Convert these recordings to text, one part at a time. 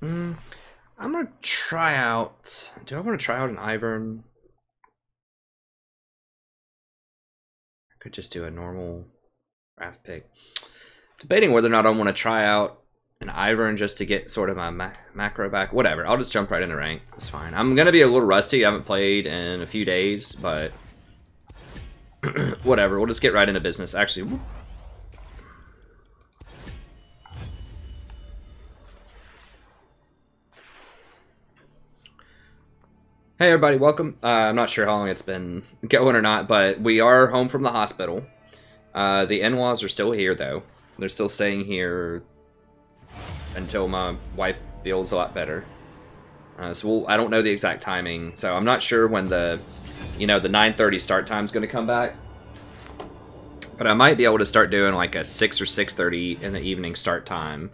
I'm gonna try out. Do I want to try out an Ivern? I could just do a normal draft pick. Debating whether or not I want to try out an Ivern just to get sort of my macro back. Whatever. I'll just jump right into rank. It's fine. I'm gonna be a little rusty. I haven't played in a few days, but whatever. We'll just get right into business. Actually. Whoop. Hey everybody, welcome. I'm not sure how long it's been going or not, but we are home from the hospital. The in-laws are still here though. They're still staying here until my wife feels a lot better. I don't know the exact timing, so I'm not sure when the 9:30 start time is going to come back. But I might be able to start doing like a 6 or 6:30 in the evening start time.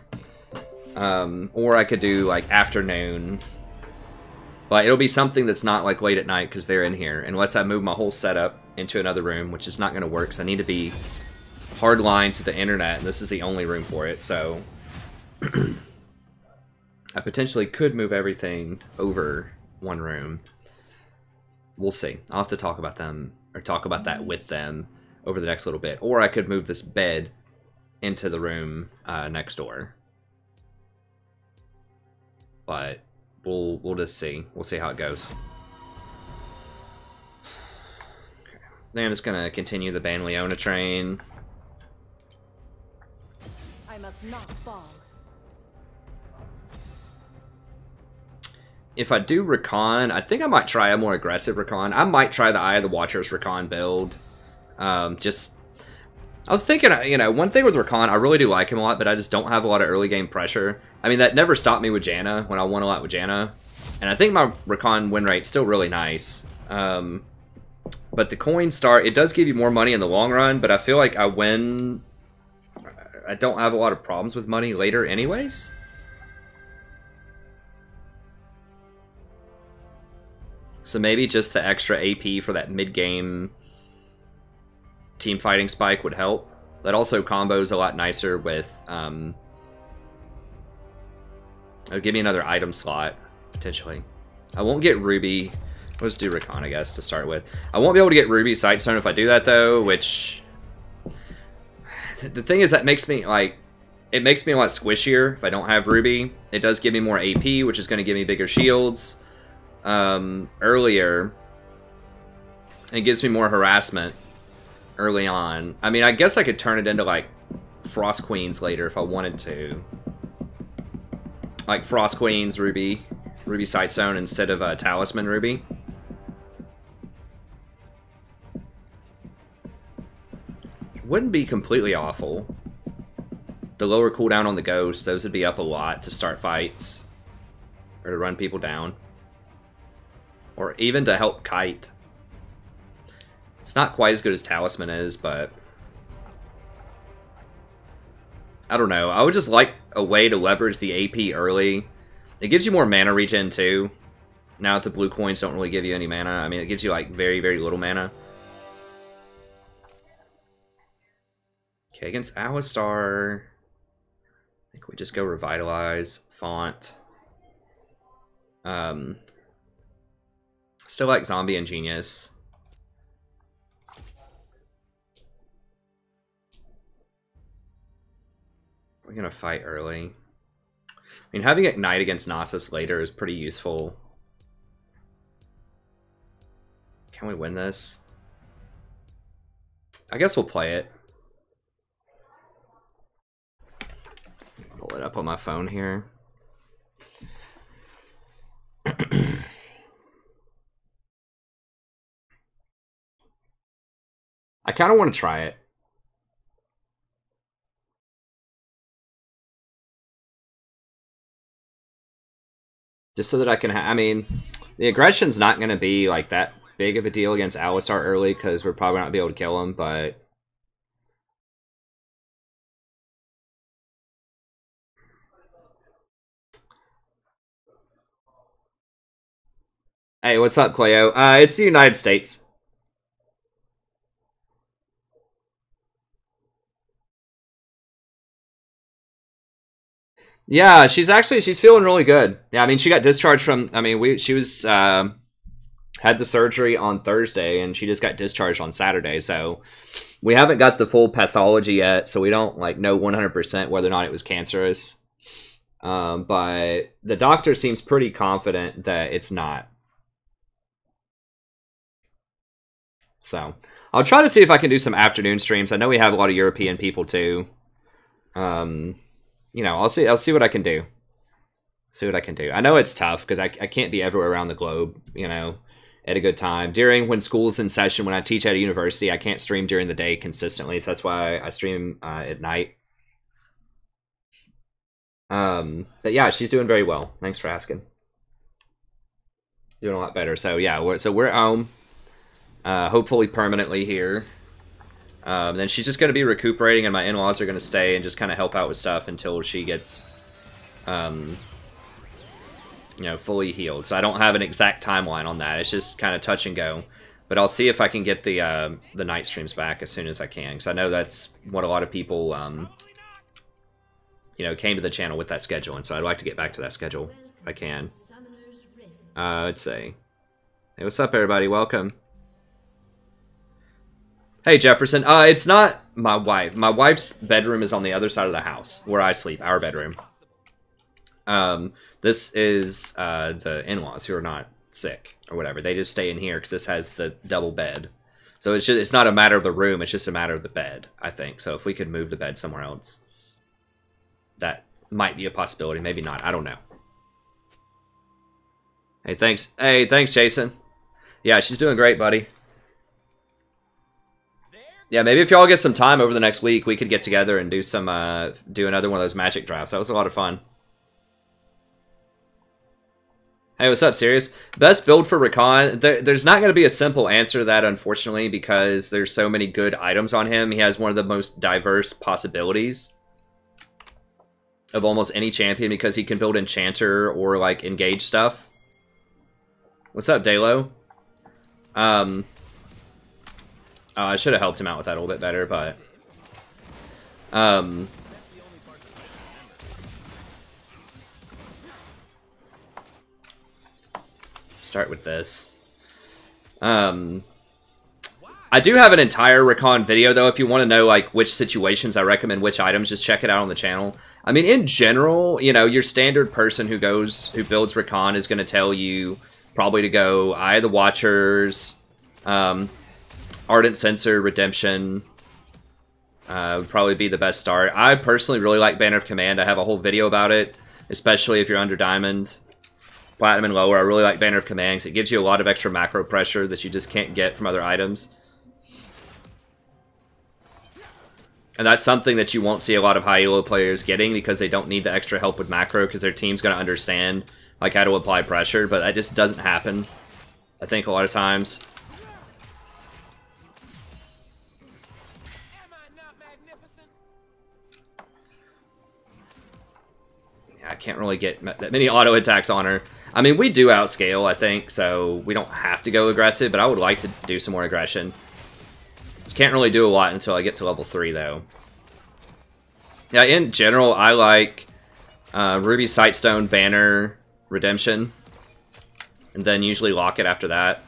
Or I could do like afternoon. But it'll be something that's not like late at night because they're in here. Unless I move my whole setup into another room, which is not going to work. So I need to be hardlined to the internet, and this is the only room for it. So I potentially could move everything over one room. We'll see. I'll have to talk about them, or talk about that with them over the next little bit. Or I could move this bed into the room next door. But we'll just see. We'll see how it goes. Okay. Then I'm just gonna continue the Ban Leona train. I must not fall. If I do Rakan, I think I might try a more aggressive Rakan. I might try the Eye of the Watchers Rakan build. I was thinking, one thing with Rakan, I really do like him a lot, but I just don't have a lot of early game pressure. I mean, that never stopped me with Janna when I won a lot with Janna. And I think my Rakan win rate's still really nice. But the coin star, it does give you more money in the long run, but I feel like I don't have a lot of problems with money later anyways. So maybe just the extra AP for that mid-game team fighting spike would help. That also combos a lot nicer with it'll give me another item slot potentially. I won't get Ruby. Let's do Rakan, I guess, to start with. I won't be able to get Ruby Sightstone if I do that though, which the thing is that makes me like it makes me a lot squishier if I don't have Ruby. It does give me more AP, which is going to give me bigger shields earlier. It gives me more harassment early on. I mean, I guess I could turn it into like Frost Queens later if I wanted to. Like Frost Queens, Ruby Sightstone instead of Talisman Ruby. Wouldn't be completely awful. The lower cooldown on the ghosts, those would be up a lot to start fights. Or to run people down. Or even to help kite. It's not quite as good as Talisman is, but I don't know. I would just like a way to leverage the AP early. It gives you more mana regen too. Now that the blue coins don't really give you any mana. I mean, it gives you like very, very little mana. Okay, against Alistar, I think we just go Revitalize, Font. Still like Zombie and Genius. We're gonna fight early. I mean, having Ignite against Nasus later is pretty useful. Can we win this? I guess we'll play it. Pull it up on my phone here. I kind of want to try it. Just so that I can I mean, the aggression's not going to be like that big of a deal against Alistar early because we're probably not going to be able to kill him, but hey, what's up, Cleo? It's the United States. Yeah, she's feeling really good. Yeah, I mean, she got discharged from. I mean, she was had the surgery on Thursday, and she just got discharged on Saturday. So we haven't got the full pathology yet, so we don't like know 100% whether or not it was cancerous. But the doctor seems pretty confident that it's not. So I'll try to see if I can do some afternoon streams. I know we have a lot of European people too. You know, I'll see what I can do. See what I can do. I know it's tough because I can't be everywhere around the globe, you know, at a good time. When school's in session, when I teach at a university, I can't stream during the day consistently. So that's why I stream at night. But yeah, she's doing very well. Thanks for asking. Doing a lot better. So yeah, we're at home. Hopefully permanently here. Then she's just going to be recuperating, and my in-laws are going to stay and just kind of help out with stuff until she gets, you know, fully healed. So I don't have an exact timeline on that. It's just kind of touch and go. But I'll see if I can get the night streams back as soon as I can, because I know that's what a lot of people, you know, came to the channel with that schedule, and so I'd like to get back to that schedule if I can. Let's see. Hey, what's up, everybody? Welcome. Hey, Jefferson. It's not my wife. My wife's bedroom is on the other side of the house where I sleep, our bedroom. This is the in-laws who are not sick or whatever. They just stay in here because this has the double bed. So it's not a matter of the room. It's just a matter of the bed, I think. So if we could move the bed somewhere else, that might be a possibility. Maybe not. I don't know. Hey, thanks. Hey, thanks, Jason. Yeah, she's doing great, buddy. Yeah, maybe if y'all get some time over the next week, we could get together and do some, do another one of those magic drafts. That was a lot of fun. Hey, what's up, Sirius? Best build for Rakan? There's not going to be a simple answer to that, unfortunately, because there's so many good items on him. He has one of the most diverse possibilities of almost any champion because he can build Enchanter or, like, Engage stuff. What's up, Dalo? I should have helped him out with that a little bit better, but... start with this. I do have an entire Rakan video, though, if you want to know, like, which situations I recommend which items, just check it out on the channel. I mean, in general, you know, your standard person who builds Rakan is going to tell you probably to go Eye of the Watchers, Ardent Censer, Redemption would probably be the best start. I personally really like Banner of Command. I have a whole video about it, especially if you're under Diamond, Platinum, and lower. I really like Banner of Command because it gives you a lot of extra macro pressure that you just can't get from other items. And that's something that you won't see a lot of high elo players getting because they don't need the extra help with macro because their team's going to understand like how to apply pressure, but that just doesn't happen, I think, a lot of times. I can't really get that many auto attacks on her. I mean, we do outscale, I think, so we don't have to go aggressive, but I would like to do some more aggression. Just can't really do a lot until I get to level 3, though. Yeah, in general, I like Ruby, Sightstone, Banner, Redemption, and then usually lock it after that.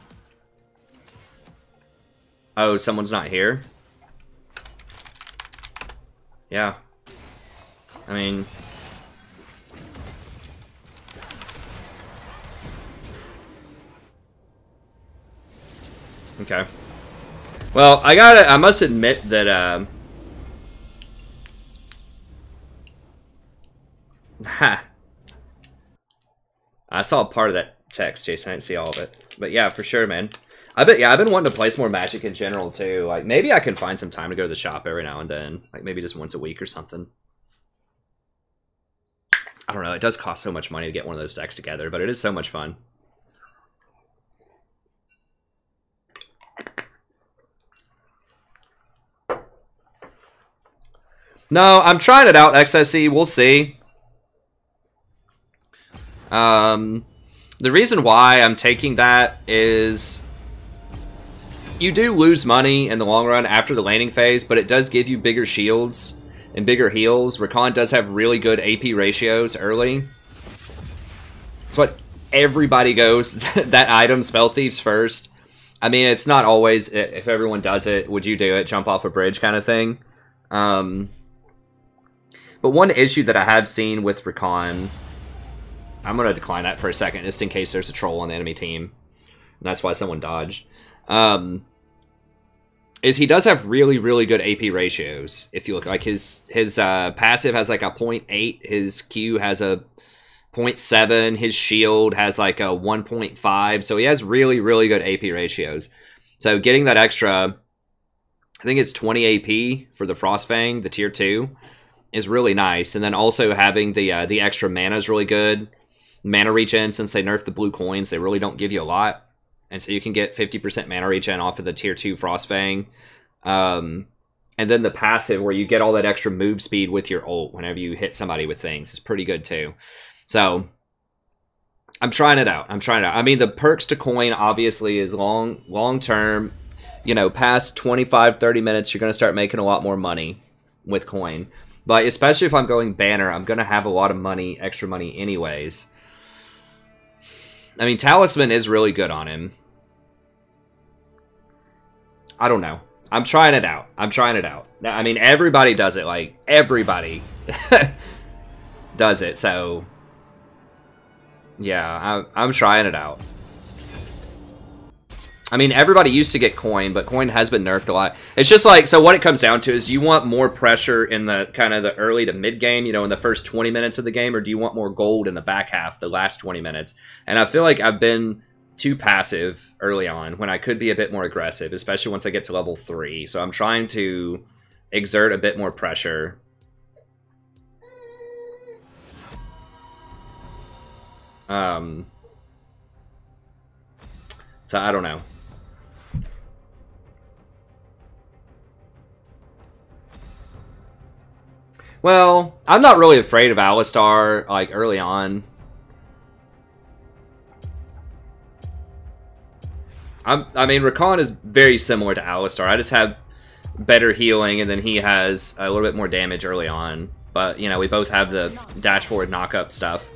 Oh, someone's not here? Yeah. I mean... Okay. Well, I must admit that, ha. I saw part of that text, Jason. I didn't see all of it. But yeah, for sure, man. I've been wanting to play some more Magic in general, too. Like, maybe I can find some time to go to the shop every now and then. Like, maybe just once a week or something. I don't know. It does cost so much money to get one of those decks together, but it is so much fun. No, I'm trying it out, XSE. We'll see. The reason why I'm taking that is you do lose money in the long run after the laning phase, but it does give you bigger shields. and bigger heals. Rakan does have really good AP ratios early. It's what everybody goes, that item, Spell Thieves first. I mean, it's not always, if everyone does it, would you do it, jump off a bridge kind of thing. But one issue that I have seen with Rakan, I'm going to decline that for a second, just in case there's a troll on the enemy team. And that's why someone dodged. Is he does have really, really good AP ratios. If you look, like his passive has like a 0.8, his Q has a 0.7, his shield has like a 1.5, so he has really, really good AP ratios. So getting that extra, I think it's 20 AP for the Frostfang, the tier 2, is really nice. And then also having the extra mana is really good. Mana regen, since they nerfed the blue coins, they really don't give you a lot. And so you can get 50% mana regen off of the tier 2 Frostfang. And then the passive, where you get all that extra move speed with your ult whenever you hit somebody with things, is pretty good too. So I'm trying it out. I mean, the perks to coin obviously is long term. You know, past 25, 30 minutes, you're going to start making a lot more money with coin. But especially if I'm going banner, I'm going to have a lot of money, extra money anyways. I mean, Talisman is really good on him. I don't know. I'm trying it out. I mean, everybody does it. Like, everybody does it. So, yeah, I'm trying it out. I mean, everybody used to get coin, but coin has been nerfed a lot. It's just like, so what it comes down to is, you want more pressure in the kind of the early to mid game, you know, in the first 20 minutes of the game, or do you want more gold in the back half, the last 20 minutes? And I feel like I've been too passive early on when I could be a bit more aggressive, especially once I get to level 3. So I'm trying to exert a bit more pressure. So I don't know. Well, I'm not really afraid of Alistar, like, early on. I mean, Rakan is very similar to Alistar. I just have better healing, and then he has a little bit more damage early on. But, you know, we both have the dash forward knock-up stuff.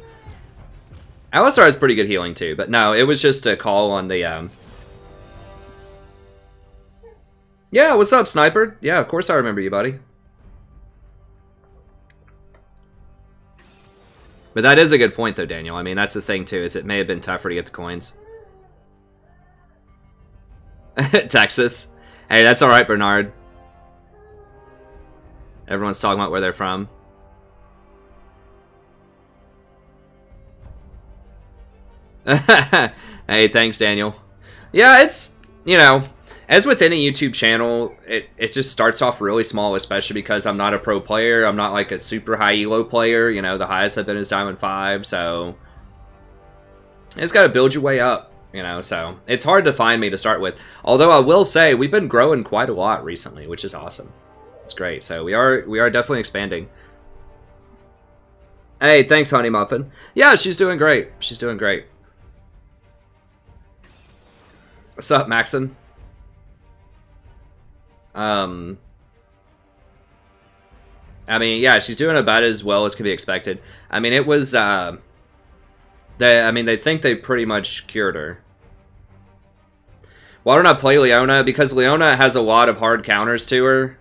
Alistar has pretty good healing, too. But no, it was just a call on the... Yeah, what's up, Sniper? Yeah, of course I remember you, buddy. But that is a good point, though, Daniel. I mean, that's the thing, too, is it may have been tougher to get the coins. Texas. Hey, that's all right, Bernard. Everyone's talking about where they're from. Hey, thanks, Daniel. Yeah, it's, you know, as with any YouTube channel, it just starts off really small, especially because I'm not a pro player. I'm not like a super high elo player. You know, the highest I've been is Diamond 5, so you just got to build your way up, you know, so it's hard to find me to start with. Although I will say we've been growing quite a lot recently, which is awesome. It's great. So we are definitely expanding. Hey, thanks, Honey Muffin. Yeah, she's doing great. She's doing great. What's up, Maxon? I mean, yeah, she's doing about as well as can be expected. I mean, it was, they think they pretty much cured her. Why don't I play Leona? Because Leona has a lot of hard counters to her.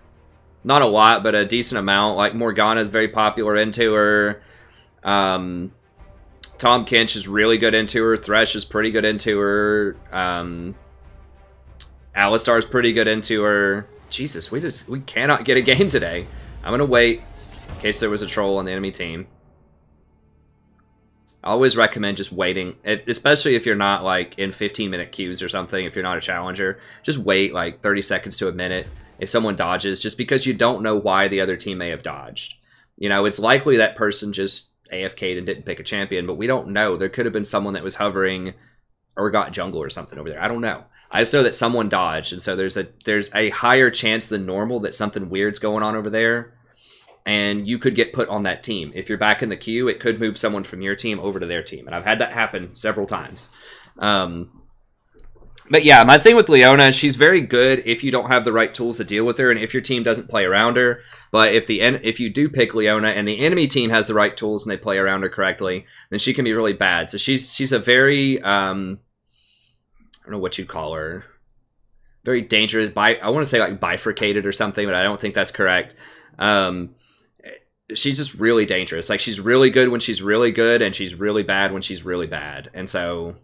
Not a lot, but a decent amount. Like, Morgana's very popular into her. Tom Kinch is really good into her. Thresh is pretty good into her. Alistar's pretty good into her. Jesus, we cannot get a game today. I'm gonna wait in case there was a troll on the enemy team. I always recommend just waiting, especially if you're not like in 15-minute queues or something. If you're not a challenger, just wait like 30 seconds to a minute if someone dodges, just because you don't know why the other team may have dodged. You know, it's likely that person just AFK'd and didn't pick a champion, but we don't know. There could have been someone that was hovering or got jungle or something over there. I don't know. I just know that someone dodged, and so there's a higher chance than normal that something weird's going on over there, and you could get put on that team. If you're back in the queue, it could move someone from your team over to their team, and I've had that happen several times. But yeah, my thing with Leona, she's very good if you don't have the right tools to deal with her, and if your team doesn't play around her. But if you do pick Leona and the enemy team has the right tools and they play around her correctly, then she can be really bad. So she's a very I don't know what you'd call her, very dangerous. I want to say like bifurcated or something, but I don't think that's correct. She's just really dangerous. Like she's really good when she's really good, and she's really bad when she's really bad, and so.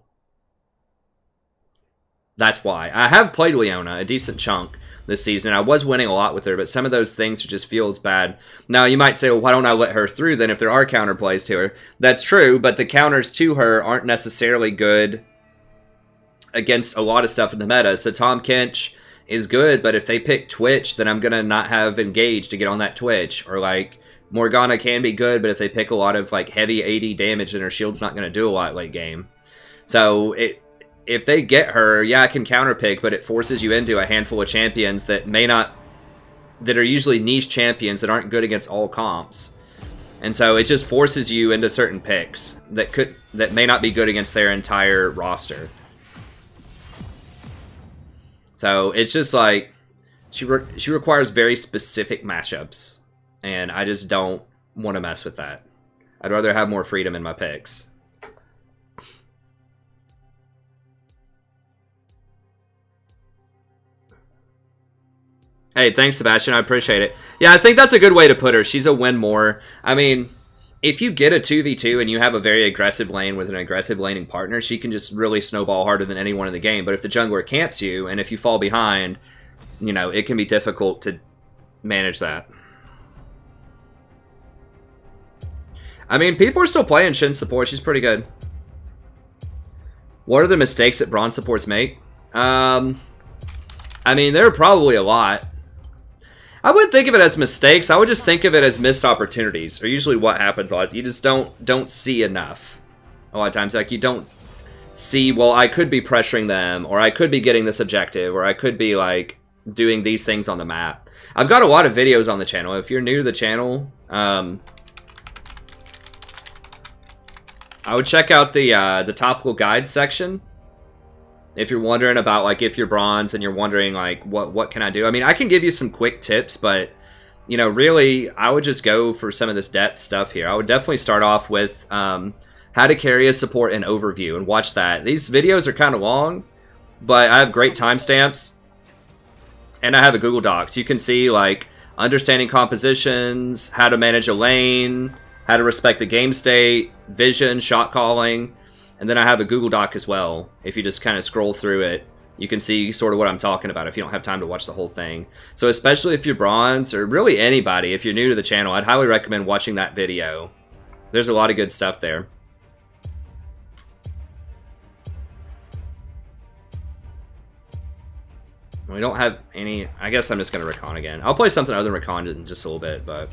That's why. I have played Leona a decent chunk this season. I was winning a lot with her, but some of those things just feels bad. Now, you might say, well, why don't I let her through then if there are counterplays to her? That's true, but the counters to her aren't necessarily good against a lot of stuff in the meta. So Tom Kench is good, but if they pick Twitch, then I'm going to not have Engage to get on that Twitch. Or, like, Morgana can be good, but if they pick a lot of, like, heavy AD damage, then her shield's not going to do a lot late game. So, if they get her, yeah, I can counterpick, but it forces you into a handful of champions that that are usually niche champions that aren't good against all comps. And so it just forces you into certain picks that may not be good against their entire roster. So it's just like, she requires very specific matchups, and I just don't want to mess with that. I'd rather have more freedom in my picks. Hey, thanks, Sebastian. I appreciate it. Yeah, I think that's a good way to put her. She's a win more. I mean, if you get a 2v2 and you have a very aggressive lane with an aggressive laning partner, she can just really snowball harder than anyone in the game. But if the jungler camps you, and if you fall behind, you know, it can be difficult to manage that. I mean, people are still playing Shin support. She's pretty good. What are the mistakes that bronze supports make? I mean, there are probably a lot. I wouldn't think of it as mistakes. I would just think of it as missed opportunities, or usually what happens a lot. You just don't see enough. A lot of times, like, you don't see, well, I could be pressuring them, or I could be getting this objective, or I could be, like, doing these things on the map. I've got a lot of videos on the channel. If you're new to the channel, I would check out the topical guide section. If you're wondering about, like, if you're bronze and you're wondering, like, what can I do? I mean, I can give you some quick tips, but, you know, really, I would just go for some of this depth stuff here. I would definitely start off with how to carry a support and overview, and watch that. These videos are kind of long, but I have great timestamps, and I have a Google Docs. You can see, like, understanding compositions, how to manage a lane, how to respect the game state, vision, shot calling. And then I have a Google Doc as well. If you just kind of scroll through it, you can see sort of what I'm talking about if you don't have time to watch the whole thing. So especially if you're bronze, or really anybody, if you're new to the channel, I'd highly recommend watching that video. There's a lot of good stuff there. We don't have any... I guess I'm just going to Rakan again. I'll play something other than Rakan in just a little bit, but...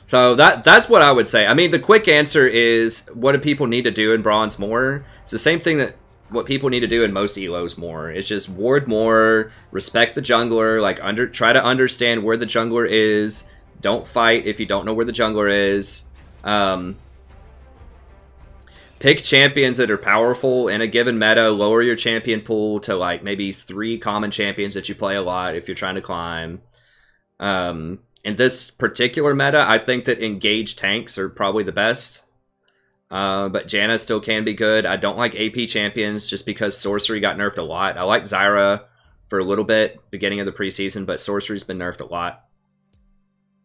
So that's what I would say. I mean, the quick answer is, what do people need to do in bronze more? It's the same thing that what people need to do in most elos more. It's just ward more, respect the jungler, like try to understand where the jungler is. Don't fight if you don't know where the jungler is. Pick champions that are powerful in a given meta. Lower your champion pool to, like, maybe 3 common champions that you play a lot if you're trying to climb. In this particular meta, I think that engaged tanks are probably the best. But Janna still can be good. I don't like AP champions just because sorcery got nerfed a lot. I like Zyra for a little bit, beginning of the preseason, but sorcery's been nerfed a lot.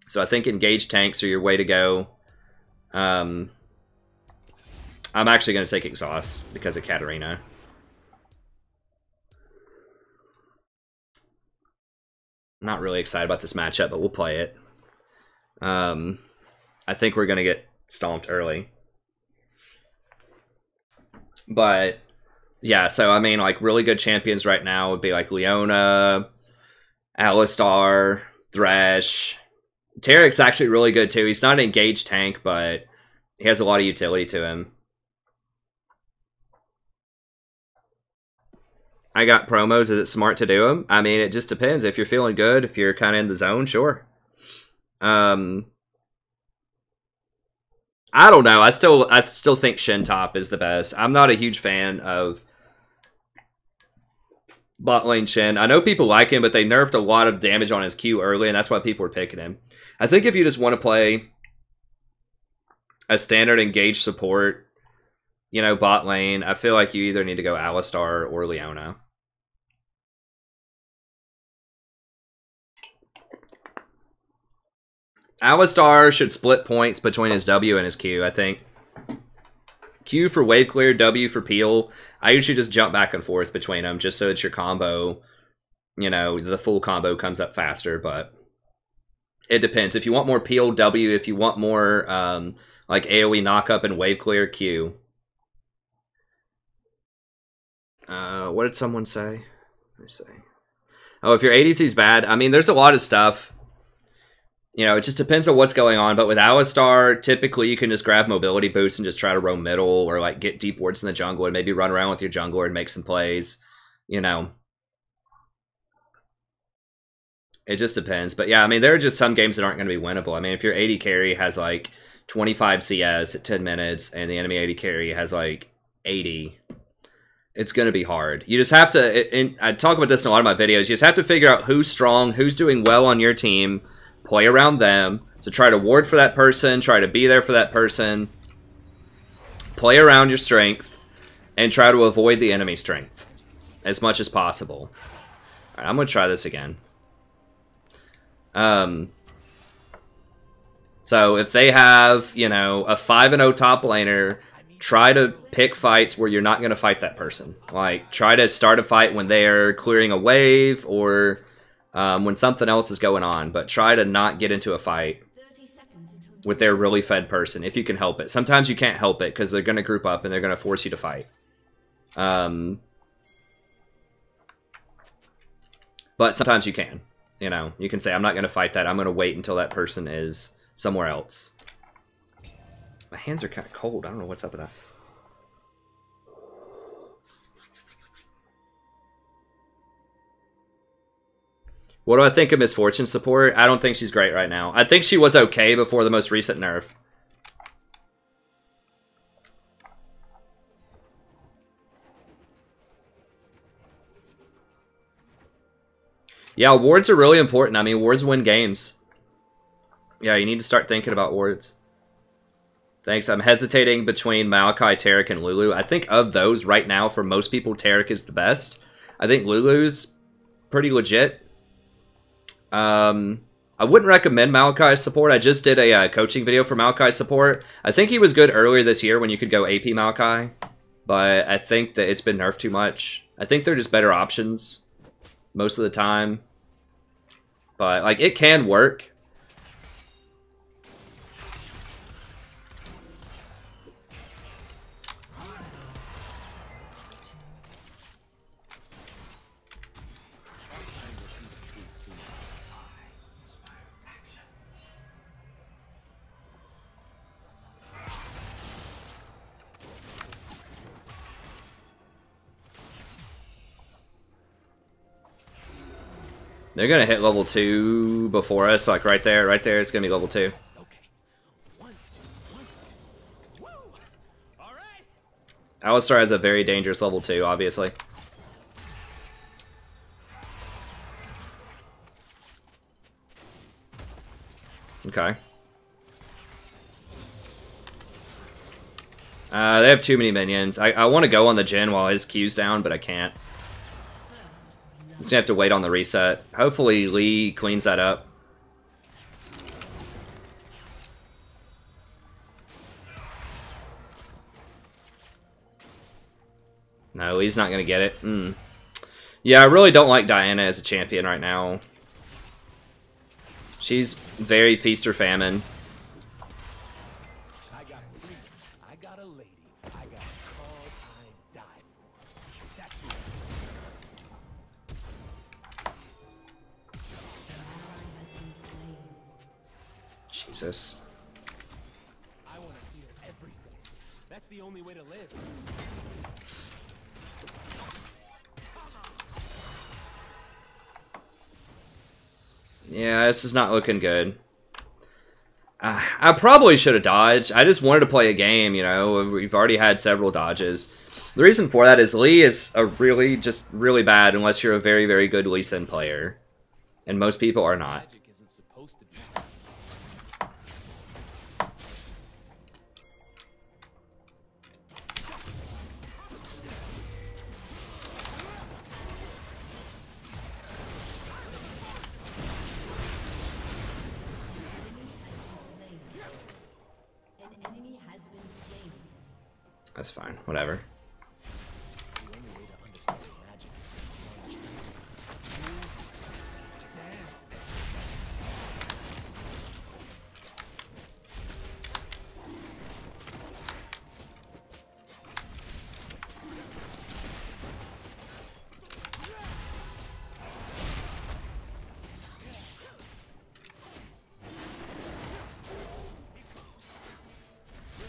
So I think engaged tanks are your way to go. I'm actually going to take Exhaust because of Katarina. Not really excited about this matchup, but we'll play it. I think we're going to get stomped early. But, yeah, so, I mean, like, really good champions right now would be, like, Leona, Alistar, Thresh. Tarek's actually really good, too. He's not an engaged tank, but he has a lot of utility to him. I got promos. Is it smart to do them? I mean, it just depends. If you're feeling good, if you're kind of in the zone, sure. I I don't know. I still think Shin top is the best. I'm not a huge fan of bot lane Shin. I know people like him, but they nerfed a lot of damage on his Q early, and that's why people are picking him. I think if you just want to play a standard engaged support, you know, bot lane, I feel like you either need to go Alistar or Leona. Alistar should split points between his W and his Q, I think. Q for wave clear, W for peel. I usually just jump back and forth between them just so that your combo, you know, the full combo comes up faster, but it depends. If you want more peel, W. If you want more like AoE knockup and wave clear, Q. What did someone say? Let me see. Oh, if your ADC's bad, I mean, there's a lot of stuff. You know, it just depends on what's going on. But with Alistar, typically you can just grab mobility boost and just try to roam middle or like get deep wards in the jungle and maybe run around with your jungler and make some plays. You know, it just depends. But yeah, I mean, there are just some games that aren't going to be winnable. I mean, if your AD carry has like 25 CS at 10 minutes and the enemy AD carry has like 80, it's going to be hard. You just have to, I talk about this in a lot of my videos, you just have to figure out who's strong, who's doing well on your team, play around them. So try to ward for that person, try to be there for that person, play around your strength, and try to avoid the enemy strength as much as possible. All right, I'm going to try this again. So if they have, you know, a 5-0 top laner, try to pick fights where you're not going to fight that person. Like, try to start a fight when they're clearing a wave or when something else is going on. But try to not get into a fight with their really fed person if you can help it. Sometimes you can't help it because they're going to group up and they're going to force you to fight. But sometimes you can. You know, you can say, I'm not going to fight that. I'm going to wait until that person is somewhere else. My hands are kind of cold. I don't know what's up with that. What do I think of Miss Fortune support? I don't think she's great right now. I think she was okay before the most recent nerf. Yeah, wards are really important. I mean, wards win games. Yeah, you need to start thinking about wards. Thanks. I'm hesitating between Maokai, Taric, and Lulu. I think of those right now, for most people, Taric is the best. I think Lulu's pretty legit. I wouldn't recommend Maokai's support. I just did a coaching video for Maokai's support. I think he was good earlier this year when you could go AP Maokai, but I think that it's been nerfed too much. I think they're just better options most of the time. But, like, it can work. They're gonna hit level 2 before us, like right there, it's gonna be level 2. Alistar has a very dangerous level 2, obviously. Okay. They have too many minions. I want to go on the Jhin while his Q's down, but I can't. Just gonna have to wait on the reset. Hopefully Lee cleans that up. No, Lee's not gonna get it. Yeah, I really don't like Diana as a champion right now. She's very feast or famine. Jesus. I want to feel everything. That's the only way to live. Yeah, this is not looking good. I probably should have dodged. I just wanted to play a game, you know. We've already had several dodges. The reason for that is Lee is a really bad unless you're a very, very good Lee Sin player. And most people are not. Magic isn't supposed to be. That's fine. Whatever. The only way to understand magic is to dance.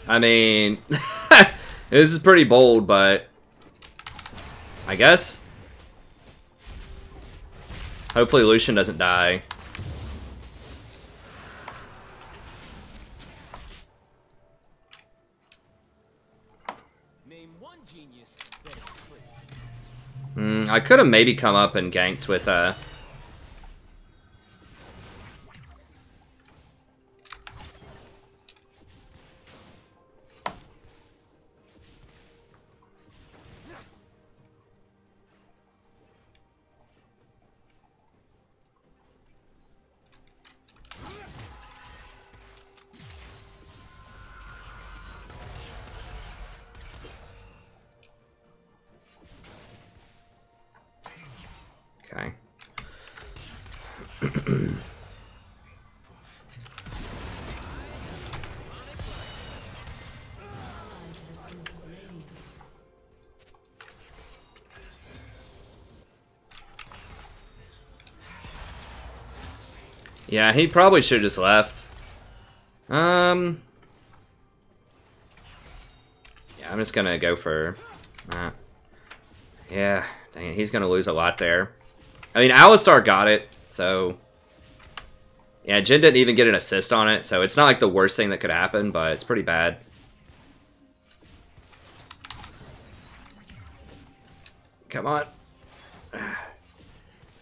I mean, this is pretty bold, but I guess. Hopefully Lucian doesn't die. Name one genius that I could have maybe come up and ganked with Okay. Yeah, he probably should have just left. Yeah, I'm just gonna go for yeah, dang it, he's gonna lose a lot there. I mean, Alistar got it, so yeah, Jhin didn't even get an assist on it, so it's not like the worst thing that could happen, but it's pretty bad. Come on.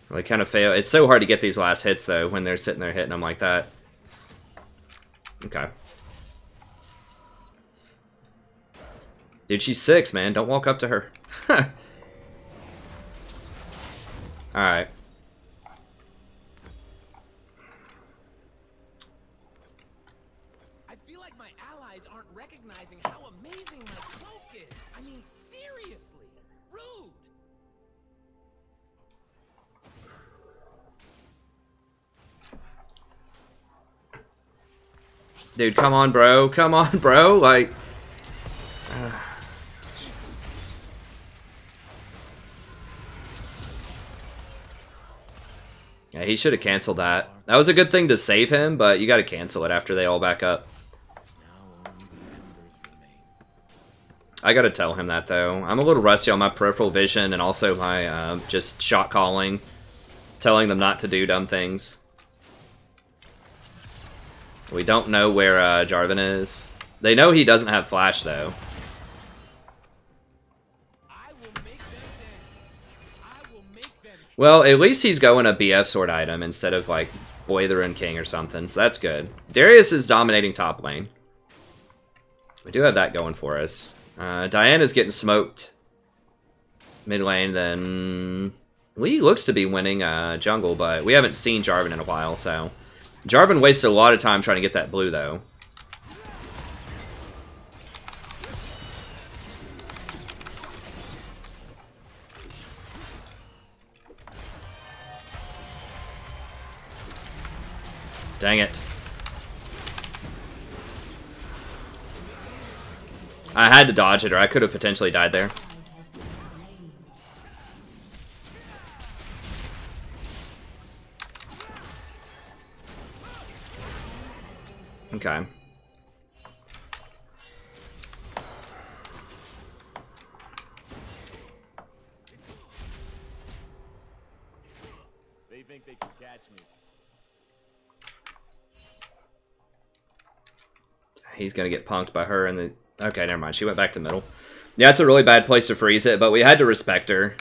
Really kind of fail. It's so hard to get these last hits, though, when they're sitting there hitting them like that. Okay. Dude, she's 6, man. Don't walk up to her. Alright. I feel like my allies aren't recognizing how amazing my cloak is. I mean, seriously. Rude. Dude, come on, bro. Come on, bro. Like... Yeah, he should have canceled that. That was a good thing to save him, but you gotta cancel it after they all back up. I gotta tell him that, though. I'm a little rusty on my peripheral vision and also my just shot calling. Telling them not to do dumb things. We don't know where Jarvan is. They know he doesn't have flash, though. Well, at least he's going a BF sword item instead of, like, Boiler and King or something, so that's good. Darius is dominating top lane. We do have that going for us. Diana's getting smoked mid lane, then... Lee looks to be winning jungle, but we haven't seen Jarvan in a while, so... Jarvan wasted a lot of time trying to get that blue, though. Dang it. I had to dodge it, or I could have potentially died there. Okay. They think they can catch me. he's gonna get punked by her and the... Okay, never mind. She went back to middle. Yeah, it's a really bad place to freeze it, but we had to respect her.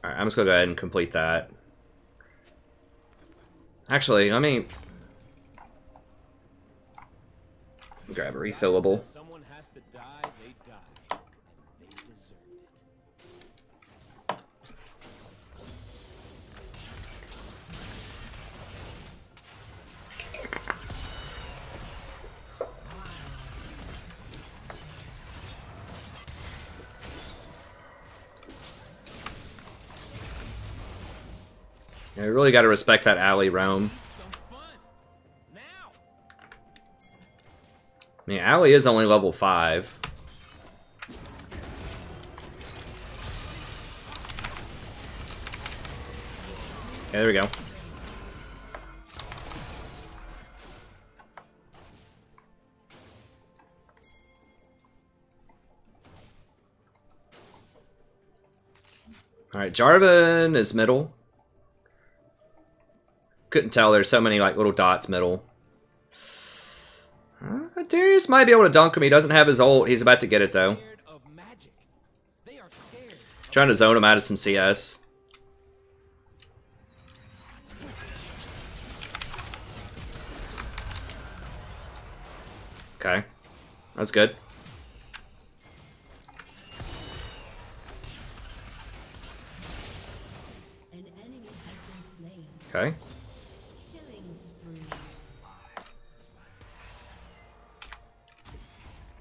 Alright, I'm just gonna go ahead and complete that. Actually, let me grab a refillable. Someone has to die, they die. And they deserved it. Yeah, we really got to respect that alley roam. Some fun. Now. I mean, alley is only level 5. Okay, there we go. Alright, Jarvan is middle. Couldn't tell, there's so many like little dots middle. Darius might be able to dunk him. He doesn't have his ult. He's about to get it though. Scared of magic. They are scared. Trying to zone him out of some CS. Okay. That's good. An enemy has been slain. Okay. Killing spree.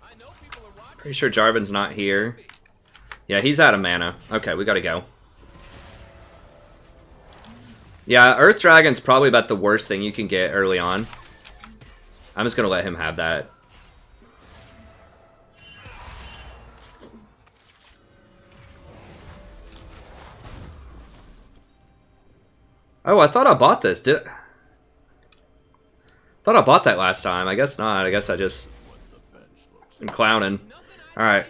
I know people are watching. Pretty sure Jarvan's not here. Yeah, he's out of mana. Okay, we gotta go. Yeah, Earth Dragon's probably about the worst thing you can get early on. I'm just gonna let him have that. Oh, I thought I bought this. Thought I bought that last time. I guess not. I guess I just am clowning. Alright.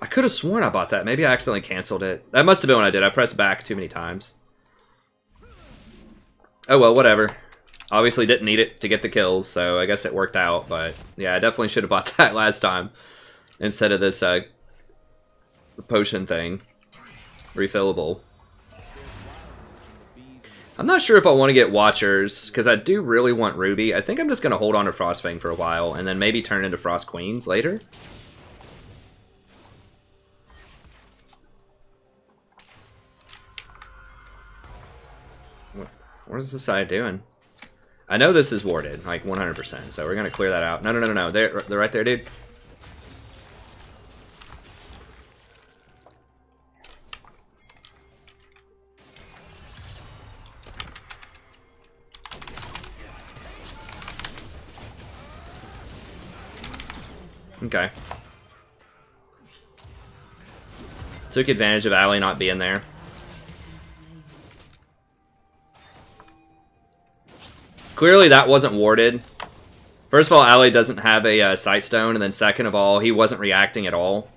I could have sworn I bought that. Maybe I accidentally canceled it. That must have been what I did. I pressed back too many times. Oh well, whatever. Obviously didn't need it to get the kills, so I guess it worked out. But yeah, I definitely should have bought that last time instead of this potion thing. Refillable. I'm not sure if I want to get Watchers, because I do really want Ruby. I think I'm just going to hold on to Frostfang for a while, and then maybe turn into Frost Queens later. What is this side doing? I know this is warded, like 100%, so we're going to clear that out. No. They're right there, dude. Okay. Took advantage of Allie not being there. Clearly that wasn't warded. First of all, Allie doesn't have a sight stone, and then second of all, he wasn't reacting at all.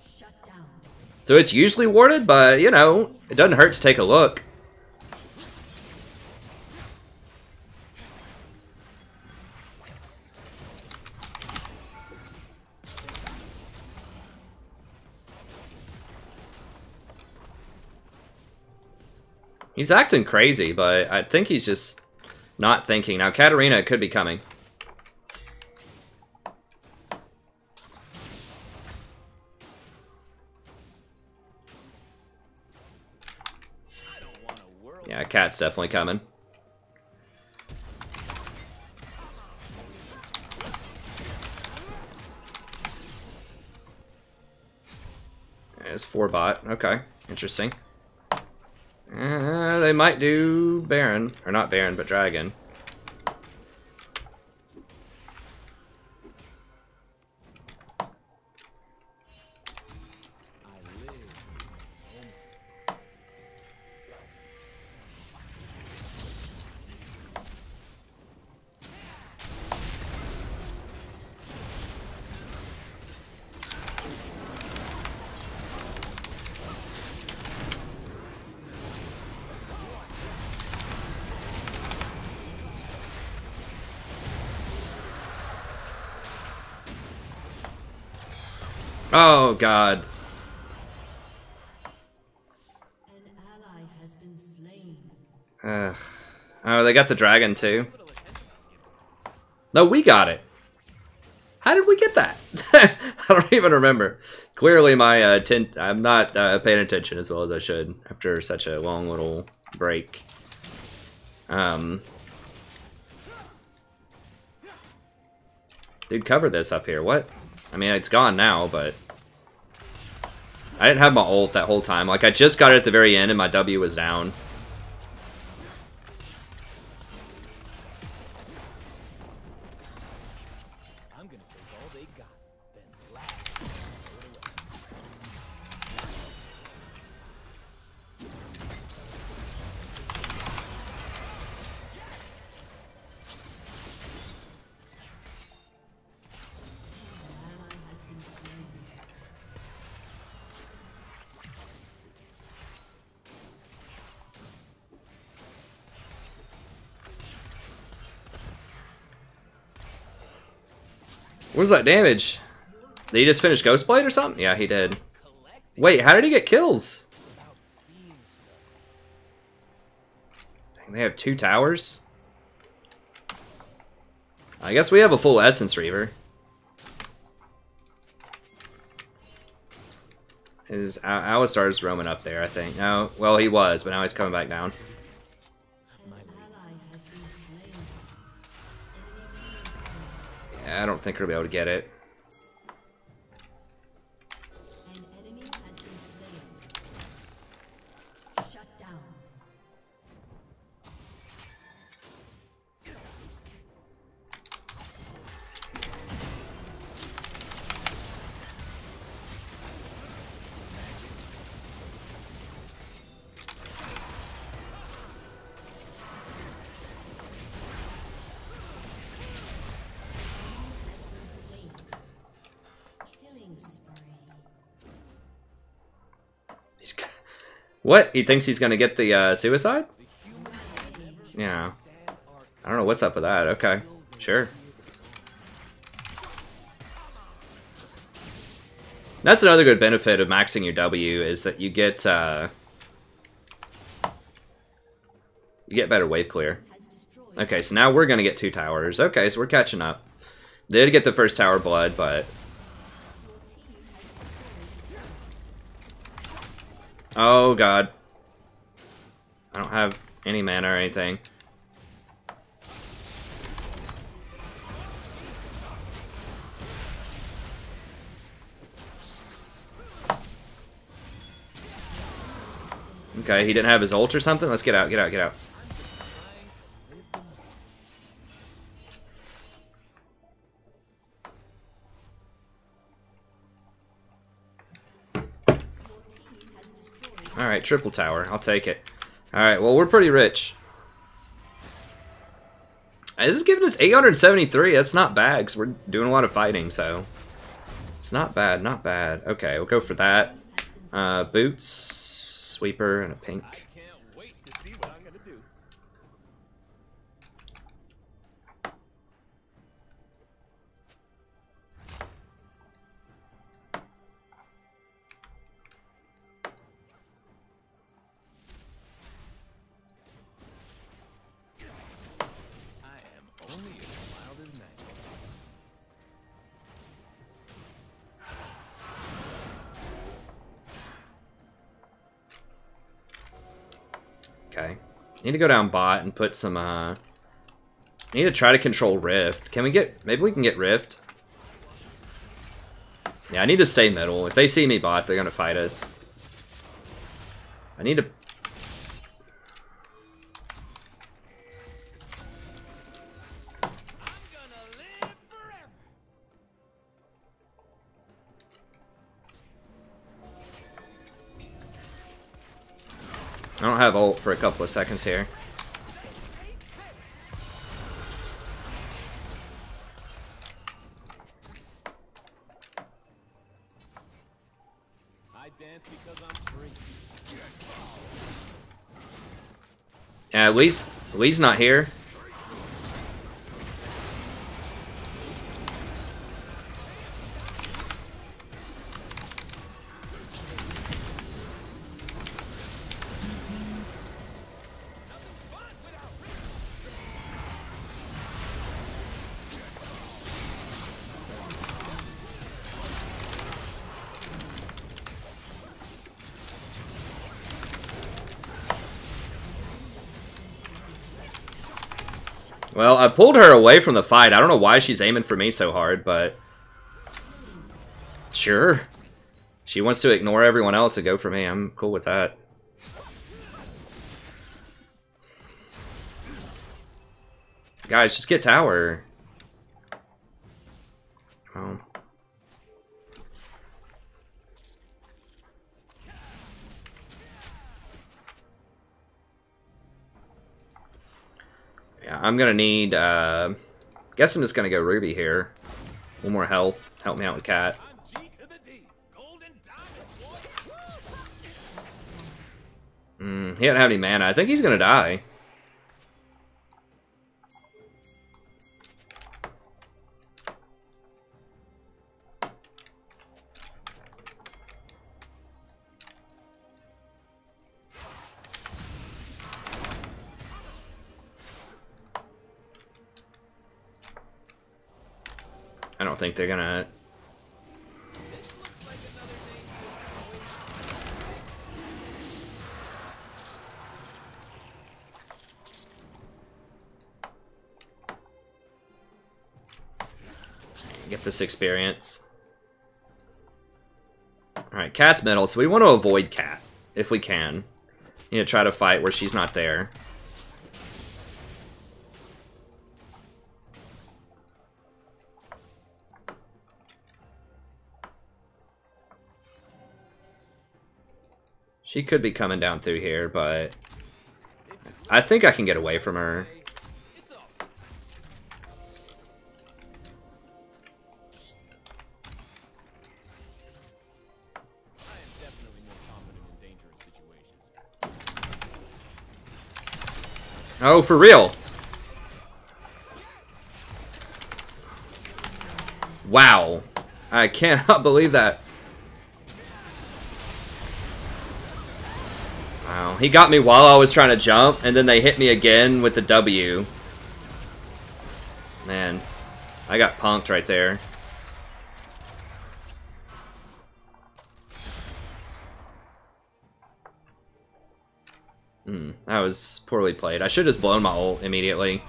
So it's usually warded, but, you know, it doesn't hurt to take a look. He's acting crazy, but I think he's just not thinking. Now, Katarina could be coming. Yeah, Cat's definitely coming. There's 4 bot. Okay, interesting. They might do Baron. Or not Baron, but Dragon. Oh god. An ally has been slain. Ugh. Oh, they got the dragon too. No, we got it. How did we get that? I don't even remember. Clearly, I'm not paying attention as well as I should after such a long little break. Dude, cover this up here. What? I mean, it's gone now, but I didn't have my ult that whole time. Like, I just got it at the very end, and my W was down. I'm gonna take all they got, then blast. An ally has been slain. What was that damage? Did he just finish Ghostblade or something? Yeah, he did. Wait, how did he get kills? Dang, they have 2 towers? I guess we have a full Essence Reaver. His Alistar's roaming up there, I think. No, well, he was, but now he's coming back down. An ally has been slain. Yeah, I don't think we'll be able to get it. An enemy has been slain. Shut down. Killing spree. He's got... What? He thinks he's gonna get the suicide? Yeah. I don't know what's up with that. Okay, sure. That's another good benefit of maxing your W is that you get better wave clear. Has destroyed. Okay, so now we're gonna get 2 towers. Okay, so we're catching up. Did get the first tower blood, but oh god, I don't have any mana or anything. Okay, he didn't have his ult or something. Let's get out, get out, get out. Alright, triple tower. I'll take it. Alright, well, we're pretty rich. This is giving us 873. That's not bad, because we're doing a lot of fighting, so... It's not bad, not bad. Okay, we'll go for that. Boots, sweeper, and a pink. Can't wait to see what I'm gonna do. I am only as wild as night. Okay. Need to go down bot and put some, need to try to control Rift. Can we get, maybe we can get Rift? Yeah, I need to stay middle. If they see me bot, they're gonna fight us. I need to... I'm gonna live forever. I don't have ult for a couple of seconds here. I dance because I'm free. Yeah, Lee's not here. Well, I pulled her away from the fight. I don't know why she's aiming for me so hard, but... Sure. She wants to ignore everyone else and go for me. I'm cool with that. Guys, just get tower. Oh. Yeah, I'm gonna need, guess I'm just gonna go Ruby here. One more health. Help me out with Cat. He doesn't have any mana. I think he's gonna die. I don't think they're gonna... Get this experience. Alright, Cat's middle, so we want to avoid Cat, if we can. You know, try to fight where she's not there. She could be coming down through here, but I think I can get away from her. Oh, for real? Wow. I cannot believe that. Wow. He got me while I was trying to jump, and then they hit me again with the W. Man. I got punked right there. That was poorly played. I should have just blown my ult immediately.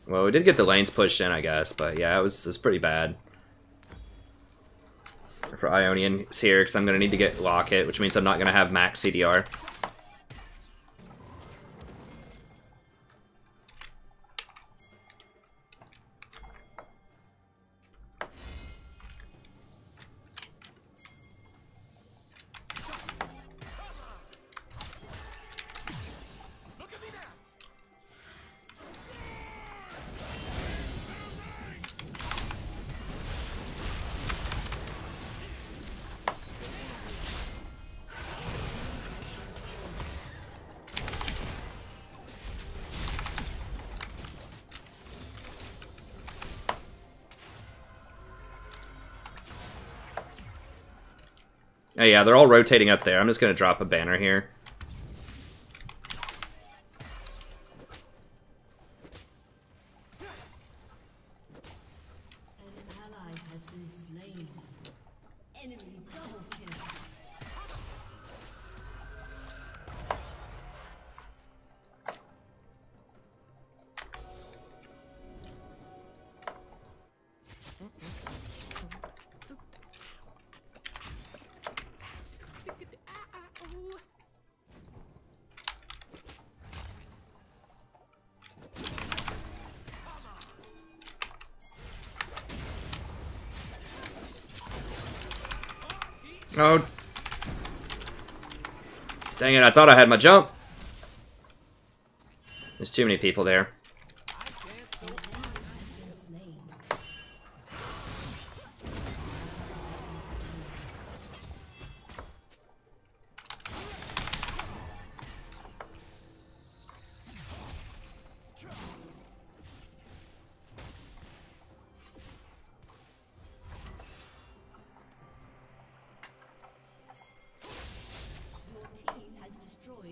Well, we did get the lanes pushed in, I guess, but yeah, it was pretty bad. For Ionian's here, because I'm going to need to get Locket, which means I'm not going to have max CDR. Oh yeah, they're all rotating up there. I'm just going to drop a banner here. An ally has been slain. Enemy double kill. Oh. Dang it, I thought I had my jump. There's too many people there.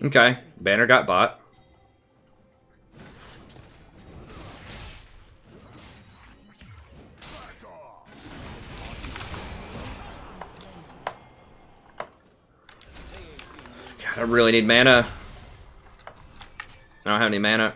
Okay, banner got bought. really need mana. I don't have any mana.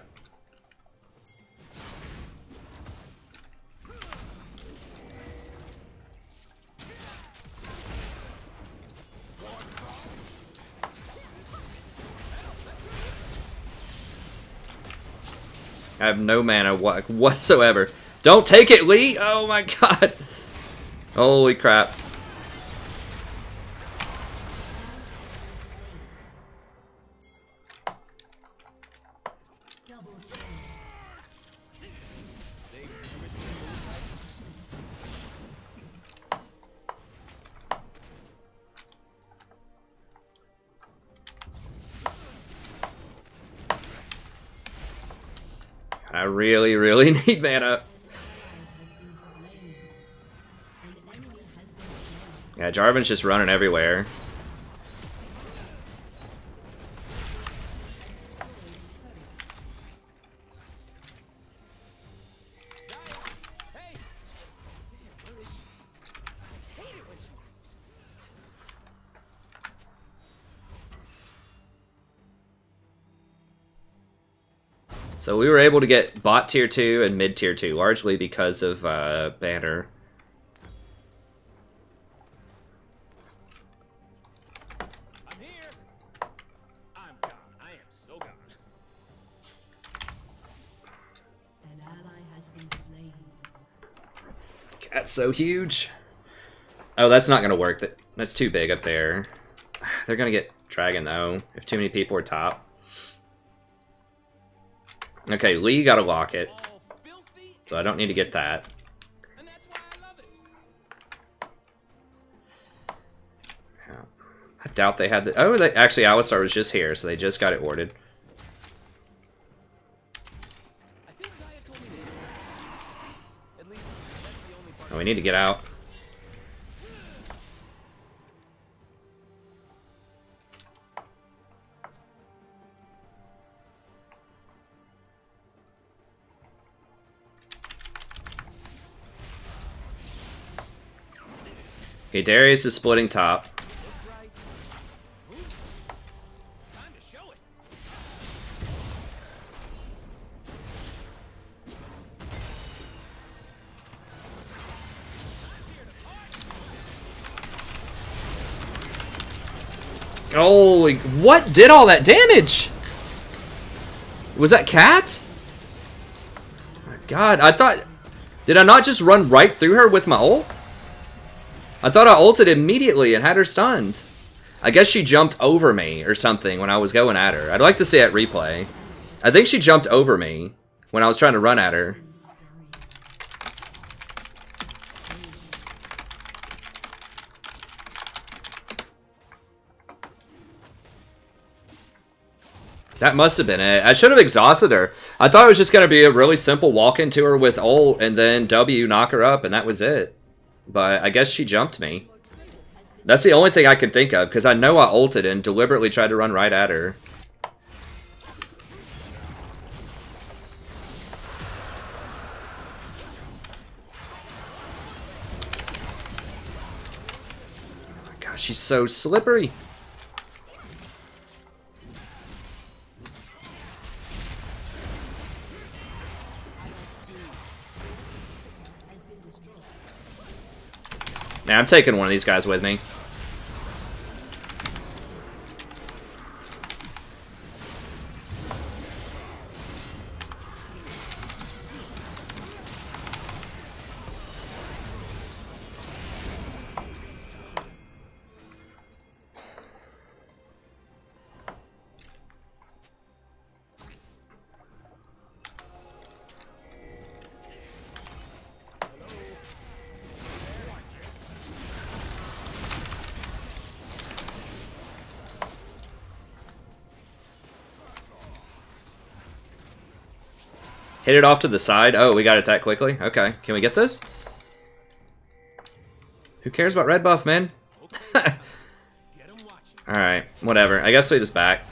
I have no mana whatsoever. Don't take it, Lee! Oh my god! Holy crap. I really, really need mana. Yeah, Jarvan's just running everywhere. So we were able to get bot tier 2 and mid tier 2, largely because of banner. I'm here. I'm gone. I am so gone. An ally has been slain. That's so huge. Oh, that's not gonna work. That's too big up there. They're gonna get dragon though, if too many people are top. Okay, Lee got to lock it, so I don't need to get that. And that's why I love it. Yeah. I doubt they had the... Oh, actually, Alistar was just here, so they just got it warded. I think Zaya told me that. At least that's the only part. Oh, we need to get out. Okay, Darius is splitting top. Right. Time to show it. Holy... What did all that damage? Was that Cat? Oh my god, I thought... Did I not just run right through her with my ult? I thought I ulted immediately and had her stunned. I guess she jumped over me or something when I was going at her. I'd like to see that replay. I think she jumped over me when I was trying to run at her. That must have been it. I should have exhausted her. I thought it was just going to be a really simple walk into her with ult and then W knock her up and that was it. But I guess she jumped me. That's the only thing I can think of, because I know I ulted and deliberately tried to run right at her. Oh my gosh, she's so slippery. Now I'm taking one of these guys with me. Hit it off to the side. Oh, we got it that quickly. Okay, can we get this? Who cares about red buff, man? Alright, whatever. I guess we just back.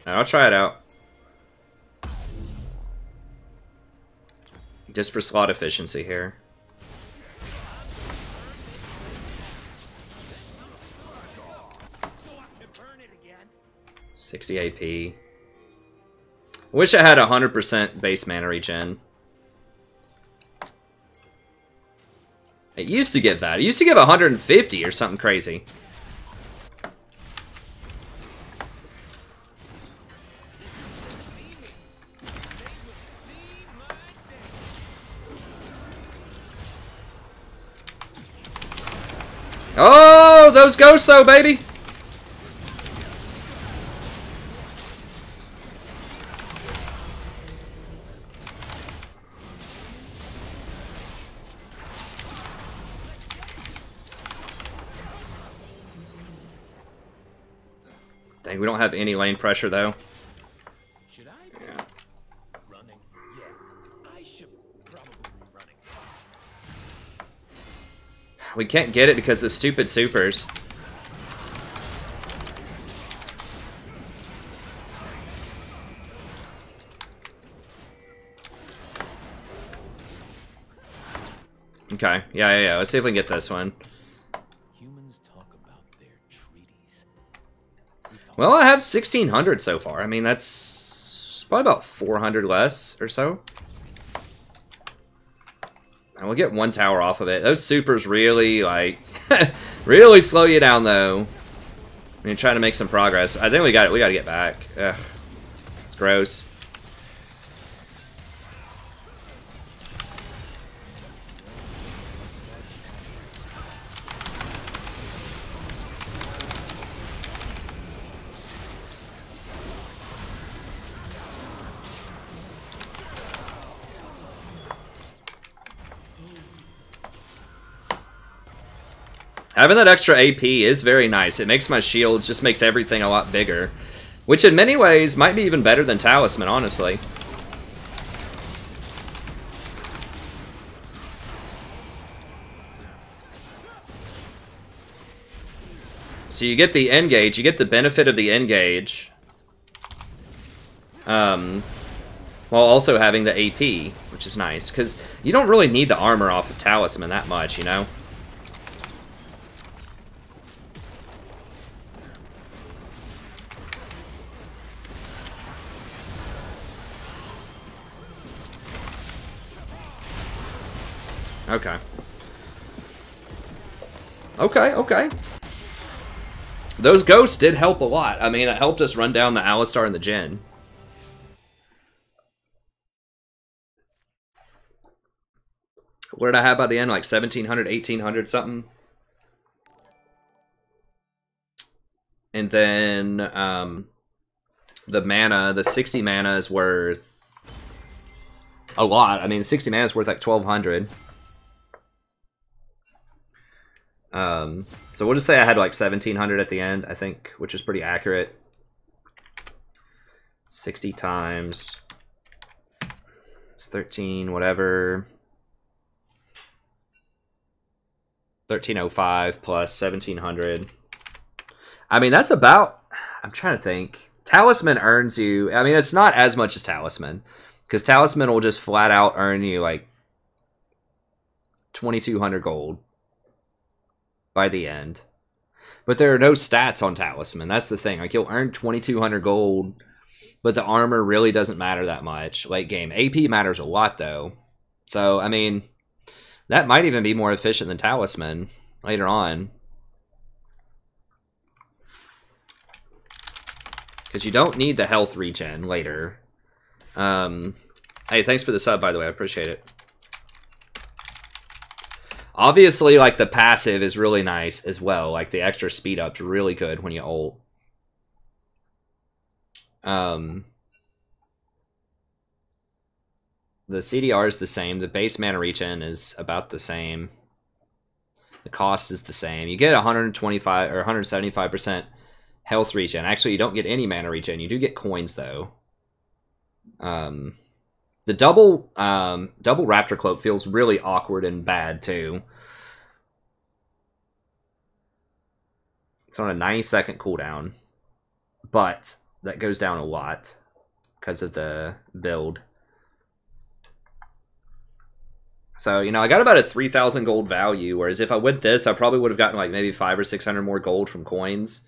I'll try it out. Just for slot efficiency here. So I can burn it again. 60 AP. Wish I had 100% base mana regen. It used to give that. It used to give 150 or something crazy. Oh, those ghosts though, baby! Dang, we don't have any lane pressure though. Should I be running? Yeah, I should probably be running. We can't get it because of the stupid supers. Okay, yeah. Let's see if we can get this one. Humans talk about their treaties. Well, I have 1,600 so far. I mean, that's probably about 400 less or so. And we'll get one tower off of it. Those supers really, like, really slow you down, though. I mean, trying to make some progress. I think we got it. We got to get back. Ugh, it's gross. Having that extra AP is very nice. It makes my shields, just makes everything a lot bigger. Which in many ways might be even better than Talisman, honestly. So you get the engage, you get the benefit of the engage. While also having the AP, which is nice. Because you don't really need the armor off of Talisman that much, you know? Okay. Okay. Those ghosts did help a lot. I mean, it helped us run down the Alistar and the Jhin. What did I have by the end? Like 1,700, 1,800 something? And then the mana, the 60 mana is worth a lot. I mean, 60 mana is worth like 1,200. So we'll just say I had like 1,700 at the end, I think, which is pretty accurate. 60 times it's 13, whatever. 1,305 plus 1,700. I mean, that's about, I'm trying to think. Talisman earns you, I mean, it's not as much as Talisman, because Talisman will just flat out earn you like 2,200 gold by the end. But there are no stats on Talisman. That's the thing. Like, you'll earn 2,200 gold, but the armor really doesn't matter that much late game. AP matters a lot, though. So, I mean, that might even be more efficient than Talisman later on. Because you don't need the health regen later. Hey, thanks for the sub, by the way. I appreciate it. Obviously, like, the passive is really nice as well. Like, the extra speed up's really good when you ult. The CDR is the same. The base mana regen is about the same. The cost is the same. You get 125 or 175% health regen. Actually, you don't get any mana regen. You do get coins, though. The double Raptor Cloak feels really awkward and bad, too. It's on a 90-second cooldown, but that goes down a lot because of the build. So, you know, I got about a 3,000 gold value, whereas if I went this, I probably would have gotten like maybe 500 or 600 more gold from coins.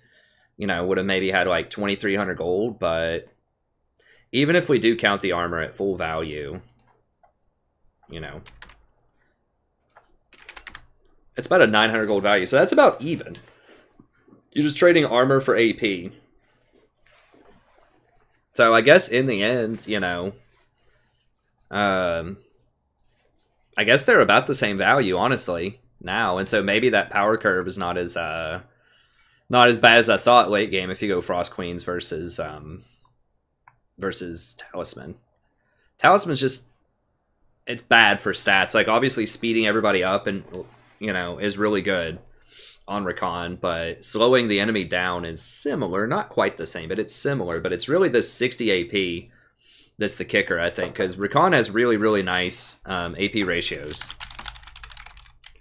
You know, would have maybe had like 2,300 gold, but even if we do count the armor at full value, you know, it's about a 900 gold value, so that's about even. You're just trading armor for AP. So I guess in the end, you know, I guess they're about the same value, honestly, now. And so maybe that power curve is not as bad as I thought late game if you go Frost Queens versus Talisman. Talisman's just, it's bad for stats. Like, obviously speeding everybody up and, you know, is really good on Rakan, but slowing the enemy down is similar. Not quite the same, but it's similar. But it's really the 60 AP that's the kicker, I think, because Rakan has really, really nice AP ratios.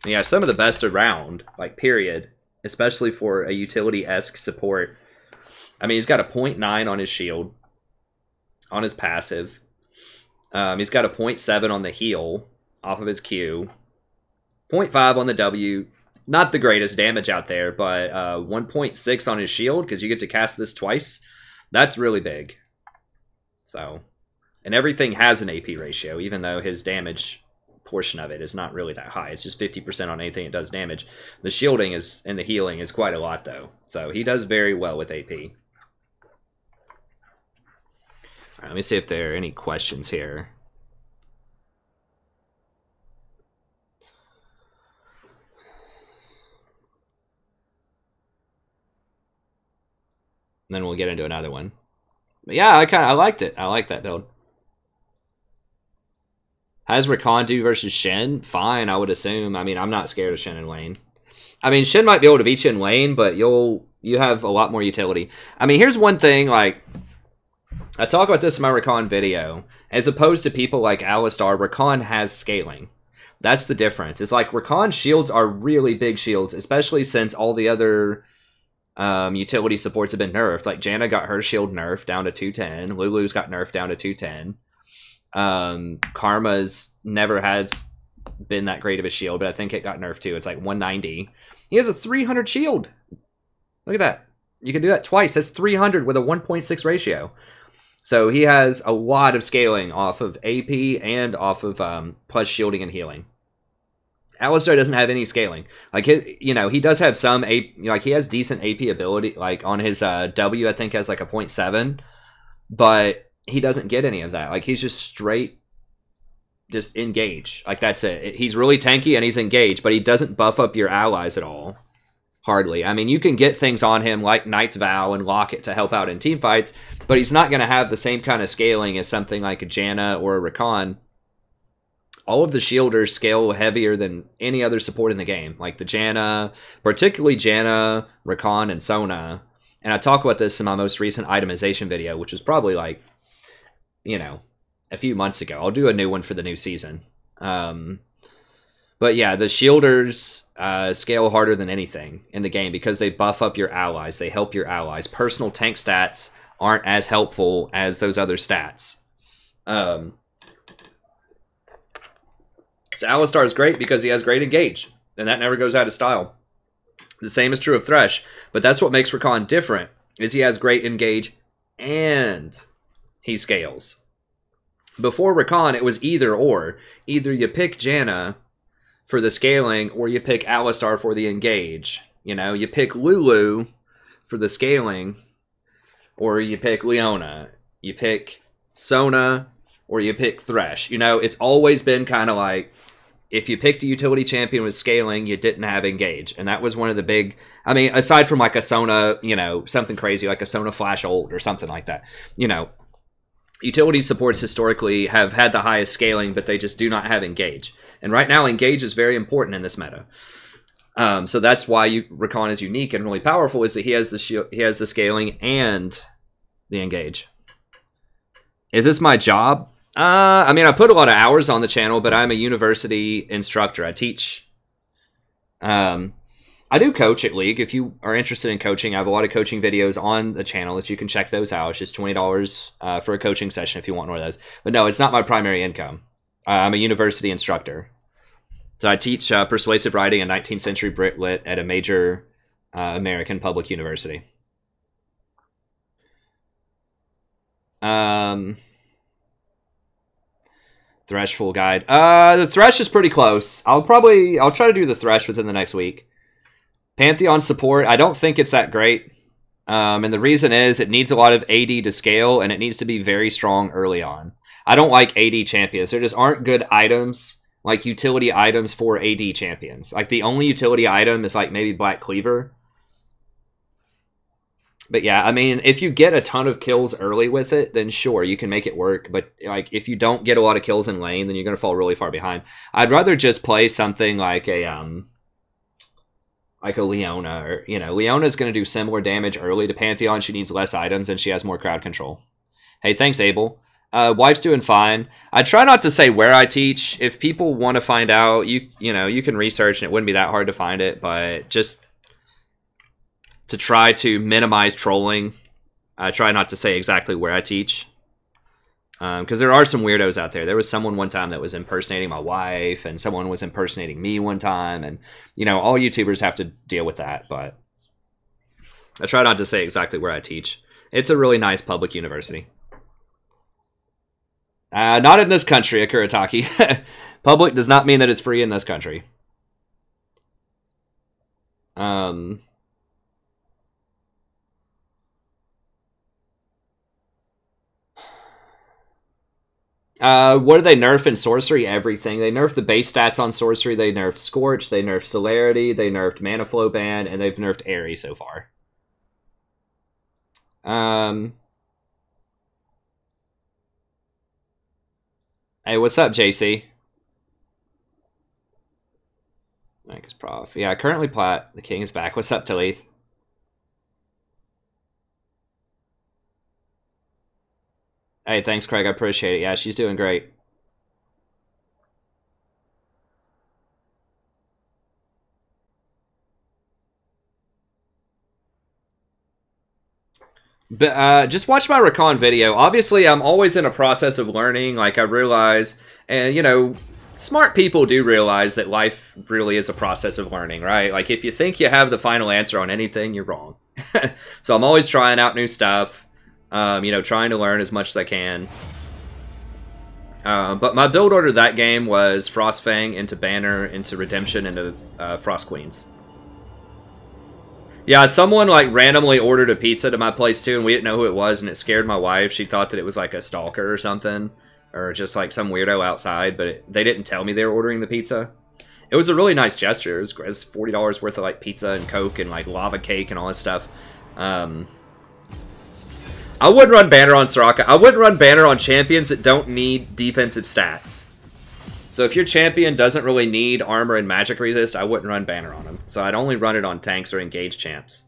And yeah, some of the best around, like, period, especially for a utility-esque support. I mean, he's got a 0.9 on his shield, on his passive. He's got a 0.7 on the heal off of his Q. 0.5 on the W. Not the greatest damage out there, but 1.6 on his shield, because you get to cast this twice. That's really big. So, and everything has an AP ratio, even though his damage portion of it is not really that high. It's just 50% on anything that does damage. The shielding is and the healing is quite a lot, though. So he does very well with AP. All right, let me see if there are any questions here. And then we'll get into another one. But yeah, I liked it. I like that build. How does Rakan do versus Shen? Fine, I would assume. I mean, I'm not scared of Shen in lane. I mean, Shen might be able to beat you in lane, but you have a lot more utility. I mean, here's one thing, like, I talk about this in my Rakan video. As opposed to people like Alistar, Rakan has scaling. That's the difference. It's like Rakan shields are really big shields, especially since all the other utility supports have been nerfed. Like, Janna got her shield nerfed down to 210. Lulu's got nerfed down to 210. Karma's never has been that great of a shield, but I think it got nerfed too. It's like 190. He has a 300 shield. Look at that. You can do that twice. That's 300 with a 1.6 ratio. So he has a lot of scaling off of AP and off of plus shielding and healing. Alistar doesn't have any scaling. Like, you know, he does have some AP, like, he has decent AP ability. Like, on his W, I think has like a 0.7, but he doesn't get any of that. Like, he's just straight, just engage. Like, that's it. He's really tanky and he's engaged, but he doesn't buff up your allies at all. Hardly. I mean, you can get things on him like Knight's Vow and Locket to help out in team fights, but he's not going to have the same kind of scaling as something like a Janna or a Rakan. All of the shielders scale heavier than any other support in the game. Like the Janna, particularly Janna, Rakan, and Sona. And I talk about this in my most recent itemization video, which was probably like, you know, a few months ago. I'll do a new one for the new season. But yeah, the shielders scale harder than anything in the game because they buff up your allies. They help your allies. Personal tank stats aren't as helpful as those other stats. So Alistar is great because he has great engage, and that never goes out of style. The same is true of Thresh, but that's what makes Rakan different, is he has great engage and he scales. Before Rakan, it was either or. Either you pick Janna for the scaling, or you pick Alistar for the engage. You know, you pick Lulu for the scaling, or you pick Leona. You pick Sona, or you pick Thresh. You know, it's always been kind of like, if you picked a utility champion with scaling, you didn't have engage. And that was one of the big, I mean, aside from like a Sona, you know, something crazy like a Sona Flash ult or something like that. You know, utility supports historically have had the highest scaling, but they just do not have engage. And right now, engage is very important in this meta. So that's why Rakan is unique and really powerful, is that he has the scaling and the engage. Is this my job? I mean, I put a lot of hours on the channel, but I'm a university instructor. I teach. I do coach at League. If you are interested in coaching, I have a lot of coaching videos on the channel that you can check those out. It's just $20 for a coaching session if you want one of those. But no, it's not my primary income. I'm a university instructor. So I teach persuasive writing and 19th century Brit Lit at a major American public university. Thresh full guide. The Thresh is pretty close. I'll try to do the Thresh within the next week. Pantheon support, I don't think it's that great. And the reason is it needs a lot of AD to scale, and it needs to be very strong early on. I don't like AD champions. There just aren't good items, like utility items for AD champions. Like the only utility item is like maybe Black Cleaver. But yeah, I mean, if you get a ton of kills early with it, then sure, you can make it work. But like, if you don't get a lot of kills in lane, then you're going to fall really far behind. I'd rather just play something like a Leona, or Leona's going to do similar damage early to Pantheon. She needs less items and she has more crowd control. Hey, thanks, Abel. Wife's doing fine. I try not to say where I teach. If people want to find out, you can research, and it wouldn't be that hard to find it. But just to try to minimize trolling, I try not to say exactly where I teach. Because there are some weirdos out there. There was someone one time that was impersonating my wife, and someone was impersonating me one time, and all YouTubers have to deal with that. But I try not to say exactly where I teach. It's a really nice public university. Not in this country, Akurataki. Public does not mean that it's free in this country. What do they nerf in Sorcery? Everything. They nerfed the base stats on Sorcery. They nerfed Scorch. They nerfed Celerity. They nerfed Mana Flow Ban. And they've nerfed Airy so far. Hey, what's up, JC? Thanks, Prof. Yeah, currently plat. The king is back. What's up, Talith? Hey, thanks, Craig. I appreciate it. Yeah, she's doing great. But just watch my Rakan video. Obviously, I'm always in a process of learning. Like, I realize, and, smart people do realize that life really is a process of learning, right? Like, if you think you have the final answer on anything, you're wrong. So I'm always trying out new stuff. Trying to learn as much as I can. But my build order that game was Frostfang into Banner, into Redemption, into Frost Queens. Yeah, someone like randomly ordered a pizza to my place too, and we didn't know who it was, and it scared my wife. She thought that it was like a stalker or something, or just like some weirdo outside, but they didn't tell me they were ordering the pizza. It was a really nice gesture. It was $40 worth of like pizza and Coke and like lava cake and all this stuff. I wouldn't run Banner on Soraka. I wouldn't run Banner on champions that don't need defensive stats. So if your champion doesn't really need armor and magic resist, I wouldn't run Banner on him. So I'd only run it on tanks or engaged champs.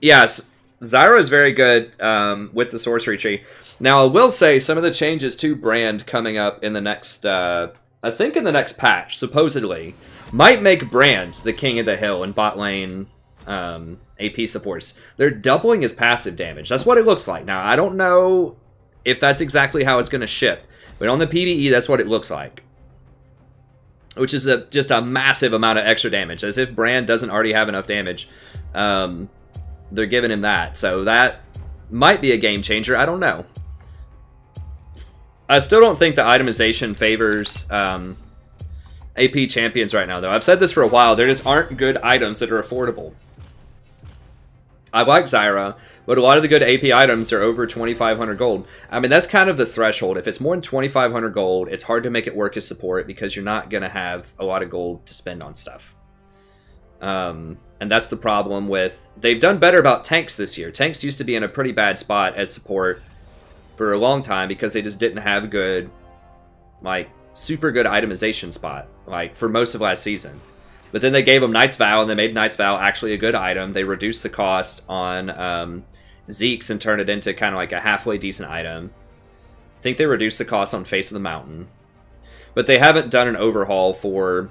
Yes, Zyra is very good with the sorcery tree. Now I will say some of the changes to Brand coming up in the next, I think in the next patch, supposedly, might make Brand the king of the hill in bot lane AP supports. They're doubling his passive damage. That's what it looks like. Now, I don't know if that's exactly how it's going to ship, but on the PvE, that's what it looks like. Which is just a massive amount of extra damage, as if Brand doesn't already have enough damage. They're giving him that, so that might be a game changer. I don't know. I still don't think the itemization favors AP champions right now, though. I've said this for a while. There just aren't good items that are affordable. I like Zyra, but a lot of the good AP items are over 2,500 gold. I mean, that's kind of the threshold. If it's more than 2,500 gold, it's hard to make it work as support because you're not going to have a lot of gold to spend on stuff. And that's the problem with... They've done better about tanks this year. Tanks used to be in a pretty bad spot as support for a long time because they just didn't have good, like, super good itemization spot, like, for most of last season. But then they gave them Knight's Vow, and they made Knight's Vow actually a good item. They reduced the cost on Zeke's and turned it into kind of like a halfway decent item. I think they reduced the cost on Face of the Mountain. But they haven't done an overhaul for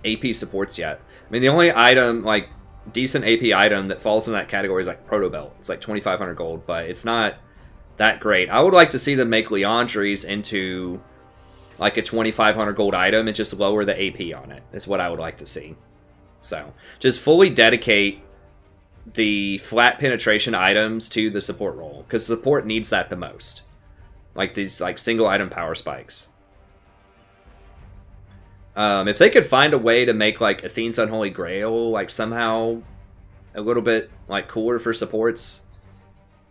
AP supports yet. I mean, the only item, like, decent AP item that falls in that category is like Proto Belt. It's like 2,500 gold, but it's not that great. I would like to see them make Leandries into like a 2,500 gold item and just lower the AP on it. Is what I would like to see. So, just fully dedicate the flat penetration items to the support role, because support needs that the most. Like these like single item power spikes. If they could find a way to make like Athene's Unholy Grail like somehow a little bit like cooler for supports,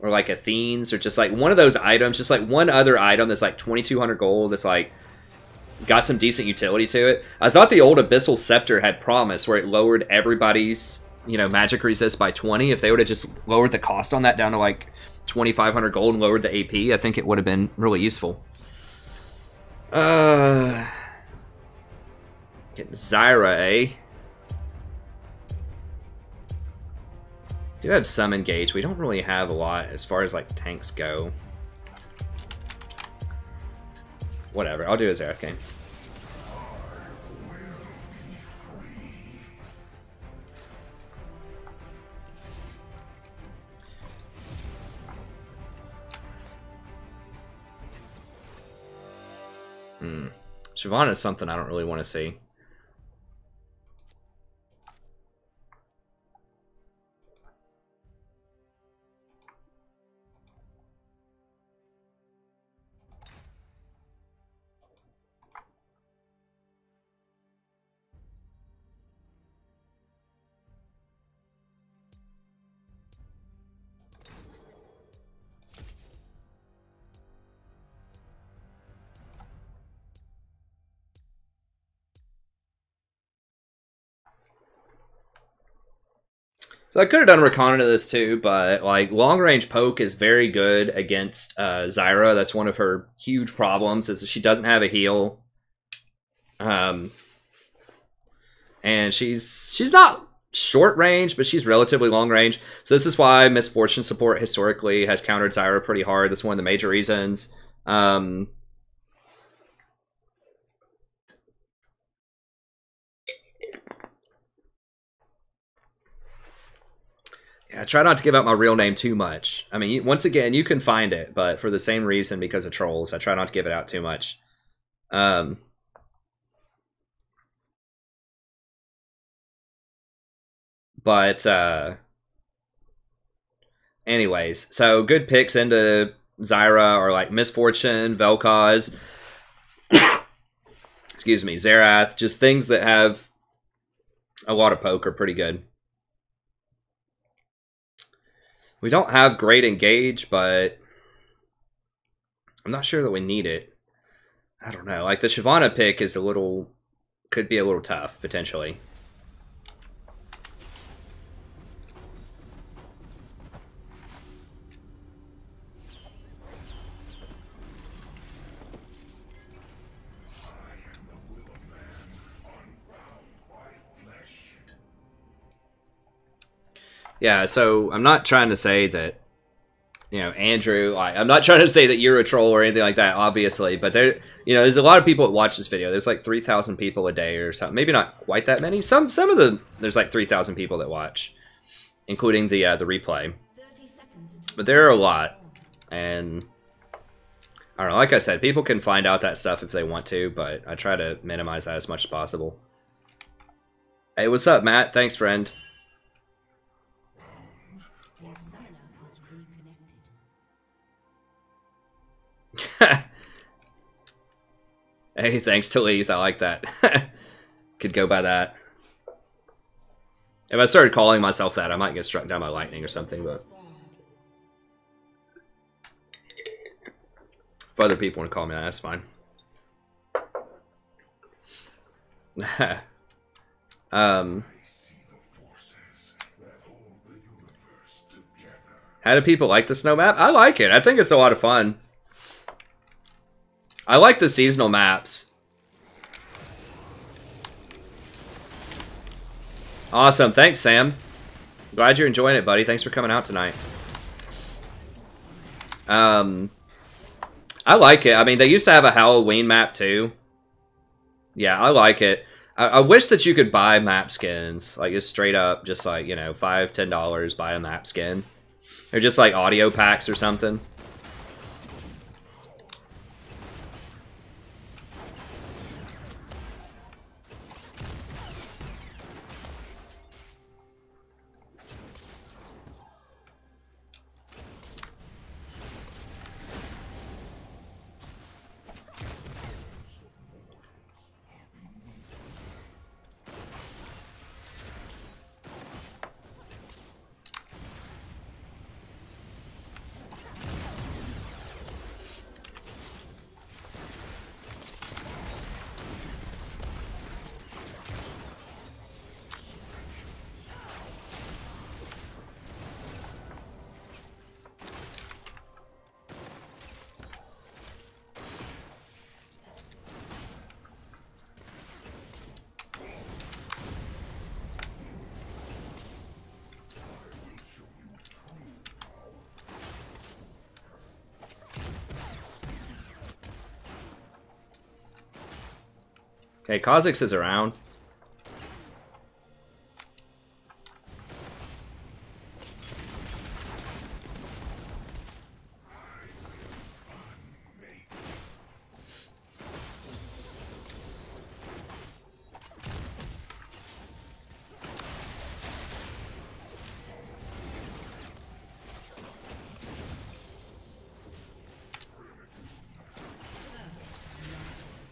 or like Athene's, or just like one of those items, just like one other item that's like 2,200 gold that's like got some decent utility to it. I thought the old Abyssal Scepter had promise where it lowered everybody's, you know, magic resist by 20. If they would have just lowered the cost on that down to like 2,500 gold and lowered the AP, I think it would have been really useful. Getting Zyra, eh? Do have some engage. We don't really have a lot as far as like tanks go. Whatever, I'll do a Xerath game. Shyvana is something I don't really want to see. So I could have done Rakan into this too, but like long range poke is very good against Zyra. That's one of her huge problems, is that she doesn't have a heal. And she's not short range, but she's relatively long range. So this is why Misfortune support historically has countered Zyra pretty hard. That's one of the major reasons. I try not to give out my real name too much. I mean, once again, you can find it, but for the same reason, because of trolls, I try not to give it out too much. Anyways, so good picks into Zyra are like Misfortune, Vel'Koz, excuse me, Xerath, just things that have a lot of poke are pretty good. We don't have great engage, but I'm not sure that we need it. I don't know. Like the Shyvana pick is could be a little tough, potentially. Yeah, so I'm not trying to say that, you know, Andrew, like, I'm not trying to say that you're a troll or anything like that, obviously, but there, you know, there's a lot of people that watch this video. There's like 3,000 people a day or something. Maybe not quite that many. Some of them, there's like 3,000 people that watch, including the replay. But there are a lot, and I don't know, like I said, people can find out that stuff if they want to, but I try to minimize that as much as possible. Hey, what's up, Matt? Thanks, friend. Hey, thanks to Leith. I like that. Could go by that. If I started calling myself that, I might get struck down by lightning or something, but if other people want to call me that, that's fine. How do people like the snow map? I like it. I think it's a lot of fun. I like the seasonal maps. Awesome. Thanks, Sam. Glad you're enjoying it, buddy. Thanks for coming out tonight. I like it. I mean, they used to have a Halloween map, too. Yeah, I like it. I wish that you could buy map skins. Like, just straight up, just like, you know, $5, $10, buy a map skin. Or just like audio packs or something. Okay, Kha'Zix is around.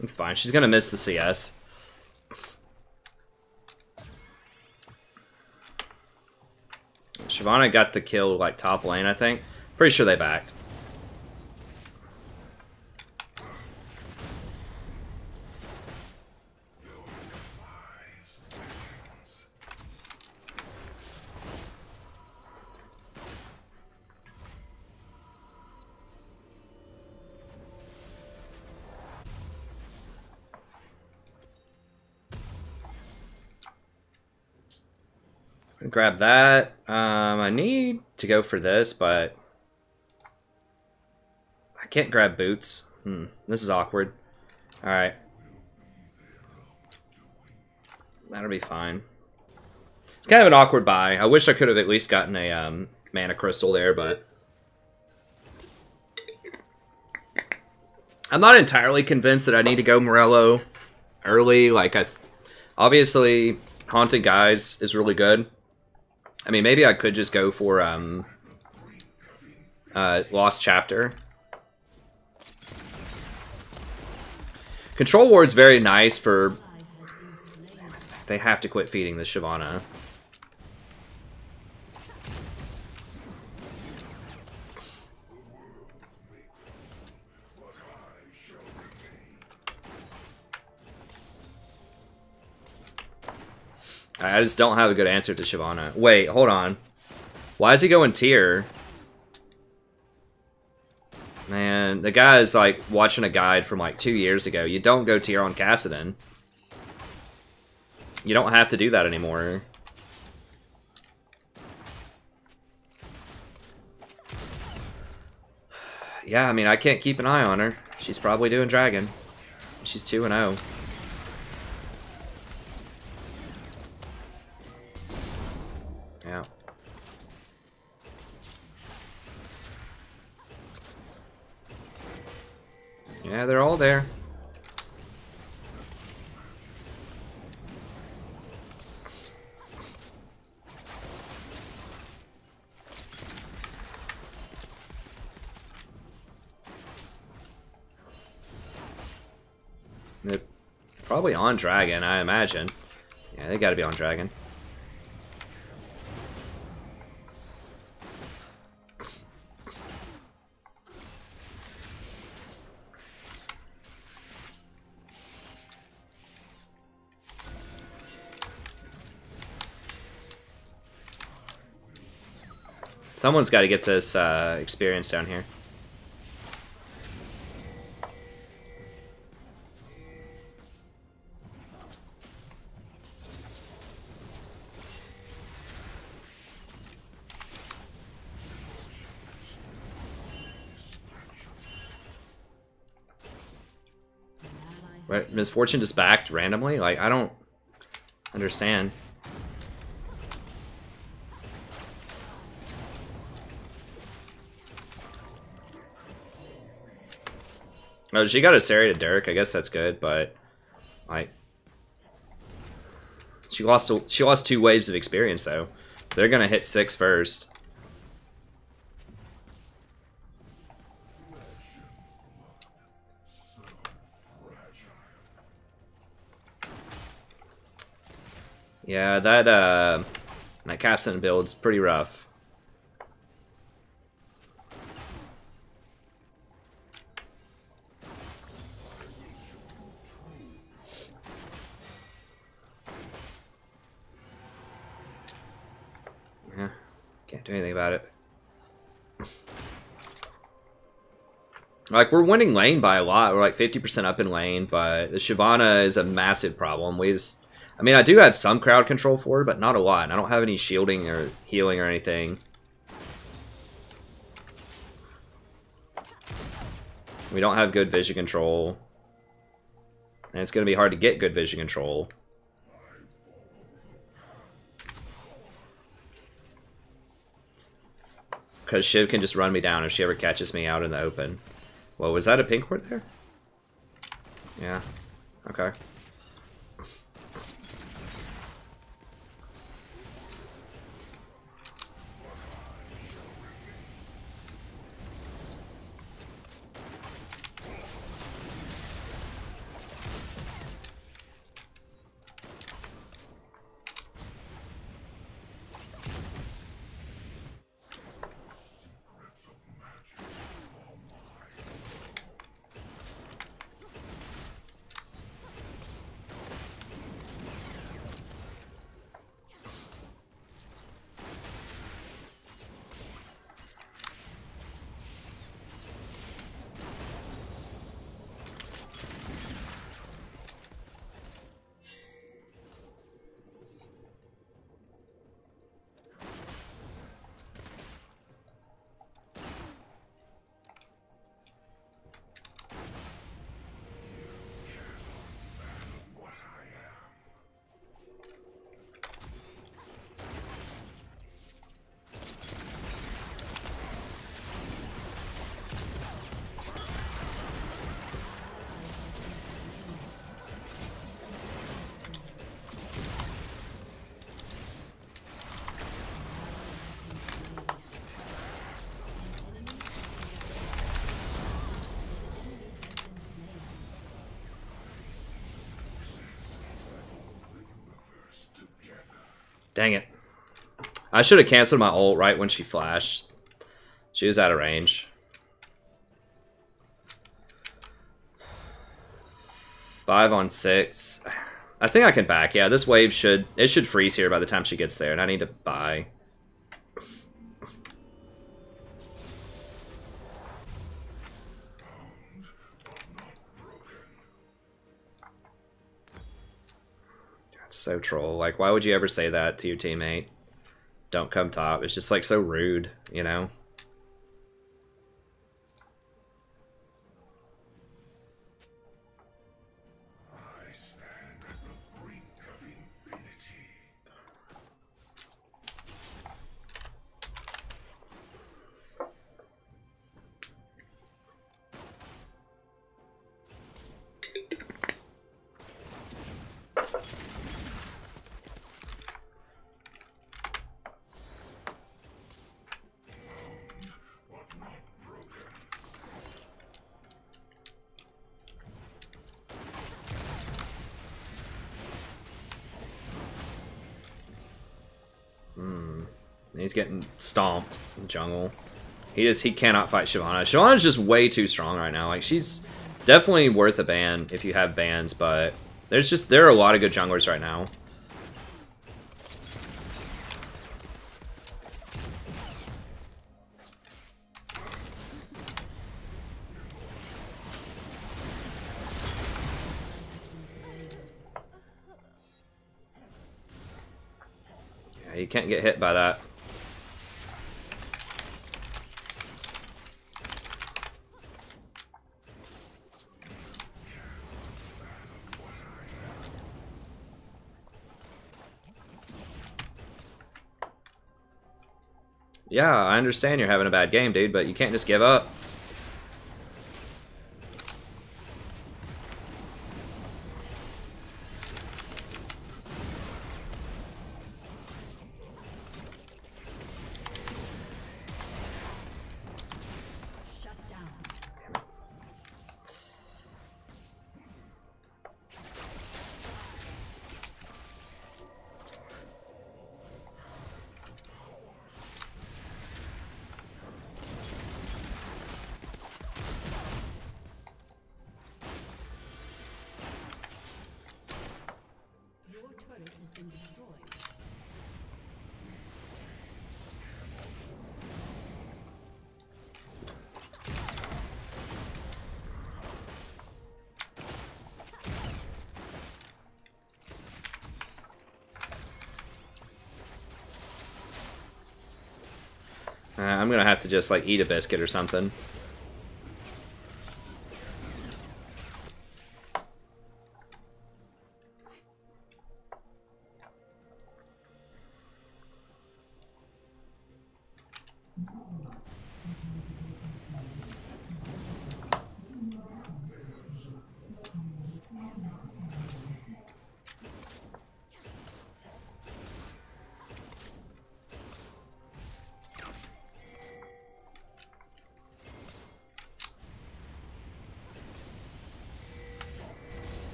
It's fine. She's gonna miss the CS. Shyvana got the kill like top lane, I think. Pretty sure they backed. Grab that. I need to go for this, but I can't grab boots. This is awkward. Alright. That'll be fine. It's kind of an awkward buy. I wish I could have at least gotten a mana crystal there, but I'm not entirely convinced that I need to go Morello early. Like, obviously, Haunted Guise is really good. I mean, maybe I could just go for Lost Chapter. Control Ward's very nice for... They have to quit feeding the Shyvana. I just don't have a good answer to Shyvana. Wait, hold on. Why is he going tier? Man, the guy is like watching a guide from like 2 years ago. You don't go tier on Kassadin. You don't have to do that anymore. Yeah, I mean, I can't keep an eye on her. She's probably doing Dragon. She's 2-0. Yeah. Yeah, they're all there. They're probably on Dragon, I imagine. Yeah, they gotta be on Dragon. Someone's got to get this experience down here. What, Misfortune just backed randomly? Like, I don't understand. Oh, she got a Sari to Dirk. I guess that's good, but like she lost 2 waves of experience though. So they're gonna hit 6 first. Yeah, that Kassadin build's pretty rough. Yeah, can't do anything about it. Like, we're winning lane by a lot. We're like 50% up in lane, but the Shyvana is a massive problem. I mean, I do have some crowd control for her, but not a lot. I don't have any shielding or healing or anything. We don't have good vision control. And it's going to be hard to get good vision control. Because Shiv can just run me down if she ever catches me out in the open. Well, was that a pink ward there? Yeah. Okay. Dang it. I should have canceled my ult right when she flashed. She was out of range. 5 on 6. I think I can back. Yeah, this wave should freeze here by the time she gets there, and I need to buy. That's so troll. Like, why would you ever say that to your teammate? Don't come top. It's just like so rude, you know? He's getting stomped in the jungle. He cannot fight Shyvana. Shyvana's just way too strong right now. Like, she's definitely worth a ban if you have bans, but there are a lot of good junglers right now. Yeah, you can't get hit by that. Yeah, I understand you're having a bad game, dude, but you can't just give up. Shut down. Your turret has been destroyed. I'm gonna have to just like eat a biscuit or something.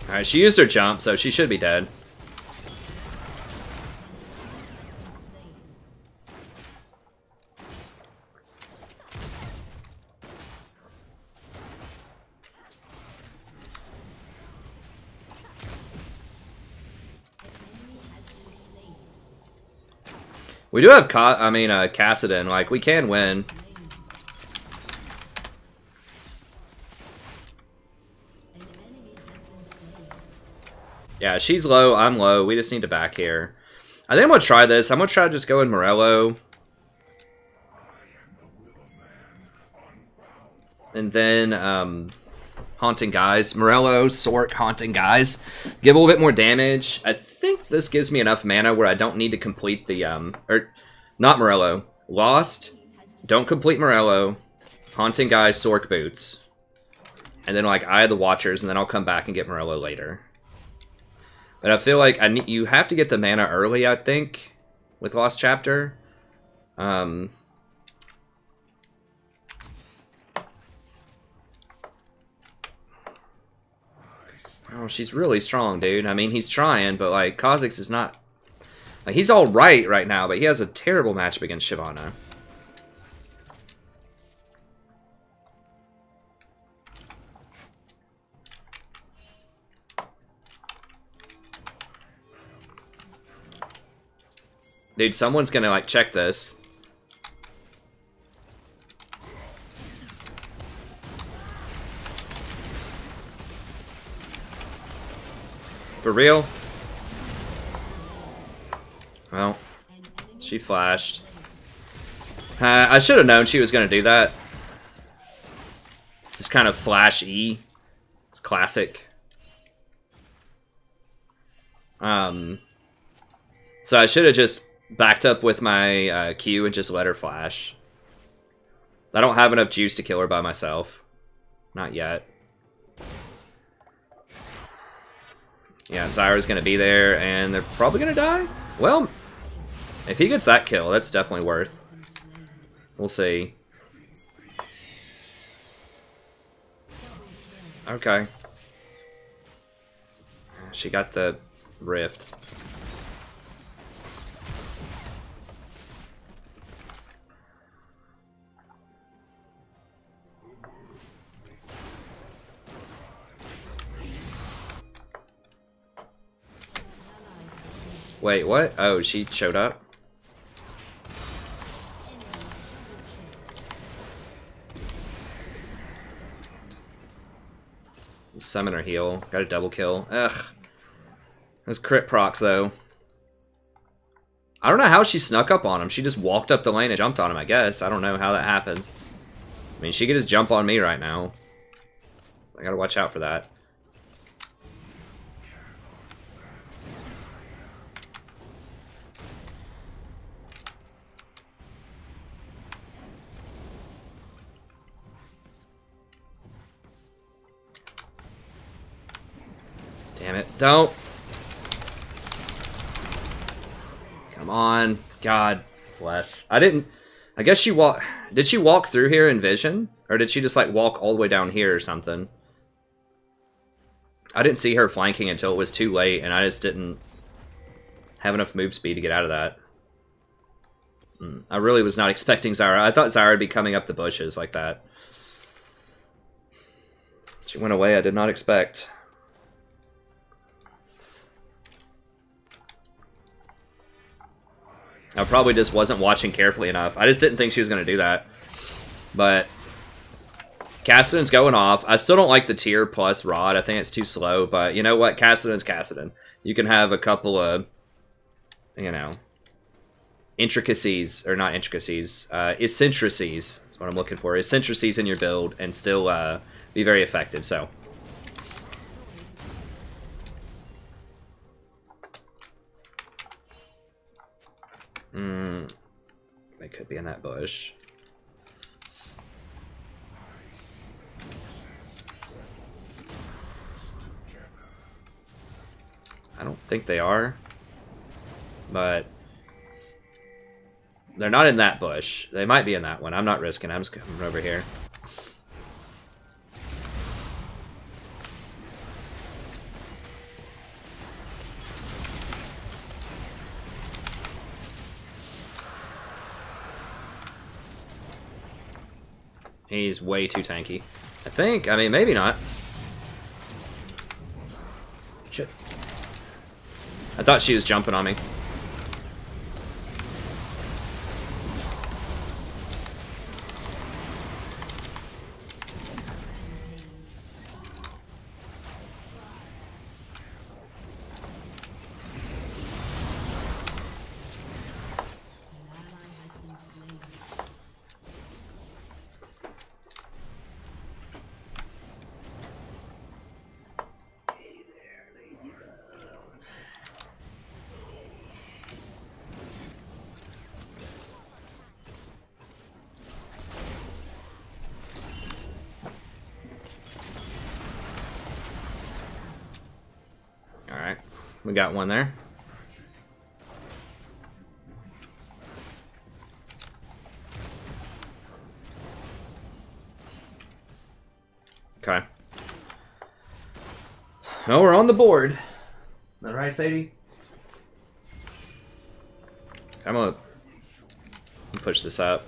Alright, she used her jump, so she should be dead. We do have Cassidon. Like, we can win. Yeah, she's low, I'm low. We just need to back here. I think I'm going to try this. I'm going to try to just go in Morello. And then, Haunting Guys. Morello, Sork, Haunting Guys. Give a little bit more damage. I think this gives me enough mana where I don't need to complete the, or, not Morello. Lost. Don't complete Morello. Haunting Guys, Sork Boots. And then, like, Eye of the Watchers, and then I'll come back and get Morello later. But I feel like you have to get the mana early, I think, with Lost Chapter. Oh, she's really strong, dude. I mean, he's trying, but, like, Kha'Zix is not... Like, he's all right now, but he has a terrible matchup against Shyvana. Dude, someone's gonna, like, check this. For real? Well, she flashed. I should have known she was gonna do that. Just kind of flash E. It's classic. So I should have just backed up with my Q and just let her flash. I don't have enough juice to kill her by myself. Not yet. Yeah, Zyra's gonna be there, and they're probably gonna die? Well, if he gets that kill, that's definitely worth. We'll see. Okay. She got the rift. Wait, what? Oh, she showed up? Summoner heal. Got a double kill. Ugh. Those crit procs, though. I don't know how she snuck up on him. She just walked up the lane and jumped on him, I guess. I don't know how that happened. I mean, she could just jump on me right now. I gotta watch out for that. Damn it. Don't. Come on. God bless. I guess she walked... Did she walk through here in vision? Or did she just, like, walk all the way down here or something? I didn't see her flanking until it was too late, and I just didn't have enough move speed to get out of that. I really was not expecting Zyra. I thought Zyra would be coming up the bushes like that. She went away I did not expect. I probably just wasn't watching carefully enough. I just didn't think she was going to do that. But Cassidon's going off. I still don't like the tier plus rod. I think it's too slow. But you know what? Cassidon's Cassidon. You can have a couple of, you know, intricacies. Or not intricacies. Eccentricities. That's what I'm looking for. Eccentricities in your build and still be very effective. So... They could be in that bush. I don't think they are. But they're not in that bush. They might be in that one. I'm not risking. I'm just coming over here. He's way too tanky. I think. I mean, maybe not. Shit. I thought she was jumping on me. Alright, we got one there. Okay. Well, we're on the board. Is that right, Sadie? I'm gonna push this up.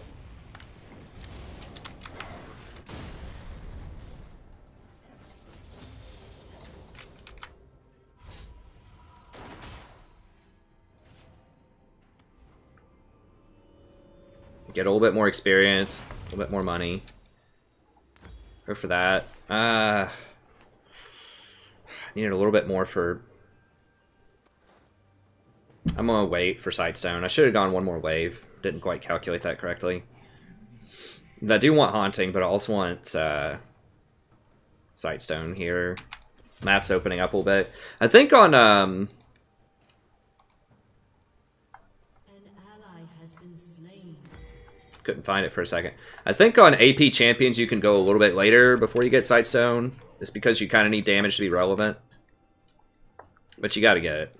Get a little bit more experience, a little bit more money. Go for that. Needed a little bit more for... I'm gonna wait for Sightstone. I should have gone one more wave. Didn't quite calculate that correctly. I do want Haunting, but I also want Sightstone here. Map's opening up a little bit. I think on... An ally has been slain. Couldn't find it for a second. I think on AP champions you can go a little bit later before you get Sightstone. It's because you kind of need damage to be relevant. But you gotta get it.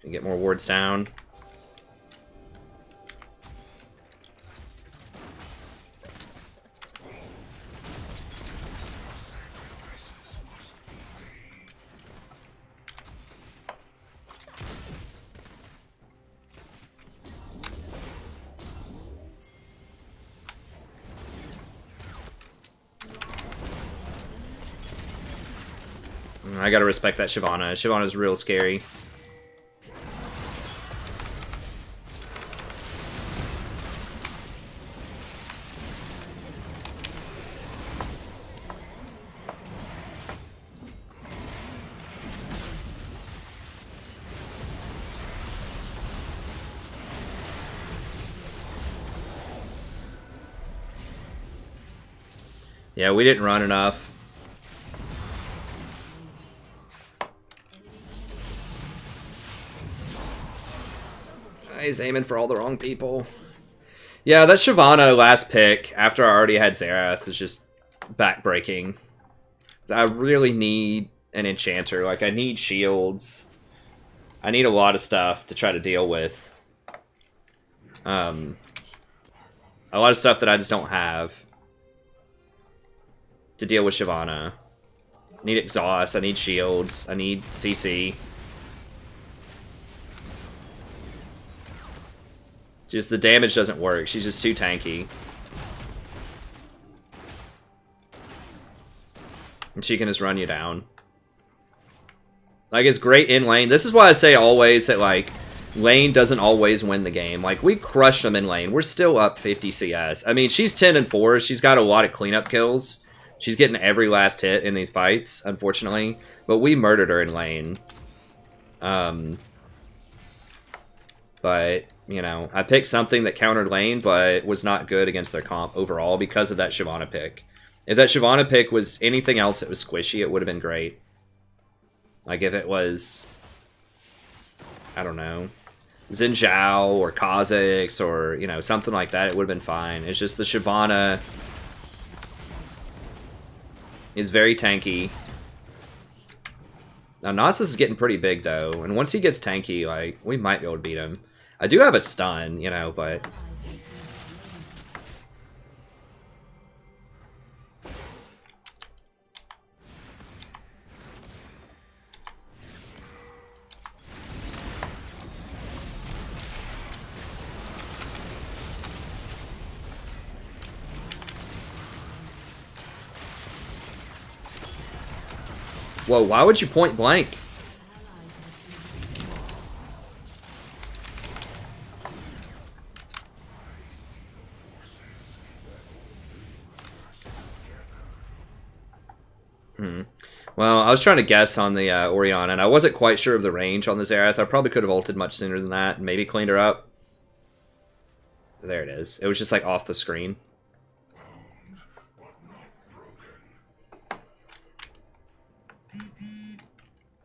And get more wards down. I gotta respect that Shyvana. Shyvana's real scary. Yeah, we didn't run enough. He's aiming for all the wrong people. Yeah, that Shyvana last pick, after I already had Xerath, is just backbreaking. I really need an enchanter. Like, I need shields. I need a lot of stuff to try to deal with. A lot of stuff that I just don't have to deal with Shyvana. I need exhaust, I need shields, I need CC. Just the damage doesn't work. She's just too tanky. And she can just run you down. Like, it's great in lane. This is why I say always that, like, lane doesn't always win the game. Like, we crushed them in lane. We're still up 50 CS. I mean, she's 10 and 4. She's got a lot of cleanup kills. She's getting every last hit in these fights, unfortunately. But we murdered her in lane. But, you know, I picked something that countered lane, but was not good against their comp overall because of that Shyvana pick. If that Shyvana pick was anything else that was squishy, it would have been great. Like, if it was... I don't know. Xin Zhao or Kha'Zix or, you know, something like that, it would have been fine. It's just the Shyvana is very tanky. Now, Nasus is getting pretty big, though, and once he gets tanky, like, we might be able to beat him. I do have a stun, you know, but... Whoa, why would you point blank? Well, I was trying to guess on the Orianna, and I wasn't quite sure of the range on the Xerath. I probably could have ulted much sooner than that, and maybe cleaned her up. There it is. It was just like off the screen.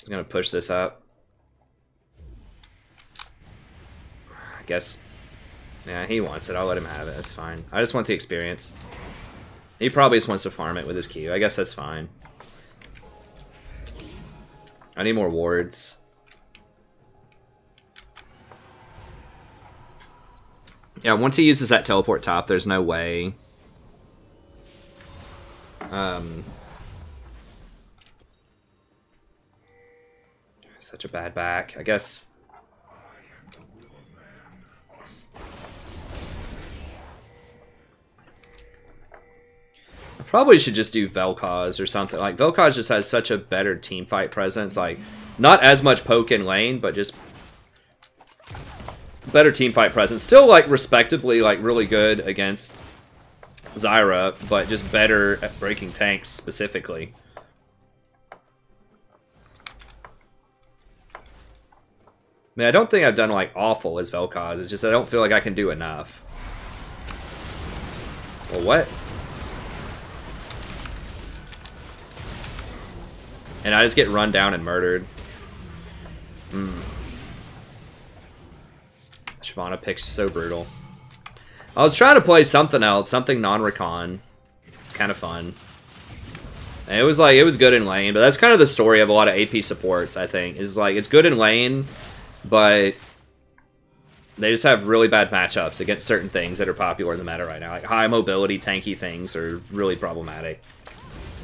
I'm gonna push this up. I guess. Yeah, he wants it. I'll let him have it. That's fine. I just want the experience. He probably just wants to farm it with his Q. I guess that's fine. I need more wards. Yeah, once he uses that teleport top, there's no way. Such a bad back. I guess. I probably should just do Vel'Koz or something. Like, Vel'Koz just has such a better teamfight presence. Like, not as much poke in lane, but just better teamfight presence. Still, like, respectably, like, really good against Zyra, but just better at breaking tanks specifically. I mean, I don't think I've done, like, awful as Vel'Koz. It's just I don't feel like I can do enough. Well, what? And I just get run down and murdered. Shyvana pick's so brutal. I was trying to play something else, something non-Rakan. It's kind of fun. And it was like, it was good in lane, but that's kind of the story of a lot of AP supports, I think. Is like, it's good in lane, but they just have really bad matchups against certain things that are popular in the meta right now. Like high mobility, tanky things are really problematic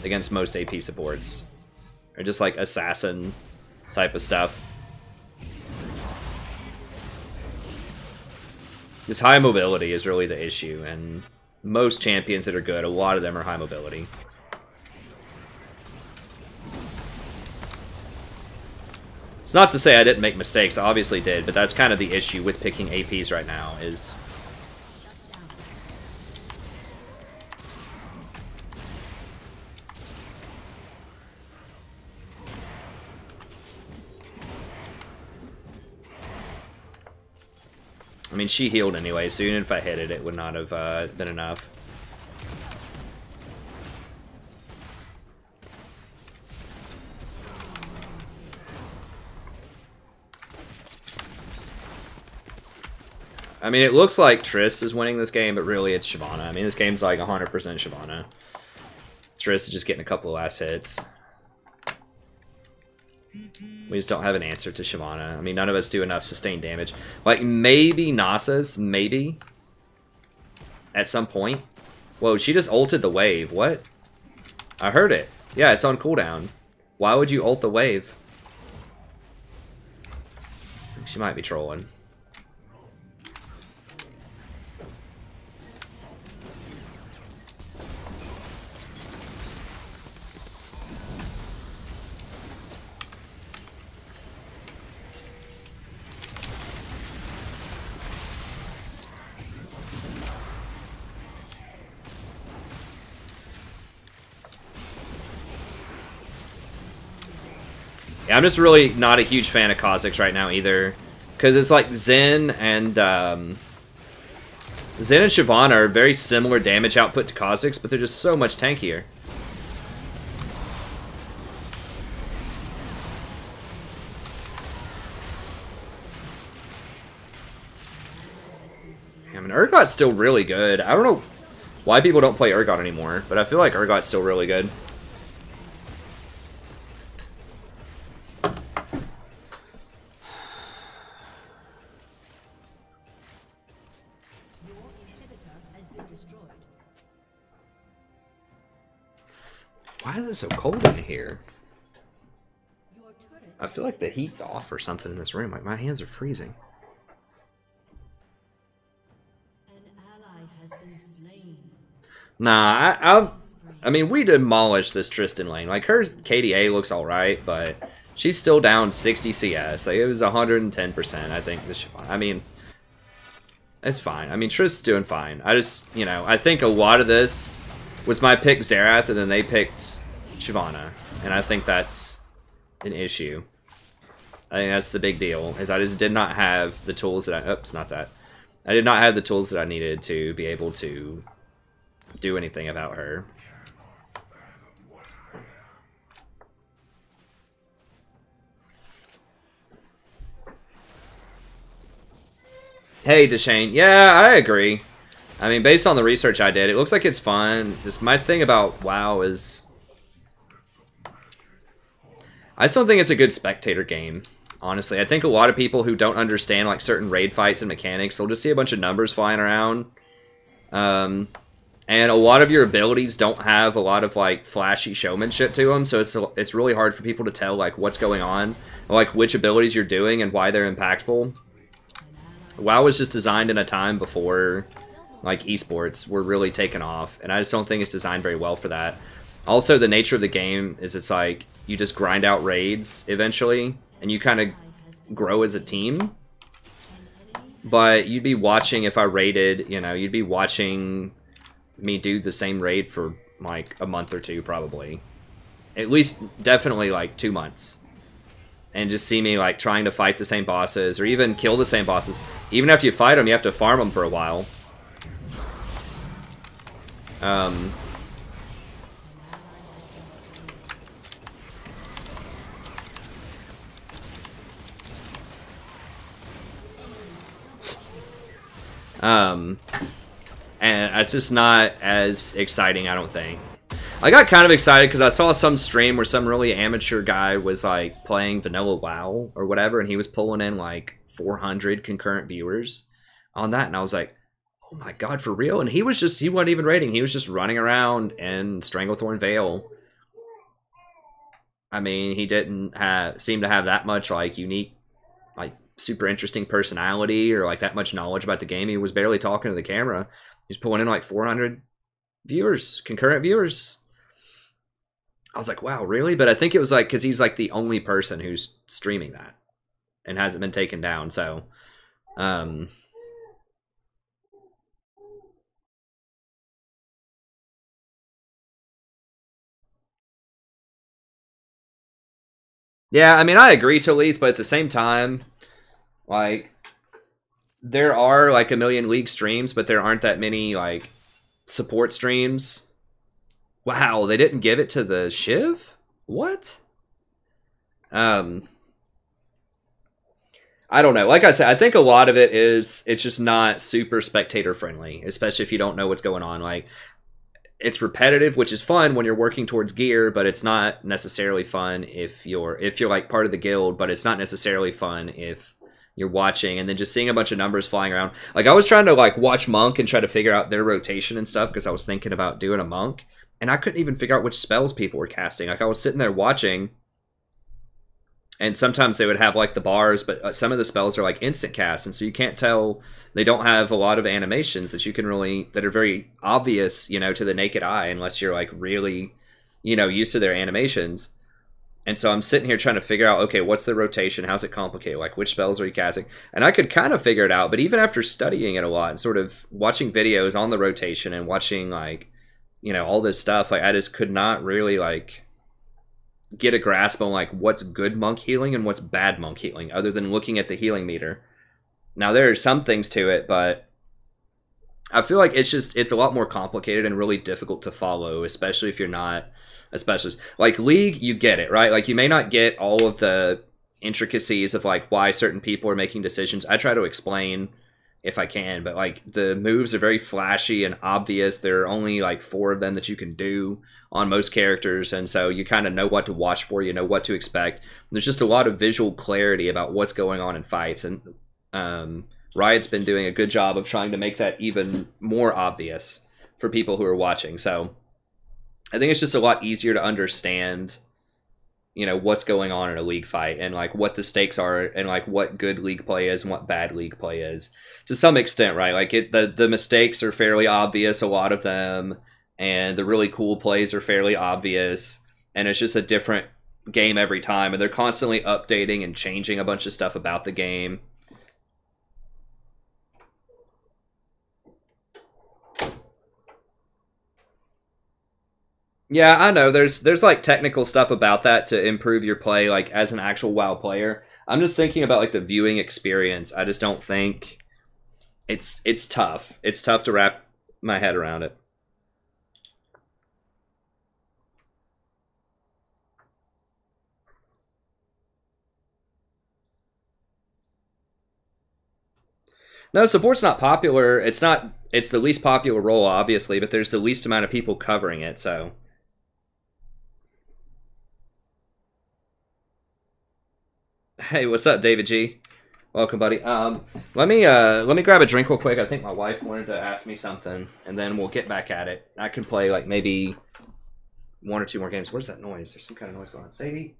against most AP supports. Or just like assassin type of stuff. This high mobility is really the issue, and most champions that are good, a lot of them are high mobility. It's not to say I didn't make mistakes, I obviously did, but that's kind of the issue with picking APs right now, is... I mean, she healed anyway, so even if I hit it, it would not have been enough. I mean, it looks like Triss is winning this game, but really it's Shyvana. I mean, this game's like 100% Shyvana. Triss is just getting a couple of last hits. We just don't have an answer to Shyvana. I mean, none of us do enough sustained damage. Like, maybe Nasus, maybe. At some point. Whoa, she just ulted the wave. What? I heard it. Yeah, it's on cooldown. Why would you ult the wave? She might be trolling. Yeah, I'm just really not a huge fan of Kha'Zix right now either. Because it's like Zen and Shyvana are very similar damage output to Kha'Zix, but they're just so much tankier. I mean, Urgot's still really good. I don't know why people don't play Urgot anymore, but I feel like Urgot's still really good. Why is it so cold in here? I feel like the heat's off or something in this room. Like, my hands are freezing. Nah, I mean, we demolished this Tristan lane. Like, her KDA looks alright, but she's still down 60 CS. Like, it was 110%, I think. I mean, it's fine. I mean, Tristan's doing fine. I just, you know, I think a lot of this was my pick Xerath, and then they picked Shyvana. And I think that's an issue. I think that's the big deal, is I just did not have the tools that I... Oops, not that. I did not have the tools that I needed to be able to do anything about her. Hey, Deshane. Yeah, I agree. I mean, based on the research I did, it looks like it's fun. Just my thing about WoW is... I just don't think it's a good spectator game, honestly. I think a lot of people who don't understand like certain raid fights and mechanics, they'll just see a bunch of numbers flying around. And a lot of your abilities don't have a lot of like flashy showmanship to them, so it's really hard for people to tell like what's going on, or, like which abilities you're doing and why they're impactful. WoW was just designed in a time before like esports were really taken off, and I just don't think it's designed very well for that. Also, the nature of the game is it's like you just grind out raids eventually, and you kind of grow as a team. But you'd be watching, if I raided, you know, you'd be watching me do the same raid for like a month or two probably. At least, definitely like 2 months. And just see me like trying to fight the same bosses, or even kill the same bosses. Even after you fight them, you have to farm them for a while. And it's just not as exciting, I don't think. I got kind of excited because I saw some stream where some really amateur guy was like playing vanilla WoW or whatever, and he was pulling in like 400 concurrent viewers on that, and I was like, oh my god, for real? And he wasn't even raiding, he was just running around in Stranglethorn Vale. I mean, he didn't seem to have that much like unique, like super interesting personality or like that much knowledge about the game. He was barely talking to the camera. He was pulling in like 400 viewers, concurrent viewers. I was like, wow, really? But I think it was like because he's like the only person who's streaming that and hasn't been taken down. So yeah, I mean, I agree, Talith, but at the same time, like, there are like a million League streams, but there aren't that many like support streams. Wow, they didn't give it to the Shiv? What? I don't know. Like I said, I think a lot of it is it's just not super spectator friendly, especially if you don't know what's going on. Like, it's repetitive, which is fun when you're working towards gear, but it's not necessarily fun if you're like part of the guild, but it's not necessarily fun if you're watching and then just seeing a bunch of numbers flying around. Like, I was trying to like watch Monk and try to figure out their rotation and stuff because I was thinking about doing a Monk, and I couldn't even figure out which spells people were casting. Like, I was sitting there watching, and sometimes they would have like the bars, but some of the spells are like instant casts, and so you can't tell. They don't have a lot of animations that you can really, that are very obvious, you know, to the naked eye, unless you're like really, you know, used to their animations. And so I'm sitting here trying to figure out, okay, what's the rotation? How's it complicated? Like, which spells are you casting? And I could kind of figure it out, but even after studying it a lot and sort of watching videos on the rotation and watching like, you know, all this stuff, like I just could not really like get a grasp on like what's good monk healing and what's bad monk healing, other than looking at the healing meter. Now there are some things to it, but I feel like it's a lot more complicated and really difficult to follow, especially if you're not a specialist. Like League, you get it, right? Like you may not get all of the intricacies of like why certain people are making decisions. I try to explain if I can, but like the moves are very flashy and obvious. There are only like 4 of them that you can do on most characters, and so you kind of know what to watch for, you know what to expect. There's just a lot of visual clarity about what's going on in fights, and Riot's been doing a good job of trying to make that even more obvious for people who are watching. So I think it's just a lot easier to understand, you know, what's going on in a league fight and like what the stakes are and like what good league play is and what bad league play is to some extent, right? Like the mistakes are fairly obvious, a lot of them, and the really cool plays are fairly obvious, and it's just a different game every time, and they're constantly updating and changing a bunch of stuff about the game. Yeah, I know. There's like technical stuff about that to improve your play, like as an actual WoW player. I'm just thinking about like the viewing experience. I just don't think it's tough. It's tough to wrap my head around it. No, support's not popular. It's not. It's the least popular role, obviously, but there's the least amount of people covering it. So. Hey, what's up, David G? Welcome, buddy. Let me grab a drink real quick. I think my wife wanted to ask me something, and then we'll get back at it. I can play like maybe 1 or 2 more games. What is that noise? There's some kind of noise going on. Sadie,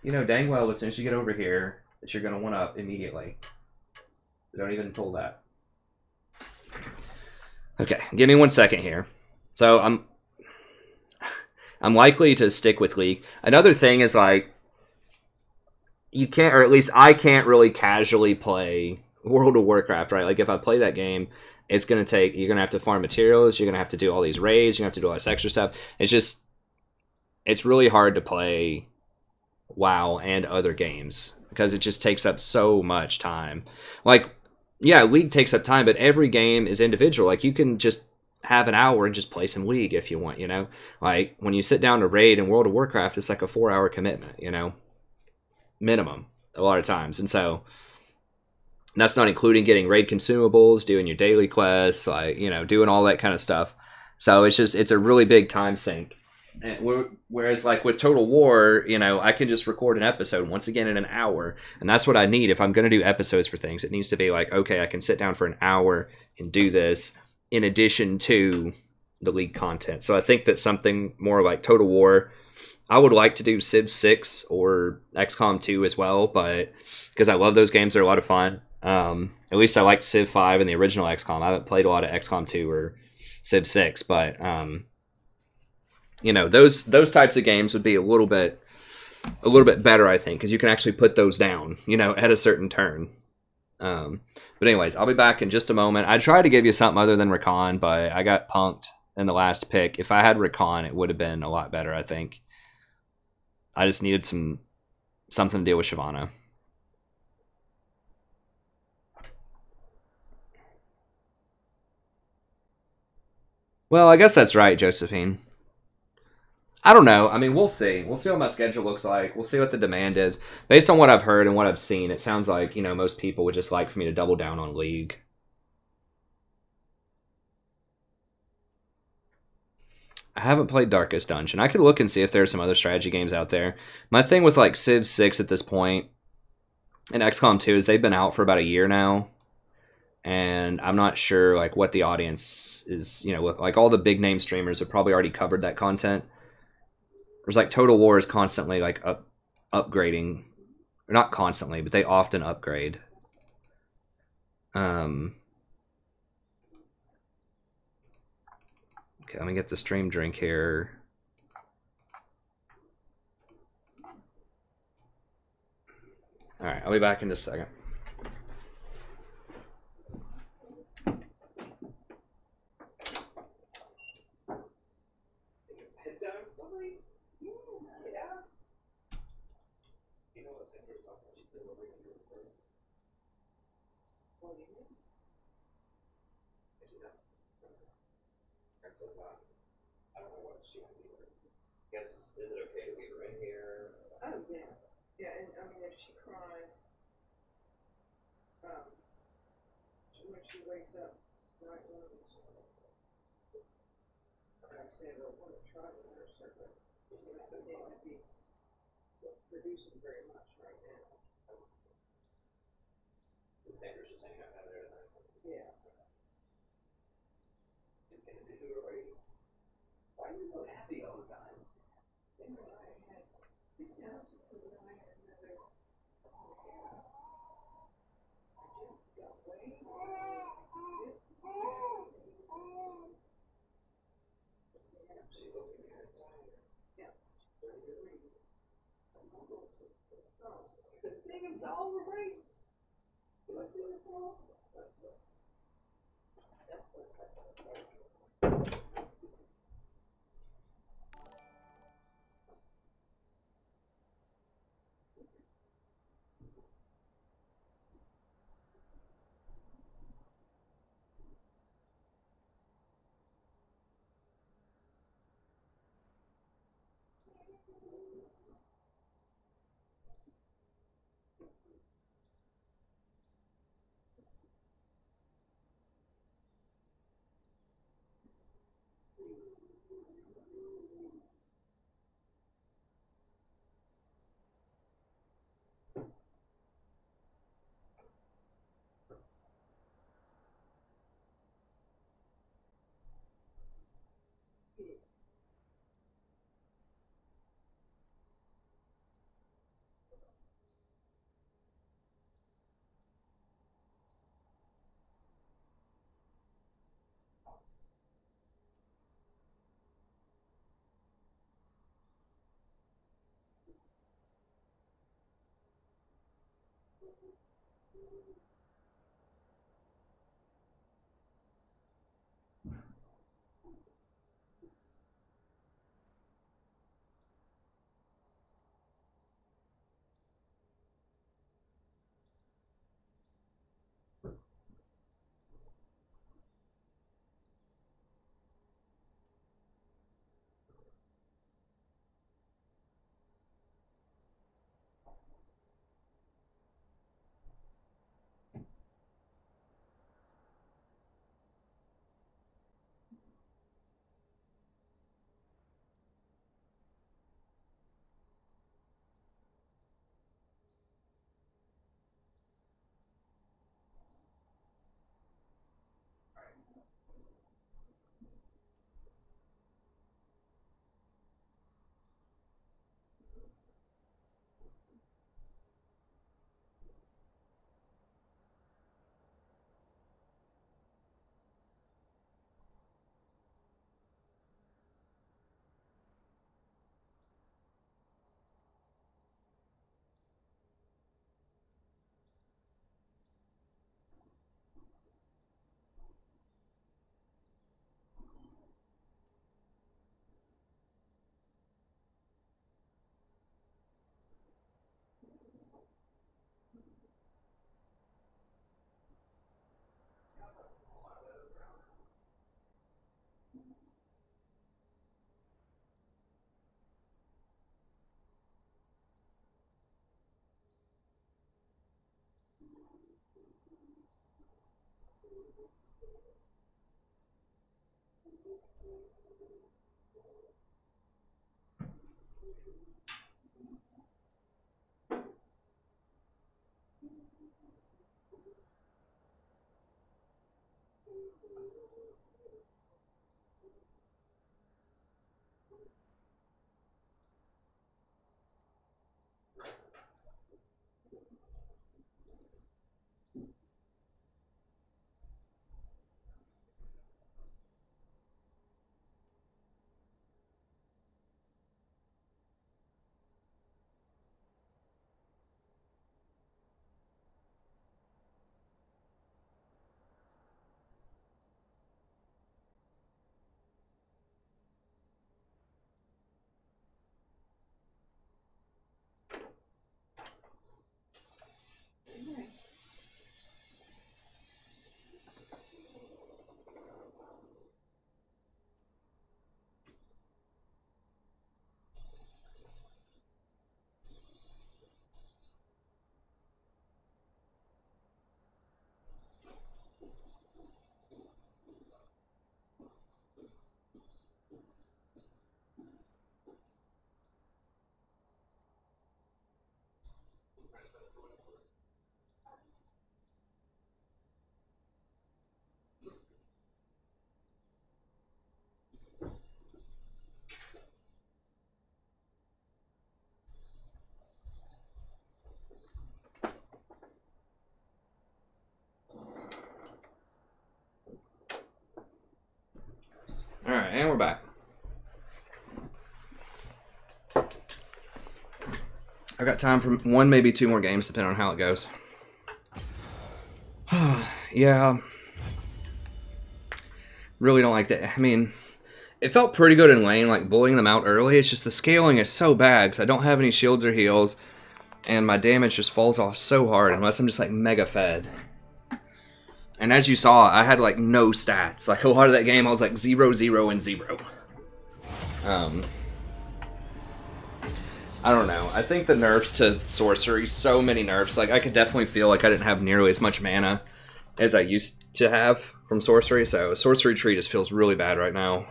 you know dang well as soon as you get over here that you're gonna one up immediately. Don't even pull that. Okay, give me 1 second here. So I'm likely to stick with League. Another thing is like, you can't, or at least I can't really casually play World of Warcraft, right? Like if I play that game, it's going to take, you're going to have to farm materials, you're going to have to do all these raids, you're going to have to do all this extra stuff. It's really hard to play WoW and other games because it just takes up so much time. Like, yeah, League takes up time, but every game is individual. Like you can just have an hour and just play some League if you want, you know? Like when you sit down to raid in World of Warcraft, it's like a 4-hour commitment, you know? Minimum a lot of times, and so that's not including getting raid consumables, doing your daily quests, like, you know, doing all that kind of stuff. So it's a really big time sink. And whereas like with Total War, you know, I can just record an episode once again in an hour, and that's what I need if I'm going to do episodes for things. It needs to be like, okay, I can sit down for an hour and do this in addition to the League content. So I think that something more like Total War, I would like to do Civ 6 or XCOM 2 as well, but because I love those games, they're a lot of fun. At least I liked Civ 5 and the original XCOM. I haven't played a lot of XCOM 2 or Civ 6, but you know, those types of games would be a little bit better, I think, because you can actually put those down, you know, at a certain turn. But anyways, I'll be back in just a moment. I tried to give you something other than Rakan, but I got punked in the last pick. If I had Rakan, it would have been a lot better, I think. I just needed something to deal with Shyvana. Well, I guess that's right, Josephine. I don't know. I mean, we'll see. We'll see what my schedule looks like. We'll see what the demand is. Based on what I've heard and what I've seen, it sounds like, you know, most people would just like for me to double down on League. I haven't played Darkest Dungeon. I could look and see if there's some other strategy games out there. My thing with like Civ 6 at this point and XCOM 2 is they've been out for about a year now. And I'm not sure like what the audience is, you know, like all the big name streamers have probably already covered that content. There's like Total War is constantly like upgrading. Or not constantly, but they often upgrade. Okay, let me get the stream drink here. Alright, I'll be back in just a second. Is it okay to leave her in here? Oh, yeah. Yeah, and I mean, if she cries, when she and we're back. I've got time for one, maybe two more games, depending on how it goes. Yeah. Really don't like that. I mean, it felt pretty good in lane, like bullying them out early. It's just the scaling is so bad because I don't have any shields or heals, and my damage just falls off so hard unless I'm just like mega fed. And as you saw, I had like no stats. Like a lot of that game, I was like 0, 0, and 0. I don't know. I think the nerfs to sorcery, so many nerfs. Like I could definitely feel like I didn't have nearly as much mana as I used to have from sorcery. So sorcery tree just feels really bad right now.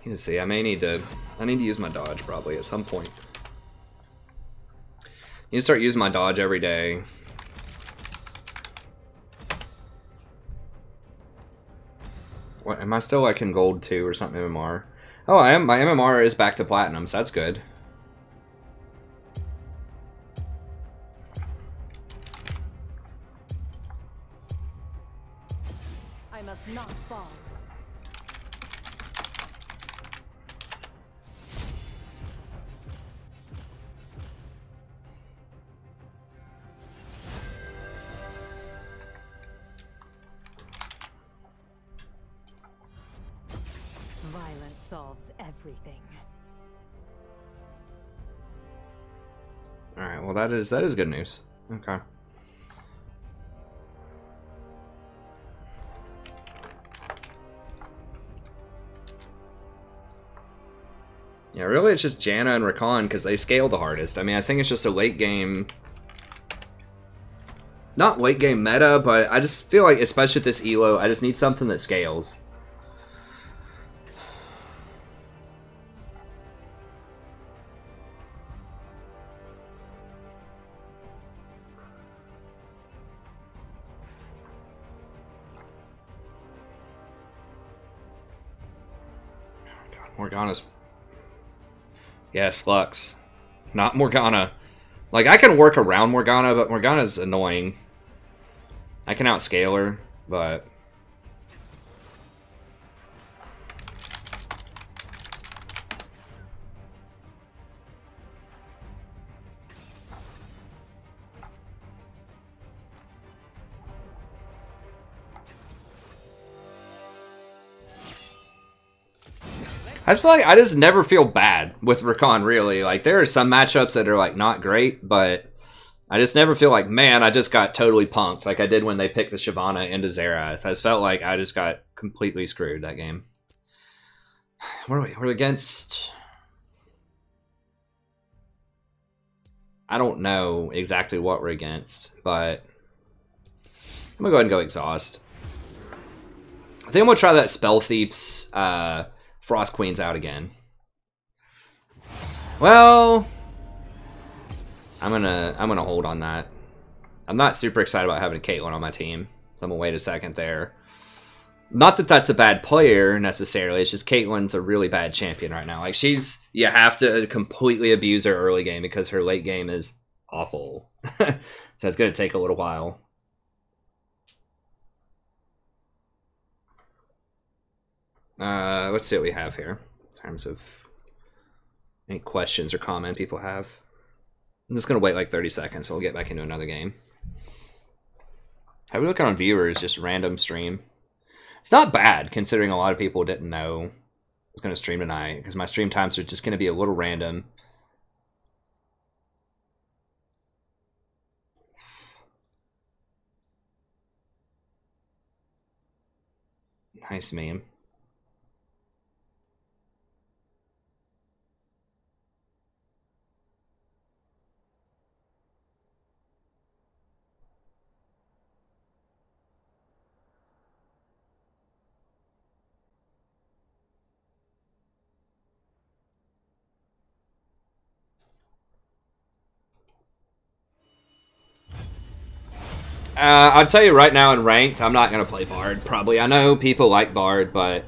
Let's see. I need to use my dodge probably at some point. I need to start using my dodge every day. What am I still like in gold 2 or something MMR? Oh, I am. My MMR is back to platinum, so that's good. I must not fall. Violence solves everything. All right. Well, that is good news. Okay. Yeah, really, it's just Janna and Rakan because they scale the hardest. I mean, I think it's just a late game, not late game meta, but I just feel like, especially with this elo, I just need something that scales. God, Morgana's... Yes, Lux. Not Morgana. Like, I can work around Morgana, but Morgana's annoying. I can outscale her, but... I just feel like I just never feel bad with Rakan, really. Like, there are some matchups that are, like, not great, but I just never feel like, man, I just got totally punked, like I did when they picked the Shyvana into Xerath. I just felt like I just got completely screwed that game. What are we? We're against... I don't know exactly what we're against, but I'm gonna go ahead and go Exhaust. I think I'm gonna try that Spell Thief's Frost Queen's out again. Well, I'm gonna hold on that. I'm not super excited about having a Caitlyn on my team, so I'm gonna wait a second there. Not that that's a bad player necessarily. It's just Caitlyn's a really bad champion right now. Like you have to completely abuse her early game because her late game is awful. So it's gonna take a little while. Let's see what we have here in terms of any questions or comments people have. I'm just gonna wait like 30 seconds, so we'll get back into another game. How we looking on viewers? Just random stream. It's not bad considering a lot of people didn't know I was gonna stream tonight because my stream times are just gonna be a little random. Nice meme. I'll tell you right now in ranked, I'm not going to play Bard, probably. I know people like Bard, but...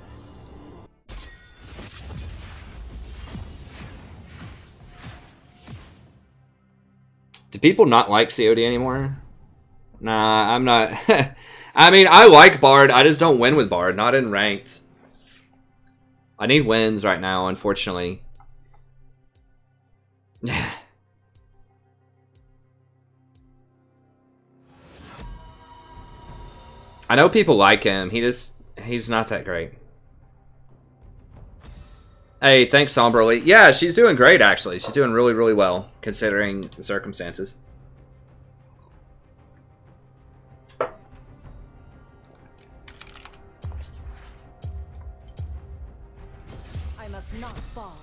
Do people not like COD anymore? Nah, I'm not. I mean, I like Bard. I just don't win with Bard. Not in ranked. I need wins right now, unfortunately. I know people like him. He's not that great. Hey, thanks, Somberly. Yeah, she's doing great, actually. She's doing really, really well, considering the circumstances. I must not fall.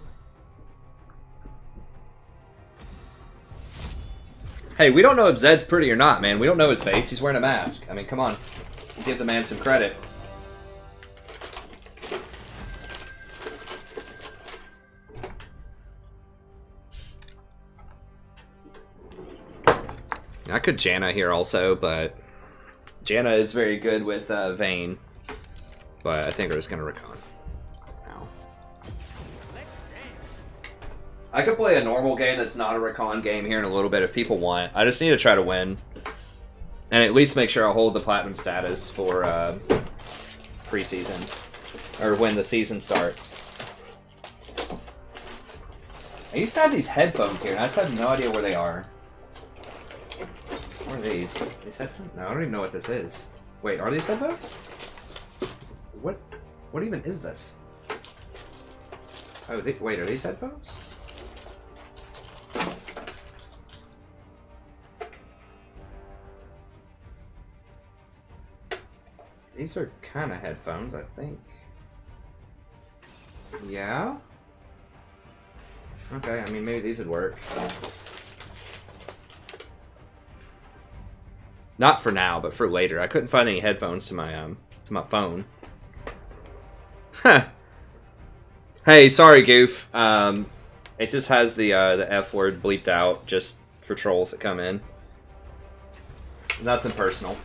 Hey, we don't know if Zed's pretty or not, man. We don't know his face. He's wearing a mask. I mean, come on. Give the man some credit. I could Janna here also, but Janna is very good with Vayne. But I think we're just going to Rakan. Ow. I could play a normal game that's not a Rakan game here in a little bit if people want. I just need to try to win. And at least make sure I hold the platinum status for preseason. Or when the season starts. I used to have these headphones here, and I just have no idea where they are. What are these? These headphones? No, I don't even know what this is. Wait, are these headphones? What even is this? Oh, wait, are these headphones? These are kind of headphones, I think. Yeah? Okay, I mean, maybe these would work. Not for now, but for later. I couldn't find any headphones to my phone. Huh. Hey, sorry, Goof. It just has the F word bleeped out just for trolls that come in. Nothing personal.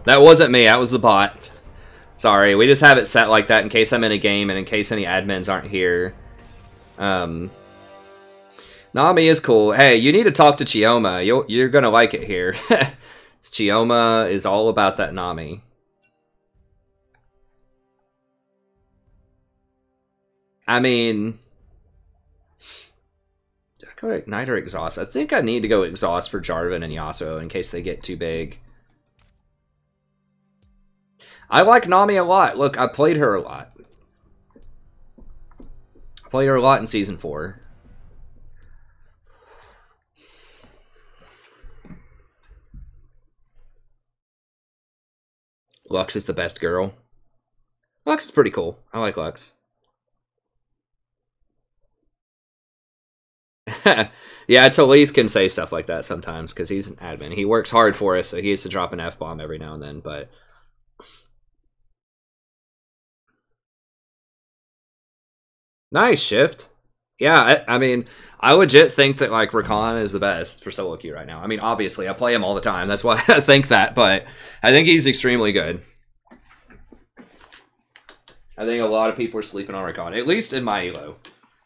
That wasn't me, that was the bot. Sorry, we just have it set like that in case I'm in a game and in case any admins aren't here. Nami is cool. Hey, you need to talk to Chioma. You're gonna like it here. Chioma is all about that Nami. I mean... do I go to Ignite or Exhaust? I think I need to go Exhaust for Jarvan and Yasuo in case they get too big. I like Nami a lot. Look, I played her a lot. I played her a lot in Season 4. Lux is the best girl. Lux is pretty cool. I like Lux. Yeah, Talith can say stuff like that sometimes because he's an admin. He works hard for us, so he has to drop an F-bomb every now and then, but... Nice shift. Yeah, I mean, I legit think that like Rakan is the best for solo queue right now. I mean, obviously, I play him all the time. That's why I think that, but I think he's extremely good. I think a lot of people are sleeping on Rakan, at least in my elo.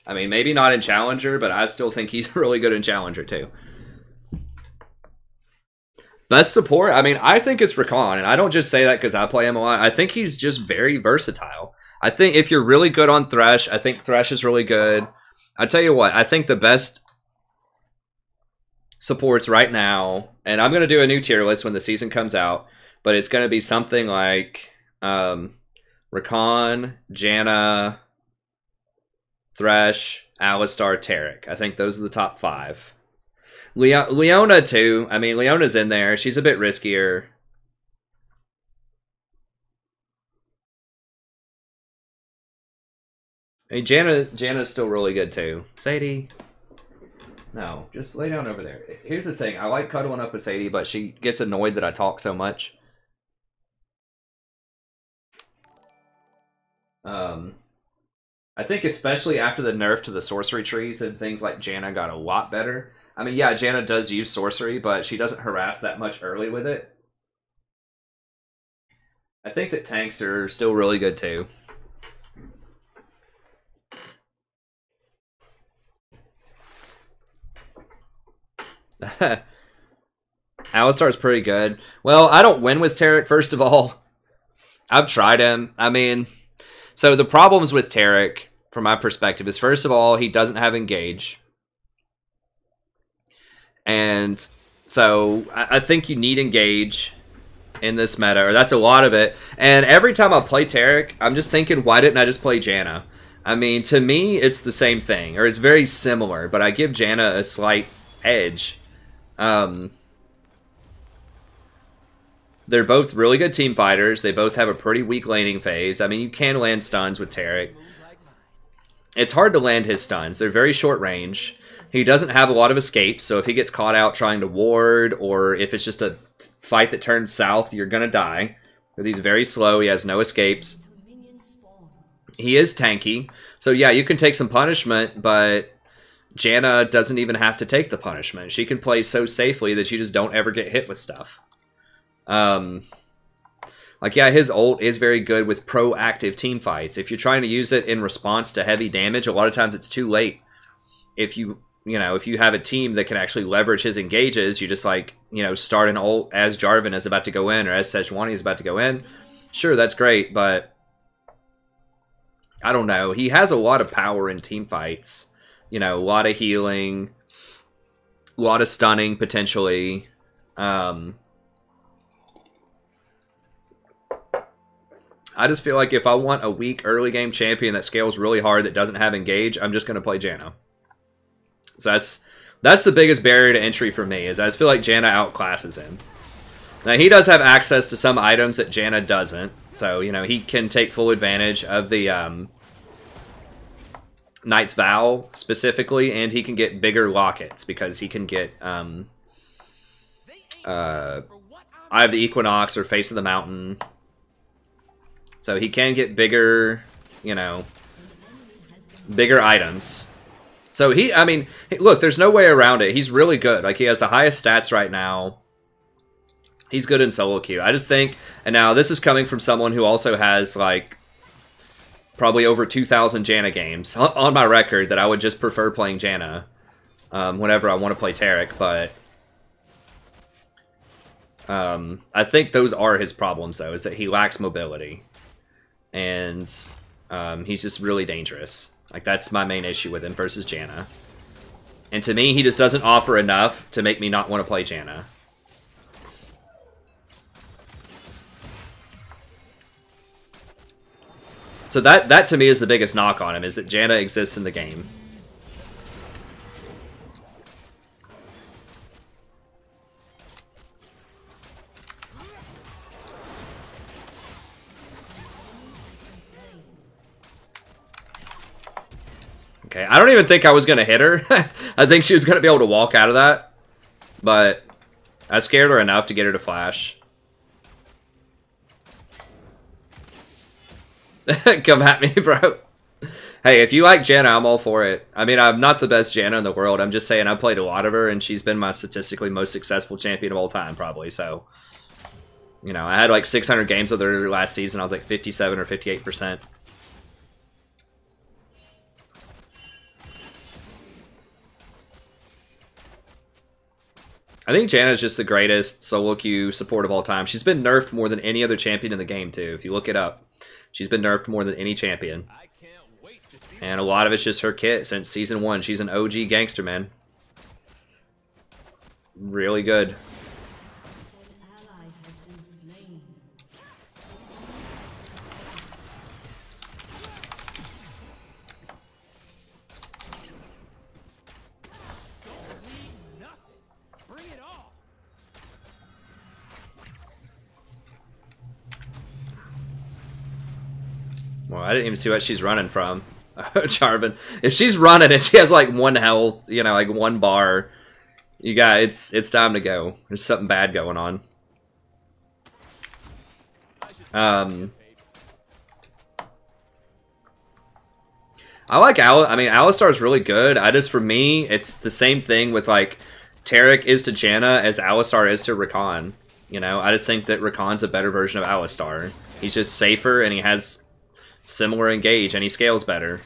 I mean, maybe not in Challenger, but I still think he's really good in Challenger too. Best support? I mean, I think it's Rakan, and I don't just say that because I play him a lot. I think he's just very versatile. I think if you're really good on Thresh, I think Thresh is really good. I tell you what, I think the best supports right now, and I'm going to do a new tier list when the season comes out, but it's going to be something like Rakan, Janna, Thresh, Alistar, Taric. I think those are the top 5. Leona too. I mean, Leona's in there. She's a bit riskier. I mean, Janna's still really good too. Sadie, no, just lay down over there. Here's the thing: I like cuddling up with Sadie, but she gets annoyed that I talk so much. I think especially after the nerf to the sorcery trees and things like Janna got a lot better. I mean, yeah, Janna does use sorcery, but she doesn't harass that much early with it. I think that tanks are still really good too. Alistar's pretty good. Well, I don't win with Taric, first of all. I've tried him. I mean, so the problems with Taric, from my perspective, is first of all, he doesn't have engage. And so I think you need engage in this meta, or that's a lot of it. And every time I play Taric, I'm just thinking, why didn't I just play Janna? I mean, to me, it's the same thing, or it's very similar, but I give Janna a slight edge. They're both really good team fighters. They both have a pretty weak laning phase. I mean, you can land stuns with Taric. It's hard to land his stuns. They're very short range. He doesn't have a lot of escapes, so if he gets caught out trying to ward, or if it's just a fight that turns south, you're going to die. Because he's very slow, he has no escapes. He is tanky. So yeah, you can take some punishment, but Janna doesn't even have to take the punishment. She can play so safely that you just don't ever get hit with stuff. Like, yeah, his ult is very good with proactive team fights. If you're trying to use it in response to heavy damage, a lot of times it's too late. If you have a team that can actually leverage his engages, you just, like, start an ult as Jarvan is about to go in, or as Sejuani is about to go in. Sure, that's great, but I don't know. He has a lot of power in team fights. A lot of healing, a lot of stunning, potentially. I just feel like if I want a weak early game champion that scales really hard that doesn't have engage, I'm just going to play Janna. So that's the biggest barrier to entry for me, is I just feel like Janna outclasses him. Now, he does have access to some items that Janna doesn't. So, he can take full advantage of the Knight's Vow specifically, and he can get bigger lockets because he can get Eye of the Equinox or Face of the Mountain. So he can get bigger, bigger items. So I mean, look, there's no way around it. He's really good. Like, he has the highest stats right now. He's good in solo queue. I just think, and now this is coming from someone who also has, like, probably over 2,000 Janna games on my record, that I would just prefer playing Janna whenever I want to play Taric, but I think those are his problems, though, is that he lacks mobility. And he's just really dangerous. Like, that's my main issue with him versus Janna. And to me, he just doesn't offer enough to make me not want to play Janna. So that to me is the biggest knock on him, is that Janna exists in the game. Okay, I don't even think I was going to hit her. I think she was going to be able to walk out of that. But I scared her enough to get her to flash. Come at me, bro. Hey, if you like Janna, I'm all for it. I mean, I'm not the best Janna in the world. I'm just saying I played a lot of her, and she's been my statistically most successful champion of all time, probably. So, I had like 600 games with her last season. I was like 57 or 58%. I think Janna is just the greatest solo queue support of all time. She's been nerfed more than any other champion in the game, too. If you look it up, she's been nerfed more than any champion. And a lot of it's just her kit since Season 1. She's an OG gangster, man. Really good. Well, I didn't even see what she's running from. Jarvan. If she's running and she has like 1 health, like 1 bar, it's time to go. There's something bad going on. I like Alistar's really good. For me, it's the same thing with like Taric is to Janna as Alistar is to Rakan. I just think that Rakan's a better version of Alistar. He's just safer, and he has similar engage, and he scales better.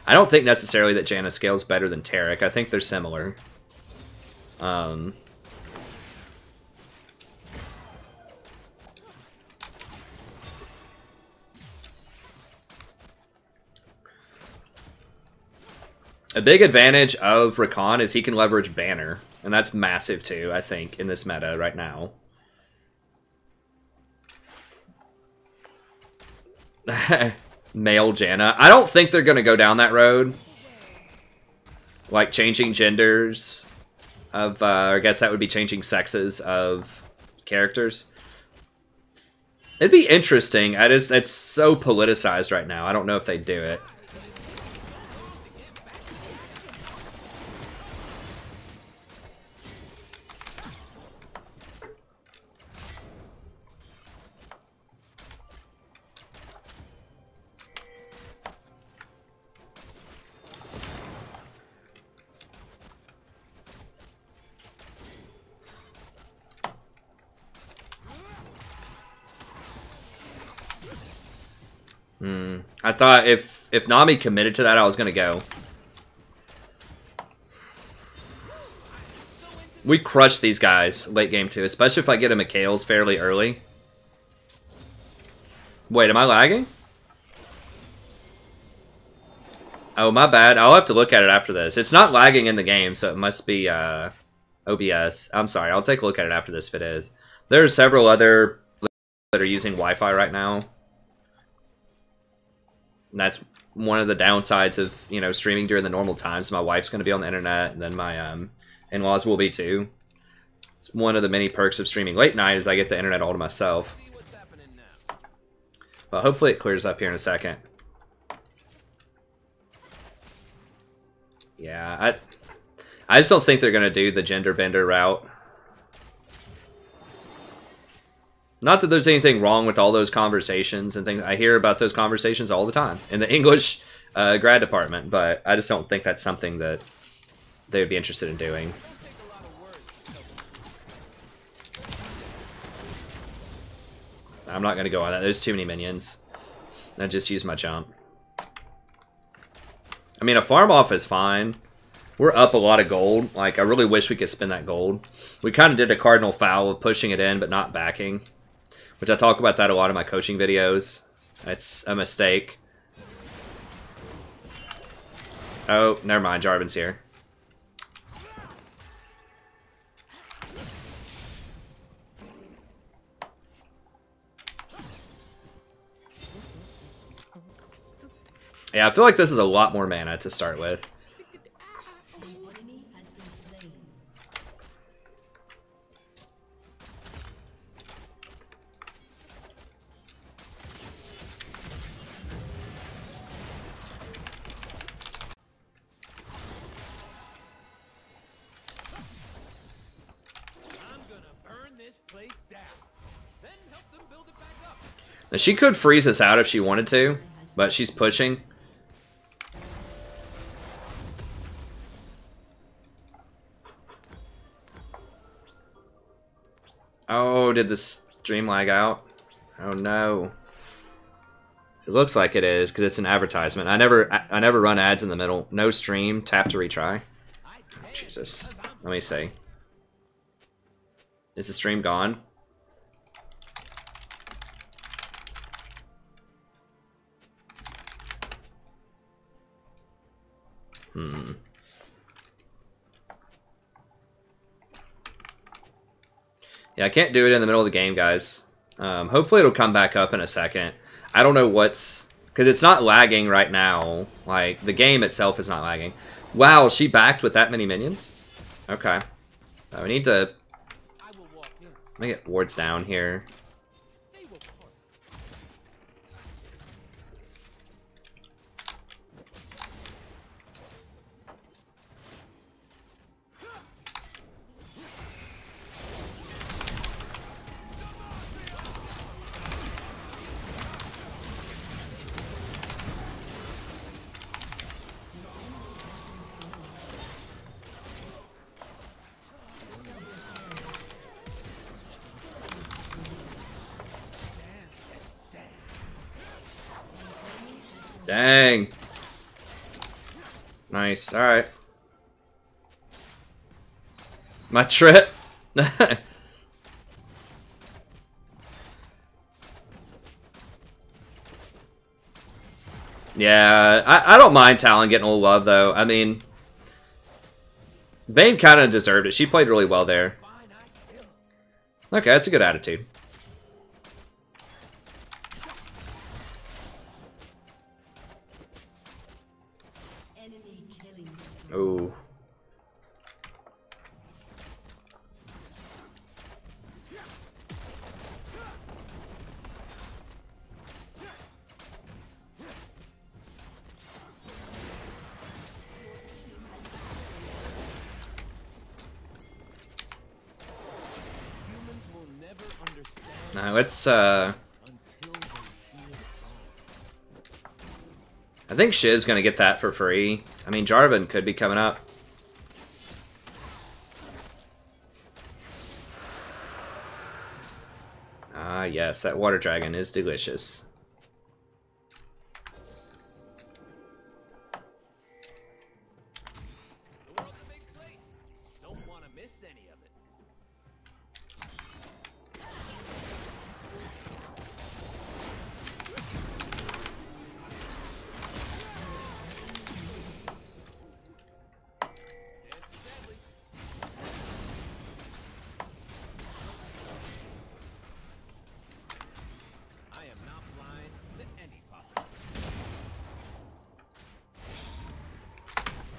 I don't think necessarily that Janna scales better than Taric. I think they're similar. A big advantage of Rakan is he can leverage Banner, and that's massive too, I think, in this meta right now. Male Janna. I don't think they're going to go down that road. Like changing genders of, I guess that would be changing sexes of characters. It'd be interesting. It's so politicized right now. I don't know if they do it. I thought if Nami committed to that, I was gonna go. We crushed these guys late game too, especially if I get a Mikhail's fairly early. Wait, am I lagging? Oh, my bad. I'll have to look at it after this. It's not lagging in the game, so it must be OBS. I'm sorry. I'll take a look at it after this if it is. There are several other that are using Wi-Fi right now. And that's one of the downsides of, you know, streaming during the normal times. My wife's going to be on the internet, and then my in-laws will be too. It's one of the many perks of streaming late night is I get the internet all to myself. But hopefully it clears up here in a second. Yeah, I just don't think they're going to do the gender bender route. Not that there's anything wrong with all those conversations and things. I hear about those conversations all the time in the English grad department, but I just don't think that's something that they would be interested in doing. I'm not going to go on that. There's too many minions. I just use my jump. I mean, a farm off is fine. We're up a lot of gold. Like, I really wish we could spend that gold. We kind of did a cardinal foul of pushing it in but not backing. Which I talk about that a lot in my coaching videos. It's a mistake. Oh, never mind. Jarvan's here. Yeah, I feel like this is a lot more mana to start with. Now, she could freeze us out if she wanted to, but she's pushing. Oh, did the stream lag out? Oh no. It looks like it is because it's an advertisement. I never run ads in the middle. No stream, tap to retry. Oh, Jesus. Let me see. Is the stream gone? Yeah, I can't do it in the middle of the game, guys. Hopefully it'll come back up in a second. I don't know what's... Because it's not lagging right now. Like, the game itself is not lagging. Wow, she backed with that many minions? Okay. We need to... Let me get wards down here. Dang. Nice. All right. My trip. Yeah, I don't mind Talon getting a little love, though. I mean, Vayne kind of deserved it. She played really well there. Okay, that's a good attitude. Oh. No, it's, I think Shiv's gonna get that for free. I mean, Jarvan could be coming up. Ah, yes, that water dragon is delicious.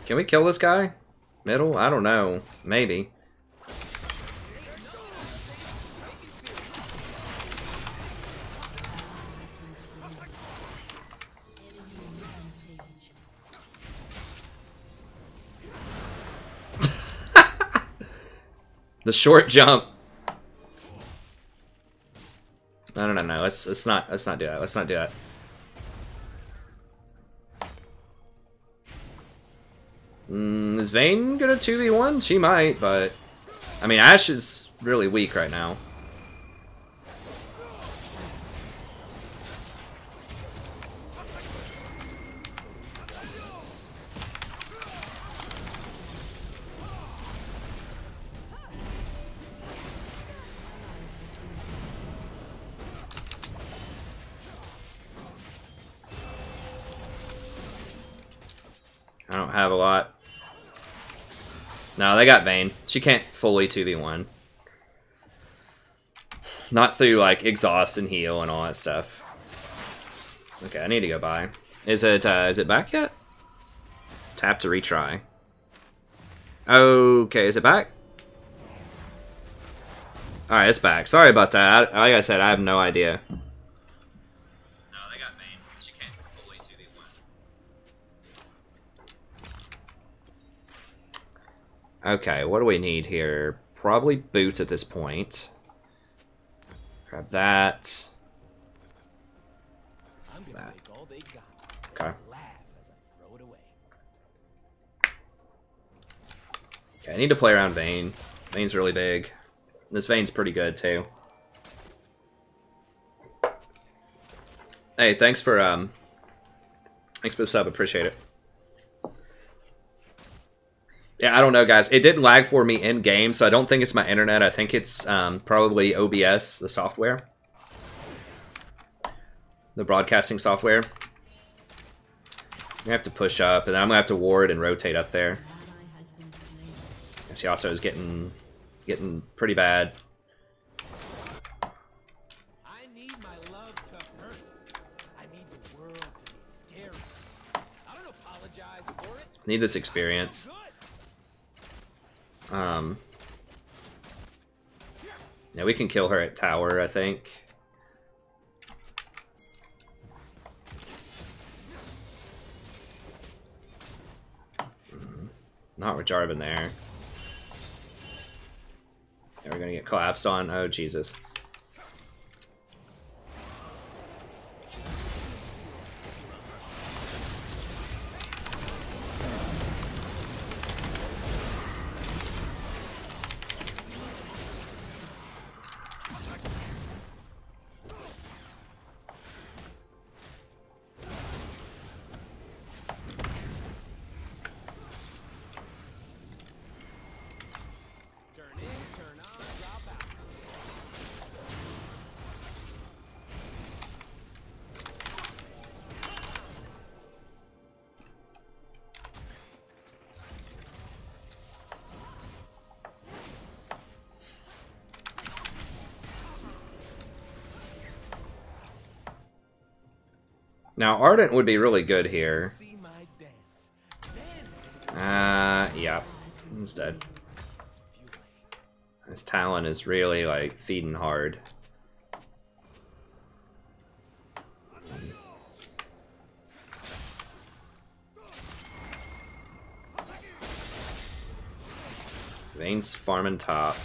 Can we kill this guy? Middle? I don't know. Maybe. The short jump. No. Let's not do that. Let's not do that. Is Vayne gonna 2v1? She might, but I mean, Ashe is really weak right now. I don't have a lot. No, they got Vayne. She can't fully 2v1. Not through, like, exhaust and heal and all that stuff. Okay, I need to go buy. Is it back yet? Tap to retry. Okay, is it back? Alright, it's back. Sorry about that. Like I said, I have no idea. No, they got Vayne. She can't fully 2v1. Okay, what do we need here? Probably boots at this point. Grab that. That. Okay. Okay, I need to play around Vayne. Vayne's really big. This Vayne's pretty good too. Hey, thanks for the sub, appreciate it. Yeah, I don't know, guys. It didn't lag for me in game, so I don't think it's my internet. I think it's probably OBS, the software, the broadcasting software. I have to push up, and then I'm gonna have to ward and rotate up there. He also is getting pretty bad. I need my love to hurt. I need the world to be scary. I don't apologize for it. Need this experience. Yeah, we can kill her at tower, I think. Not with Jarvan there. Yeah, we're gonna get collapsed on. Oh, Jesus. Now, Ardent would be really good here. See my dance. Yeah. He's dead. His talent is really, like, feeding hard. Vayne's farming top.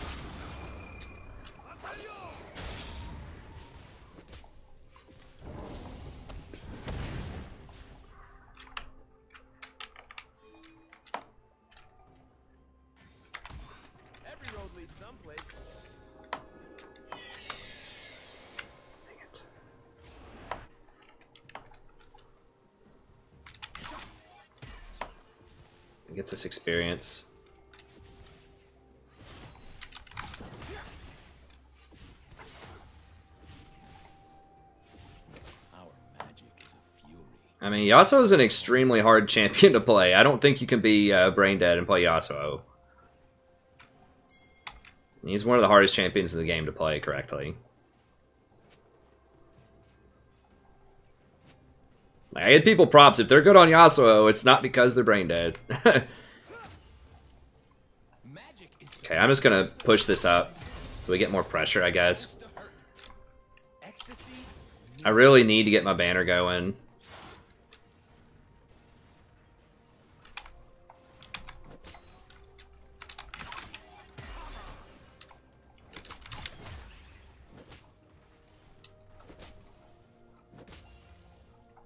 Every road leads someplace. Dang it. Get this experience. Our magic is a fury. I mean, Yasuo is an extremely hard champion to play. I don't think you can be brain dead and play Yasuo. He's one of the hardest champions in the game to play correctly. Like, I give people props. If they're good on Yasuo, it's not because they're brain dead. Magic is Okay, I'm just gonna push this up so we get more pressure, I guess. to hurt. Ecstasy. I really need to get my banner going.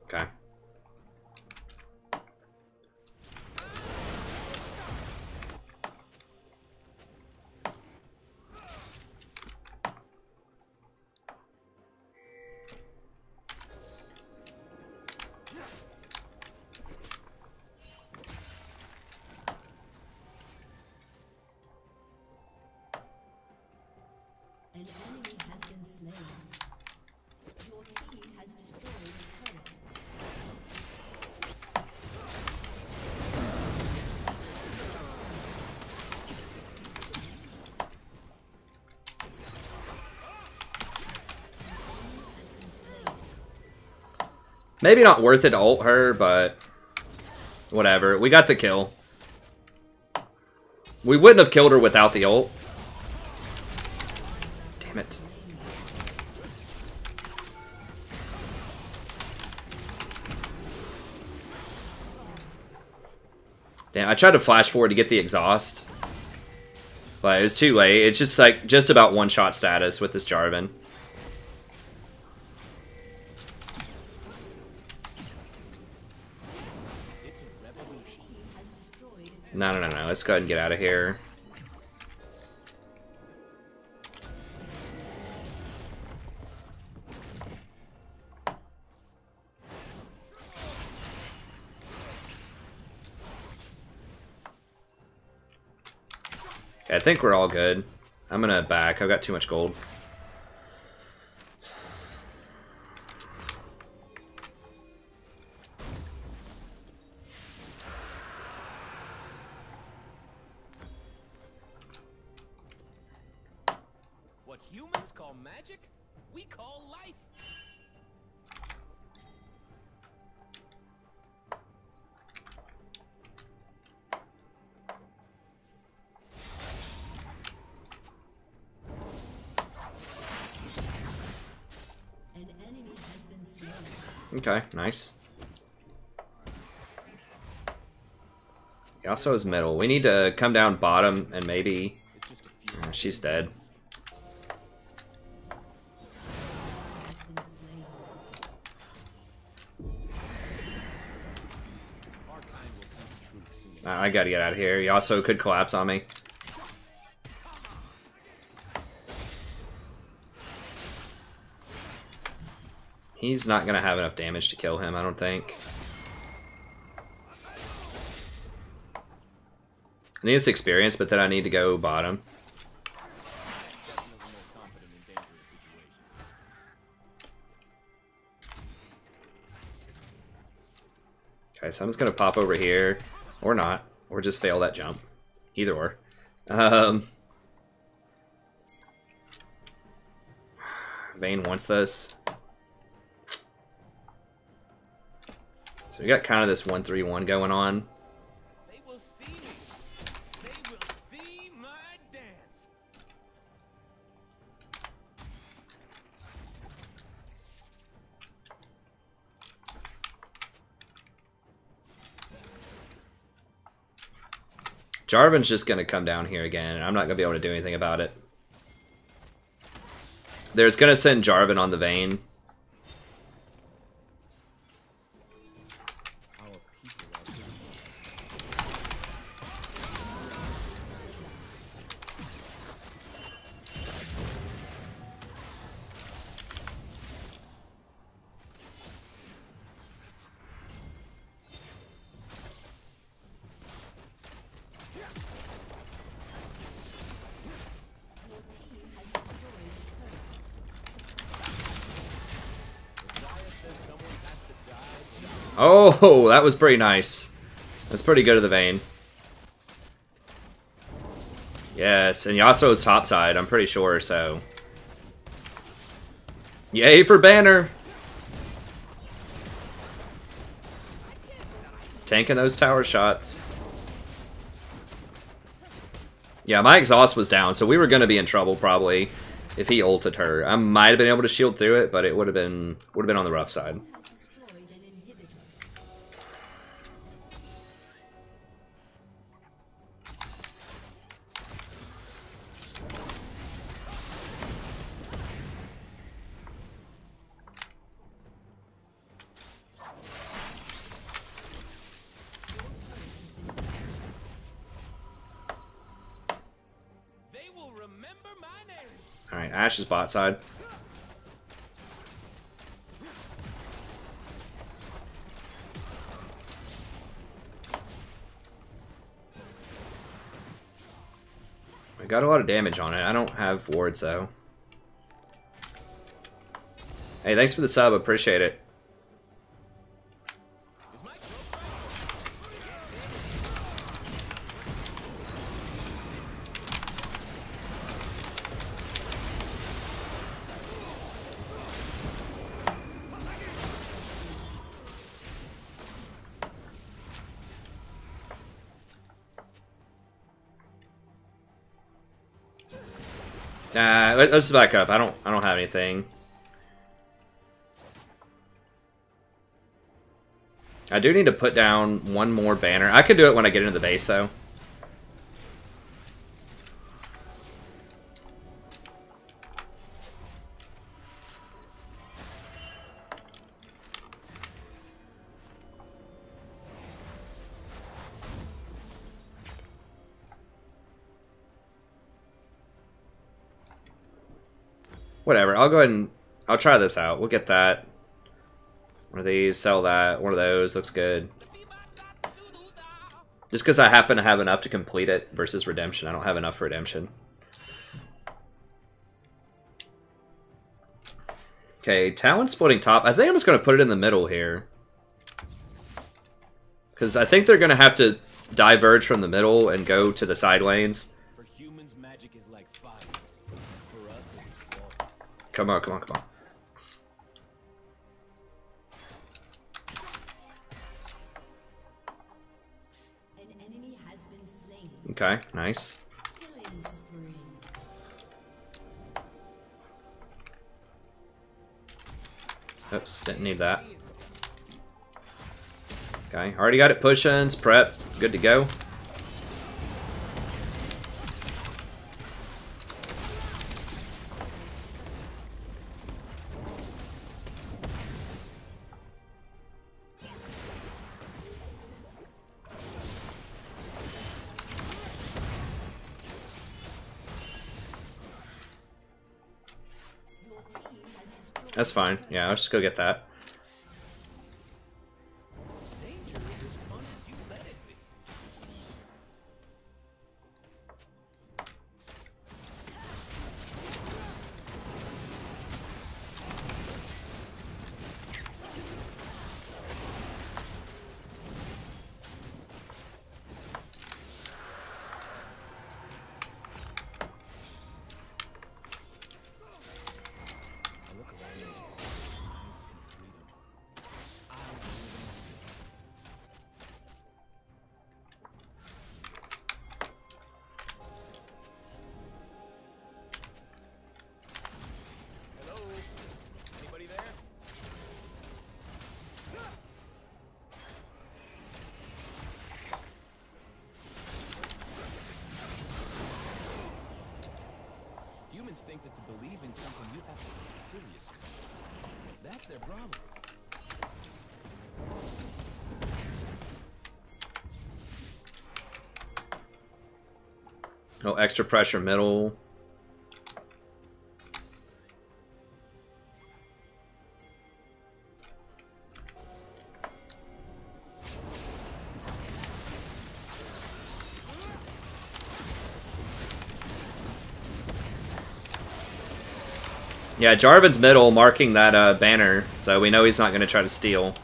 Okay. An enemy has been slain. Your team has destroyed a turret. Maybe not worth it to ult her, but whatever. We got the kill. We wouldn't have killed her without the ult. Damn it. Damn, I tried to flash forward to get the exhaust. But it was too late. It's just like just about one-shot status with this Jarvan. It's a revolution. Has destroyed a turret. No. Let's go ahead and get out of here. Okay, I think we're all good. I'm gonna back. I've got too much gold. What humans call magic, we call life. An enemy has been slain. Okay, nice. Yasuo's middle. We need to come down bottom and maybe... It's just a few. she's dead. Has been slain. Our kind will see the truth soon. I gotta get out of here. Yasuo could collapse on me. He's not gonna have enough damage to kill him, I don't think. I need this experience, but then I need to go bottom. Definitely more confident in dangerous situations. Okay, so I'm just gonna pop over here. Or not. Or just fail that jump. Either or. Vayne wants this. So we got kind of this 1-3-1 going on. They will see me. They will see my dance. Jarvan's just going to come down here again, and I'm not going to be able to do anything about it. There's going to send Jarvan on the Vayne. Oh, that was pretty nice. That's pretty good of the Vayne. Yes, and Yasuo's topside, I'm pretty sure, so. Yay for banner! Tanking those tower shots. Yeah, my exhaust was down, so we were going to be in trouble probably if he ulted her. I might have been able to shield through it, but it would have been on the rough side. Alright, Ashe is bot side. I got a lot of damage on it. I don't have wards though. Hey, thanks for the sub. Appreciate it. Let's just back up. I don't have anything. I do need to put down one more banner. I could do it when I get into the base though. Whatever, I'll go ahead and I'll try this out. We'll get that. One of these, sell that. One of those, looks good. Just because I happen to have enough to complete it versus redemption. I don't have enough for redemption. Okay, Talon splitting top. I think I'm just going to put it in the middle here. Because I think they're going to have to diverge from the middle and go to the side lanes. For humans, magic is like fire. For us, it's water. Come on, come on, come on. An enemy has been slain. Okay, nice. Killing spree. Oops, didn't need that. Okay, already got it pushing, it's prepped, good to go. That's fine. Yeah, let's just go get that. Danger is as fun as you let it be. I look around those walls and I see freedom. Humans think that to believe in something you have to be serious about. That's their problem. Oh, extra pressure middle. Yeah, Jarvan's middle marking that banner, so we know he's not going to try to steal.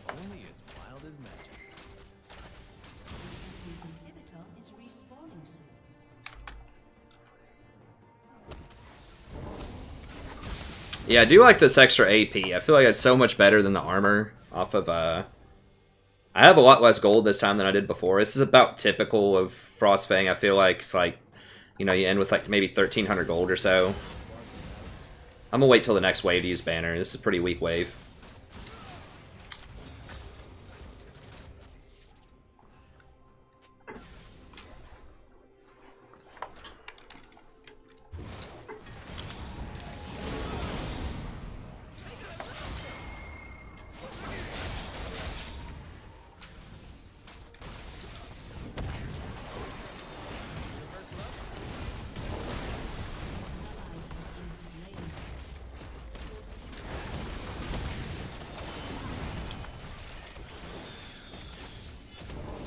Only as wild as men. His inhibitor is respawning soon. Yeah, I do like this extra AP. I feel like it's so much better than the armor off of, I have a lot less gold this time than I did before. This is about typical of Frostfang. I feel like it's like, you know, you end with like maybe 1,300 gold or so. I'm gonna wait till the next wave to use banner. This is a pretty weak wave.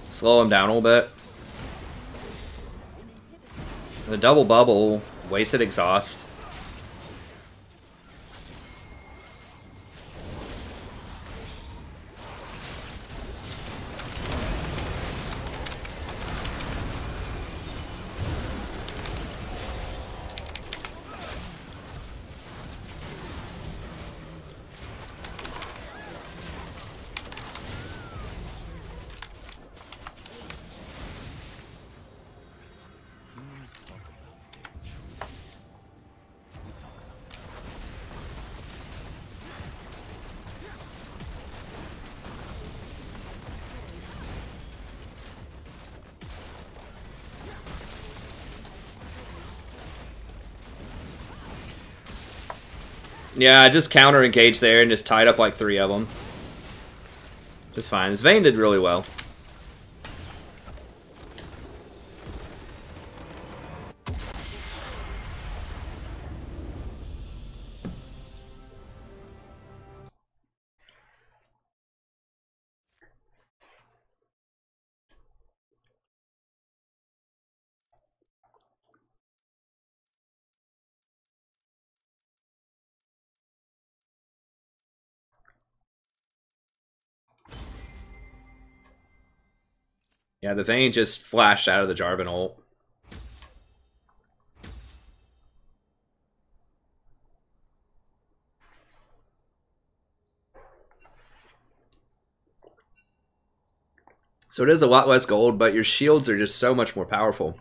Slow him down a little bit. The double bubble, wasted exhaust. Humans talk about their trees. We talk about their bodies. Yeah, I just counter engaged there and just tied up like 3 of them. Just fine. This Vayne did really well. Yeah, the Vayne just flashed out of the Jarvan ult. So it is a lot less gold, but your shields are just so much more powerful.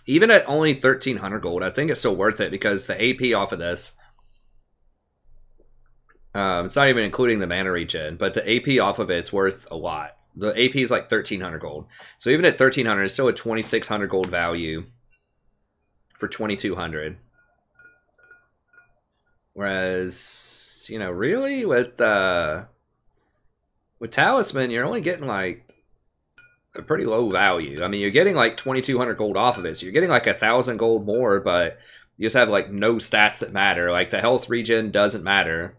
Even at only 1,300 gold, I think it's still worth it because the AP off of this, it's not even including the mana regen, but the AP off of it's worth a lot. The AP is like 1,300 gold. So even at 1,300, it's still a 2,600 gold value for 2,200. Whereas, you know, really with Talisman, you're only getting like a pretty low value. I mean, you're getting like 2,200 gold off of it, so you're getting like 1,000 gold more, but you just have like no stats that matter. Like the health regen doesn't matter.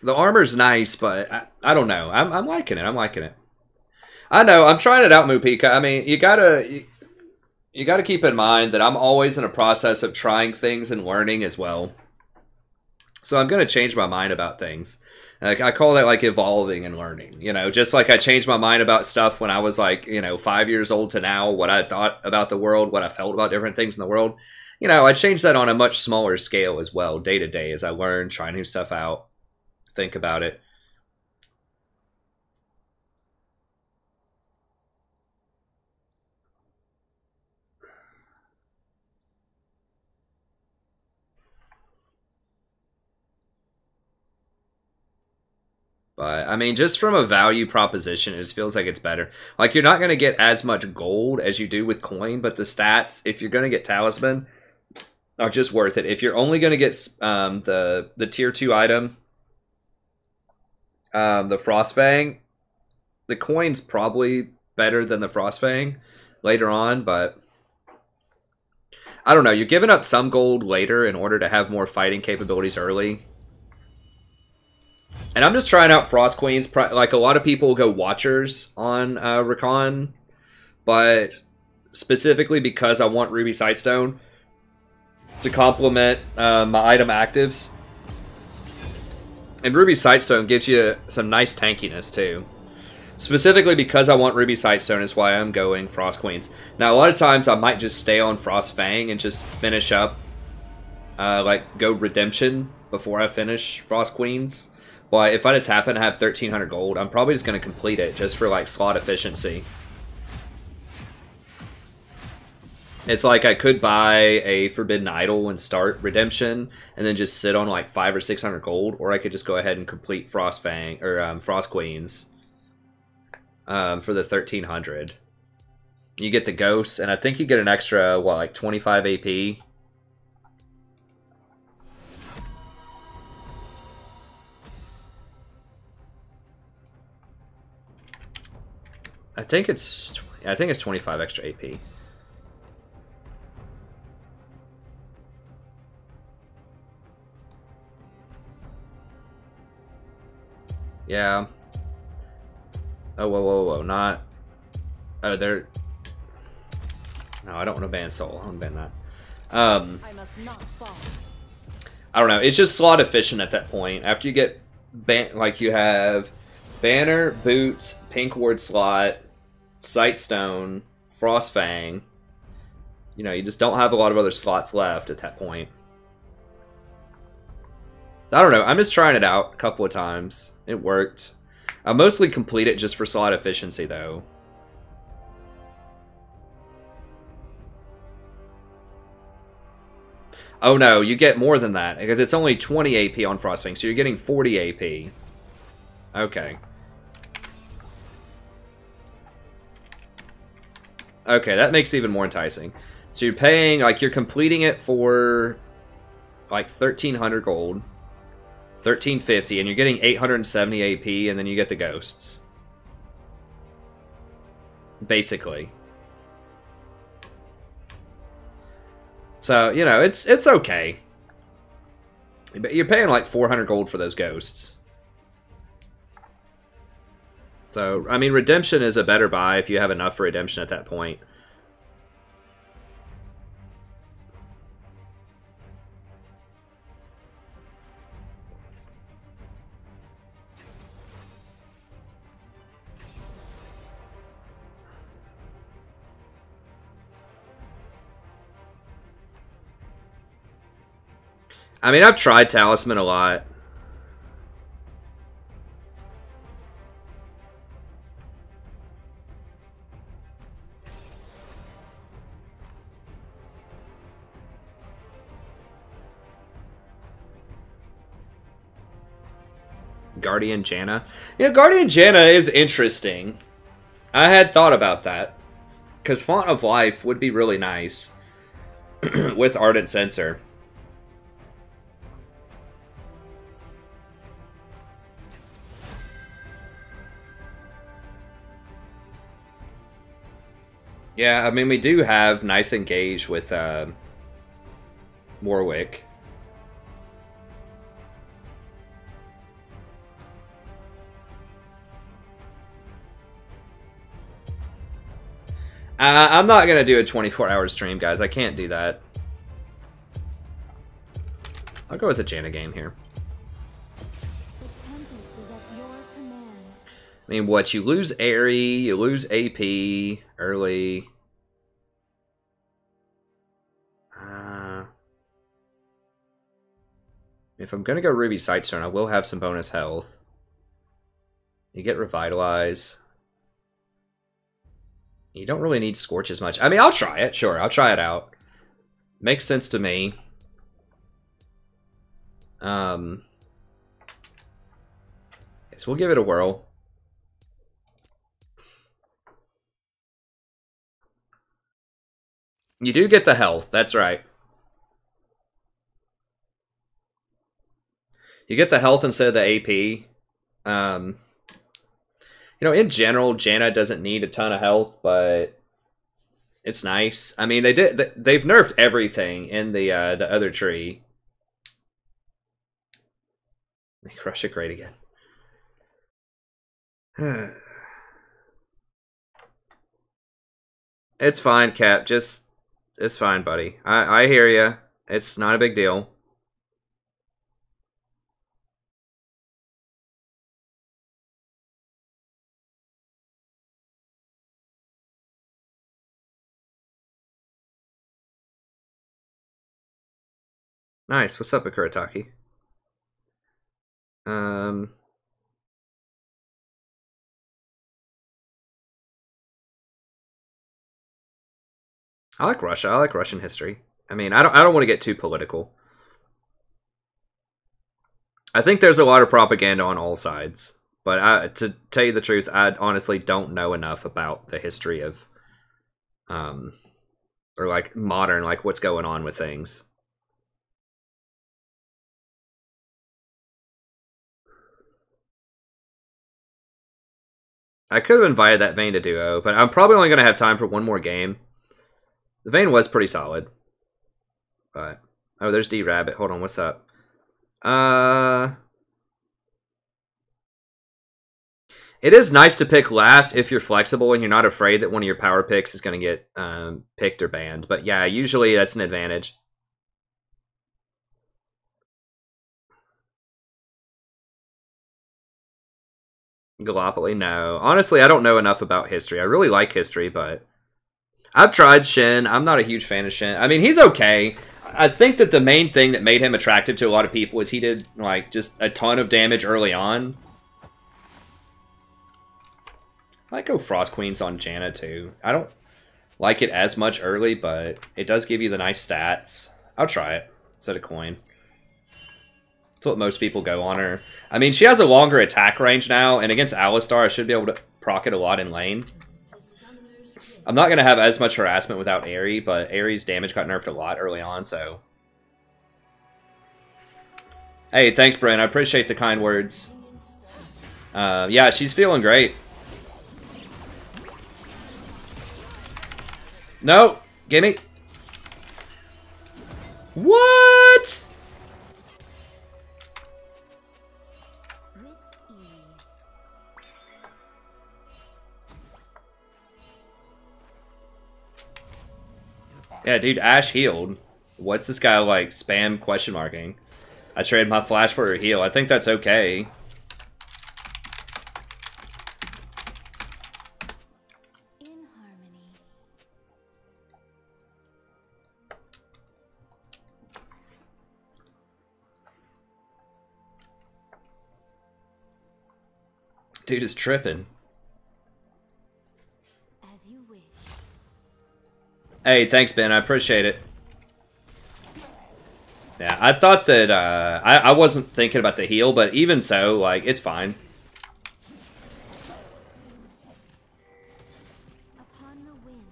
The armor's nice, but I don't know. I'm liking it. I'm liking it. I know. I'm trying it out, Mupika. I mean, you gotta keep in mind that I'm always in a process of trying things and learning as well. So I'm gonna change my mind about things. Like, I call that like evolving and learning. You know, just like I changed my mind about stuff when I was like, you know, 5 years old to now, what I thought about the world, what I felt about different things in the world. You know, I changed that on a much smaller scale as well, day to day, as I learn, try new stuff out, think about it. But, I mean, just from a value proposition, it just feels like it's better. Like, you're not going to get as much gold as you do with coin, but the stats, if you're going to get talisman, are just worth it. If you're only going to get the tier 2 item, the Frostfang, the coin's probably better than the Frostfang later on, but I don't know. You're giving up some gold later in order to have more fighting capabilities early. And I'm just trying out Frost Queens. Like, a lot of people go Watchers on Rakan, but specifically because I want Ruby Sightstone to complement my item actives. And Ruby Sightstone gives you some nice tankiness, too. Specifically because I want Ruby Sightstone is why I'm going Frost Queens. Now, a lot of times I might just stay on Frost Fang and just finish up, like, go Redemption before I finish Frost Queens. But if I just happen to have 1,300 gold, I'm probably just going to complete it just for, like, slot efficiency. It's like I could buy a Forbidden Idol and start Redemption, and then just sit on, like, 500 or 600 gold, or I could just go ahead and complete Frost Fang, or Frost Queens for the 1,300. You get the Ghosts, and I think you get an extra, what, like 25 AP? I think it's 25 extra AP. Yeah. Oh, whoa, not. Oh, they're. No, I don't want to ban Soul. I want to ban that. I must not fall. I don't know. It's just slot efficient at that point. After you get like you have Banner, Boots, Pink Ward slot, Sightstone, Frostfang. You know, you just don't have a lot of other slots left at that point. I don't know. I'm just trying it out a couple of times. It worked. I mostly complete it just for slot efficiency, though. Oh no, you get more than that, because it's only 20 AP on Frostfang, so you're getting 40 AP. Okay. Okay, that makes it even more enticing. So you're paying, like, you're completing it for, like, 1,300 gold, 1,350, and you're getting 870 AP, and then you get the Ghosts. Basically. So, you know, it's okay. But you're paying like 400 gold for those Ghosts. So, I mean, Redemption is a better buy if you have enough for Redemption at that point. I mean, I've tried Talisman a lot. Guardian Janna. You know, Guardian Janna is interesting. I had thought about that. Because Font of Life would be really nice with Ardent Censor. Yeah, I mean, we do have nice engage with Warwick. I'm not going to do a 24-hour stream, guys. I can't do that. I'll go with a Janna game here. I mean, what? You lose Airy, you lose AP early. If I'm going to go Ruby Sightstone, I will have some bonus health. You get Revitalize. You don't really need Scorch as much. I mean, I'll try it. Sure, I'll try it out. Makes sense to me. So we'll give it a whirl. You do get the health, that's right. You get the health instead of the AP. You know, in general, Janna doesn't need a ton of health, but it's nice. I mean, they've nerfed everything in the other tree. They crush it great again. It's fine, Cap. It's fine, buddy. I hear you. It's not a big deal. Nice. What's up, Akurataki? I like Russia. I like Russian history. I mean, I don't want to get too political. I think there's a lot of propaganda on all sides, but to tell you the truth, I honestly don't know enough about the history of, or like modern, like what's going on with things. I could have invited that Vayne to duo, but I'm probably only going to have time for one more game. The Vayne was pretty solid. But, oh, there's D-Rabbit. Hold on, what's up? It is nice to pick last if you're flexible and you're not afraid that one of your power picks is going to get picked or banned. But yeah, usually that's an advantage. Galopoli, no. Honestly, I don't know enough about history. I really like history, but I've tried Shen. I'm not a huge fan of Shen. I mean, he's okay. I think that the main thing that made him attractive to a lot of people was he did, like, just a ton of damage early on. I might go Frost Queens on Janna, too. I don't like it as much early, but it does give you the nice stats. I'll try it instead of Coin. That's what most people go on her. I mean, she has a longer attack range now, and against Alistar, I should be able to proc it a lot in lane. I'm not going to have as much harassment without Aerie, but Aerie's damage got nerfed a lot early on, so... Hey, thanks, Brent. I appreciate the kind words. Yeah, she's feeling great. No! Gimme! What?! Yeah, dude, Ashe healed. What's this guy, like, spam question marking? I traded my flash for her heal. I think that's okay. In harmony. Dude is tripping. As you wish. Hey, thanks, Ben. I appreciate it. Yeah, I thought that, I wasn't thinking about the heal, but even so, like, it's fine. Upon the wind.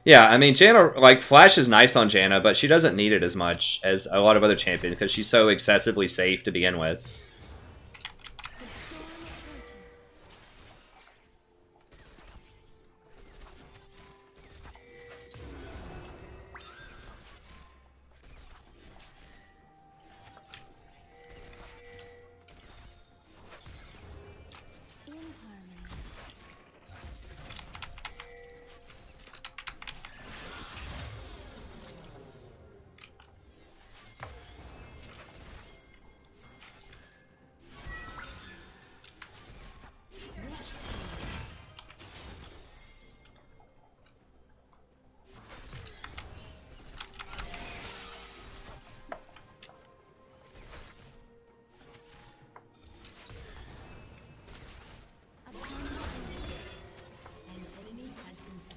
Yeah, I mean, Janna, like, Flash is nice on Janna, but she doesn't need it as much as a lot of other champions because she's so excessively safe to begin with.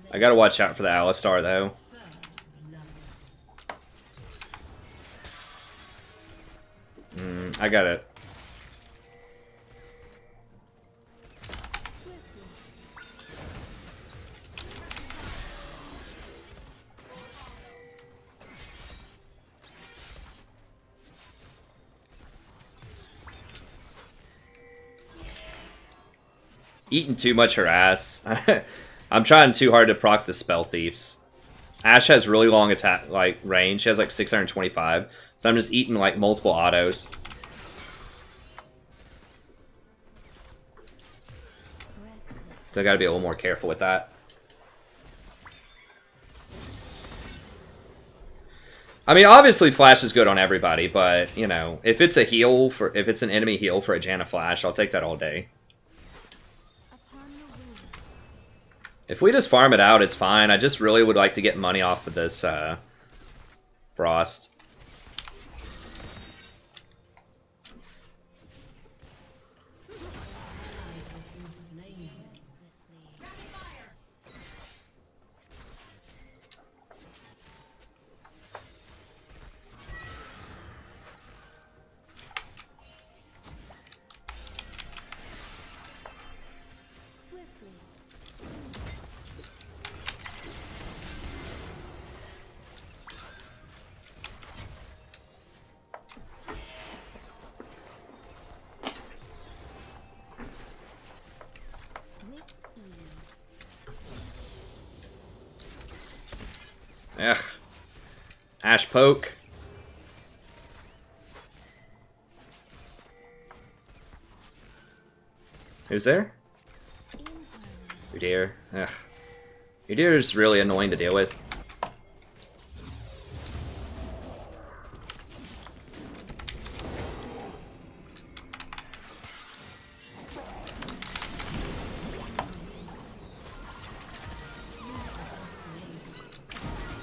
I gotta watch out for the Alistar, though. I got it. Eating too much harass. I'm trying too hard to proc the spell thieves. Ashe has really long attack range. She has like 625. So I'm just eating like multiple autos. So I gotta be a little more careful with that. I mean, obviously Flash is good on everybody, but you know, if it's a heal for if it's an enemy heal for a Janna Flash, I'll take that all day. If we just farm it out, it's fine. I just really would like to get money off of this Frost. Ugh. Ashe poke. Who's there? Udyr. Ugh. Udyr is really annoying to deal with.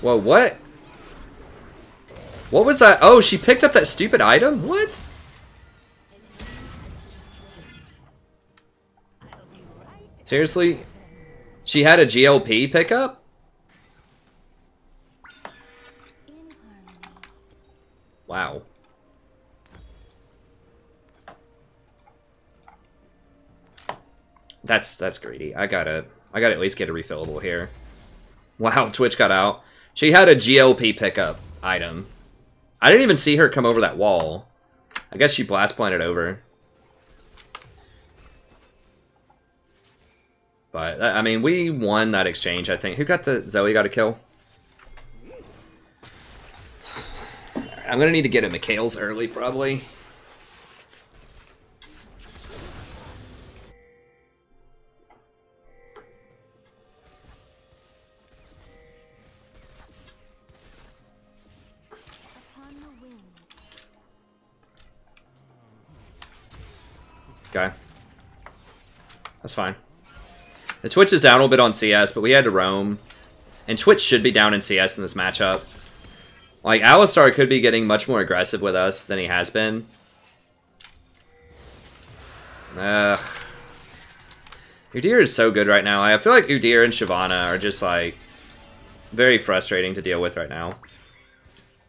Whoa, what? What was that? Oh, she picked up that stupid item? What? Seriously? She had a GLP pickup? Wow. That's greedy. I gotta at least get a refillable here. Wow, Twitch got out. She had a GLP pickup item. I didn't even see her come over that wall. I guess she blast planted over. But, I mean, we won that exchange, I think. Who got the... Zoe got a kill? I'm gonna need to get a Mikhail's early, probably. Okay. That's fine. The Twitch is down a little bit on CS, but we had to roam. And Twitch should be down in CS in this matchup. Like, Alistar could be getting much more aggressive with us than he has been. Ugh. Udyr is so good right now. I feel like Udyr and Shyvana are just, like, very frustrating to deal with right now.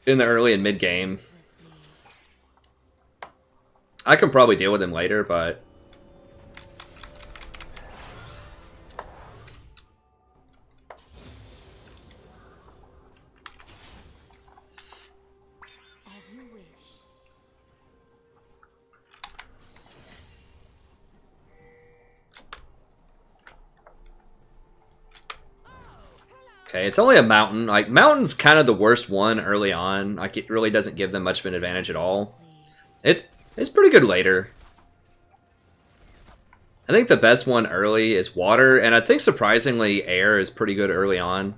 In the early and mid game. I can probably deal with him later, but... Okay, it's only a mountain. Like, mountain's kind of the worst one early on. Like, it really doesn't give them much of an advantage at all. It's pretty good later. I think the best one early is water, and I think surprisingly air is pretty good early on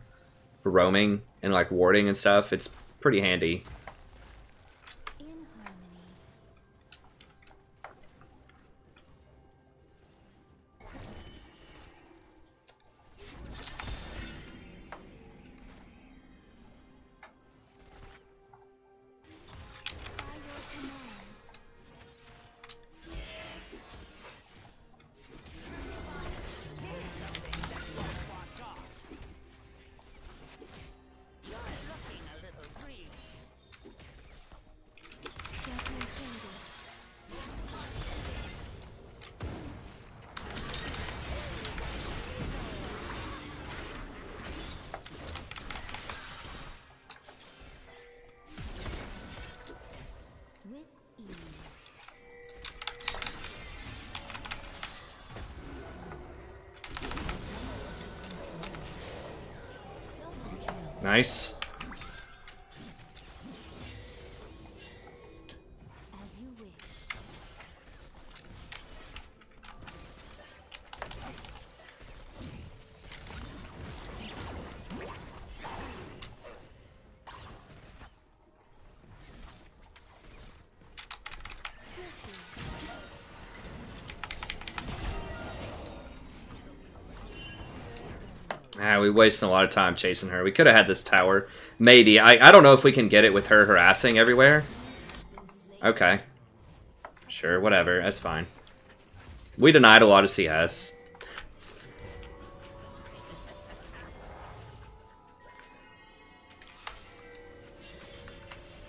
for roaming and like warding and stuff. It's pretty handy. Nice. As you wish. Ah, we wasted a lot of time chasing her. We could have had this tower. Maybe. I don't know if we can get it with her harassing everywhere. Okay. Sure, whatever. That's fine. We denied a lot of CS.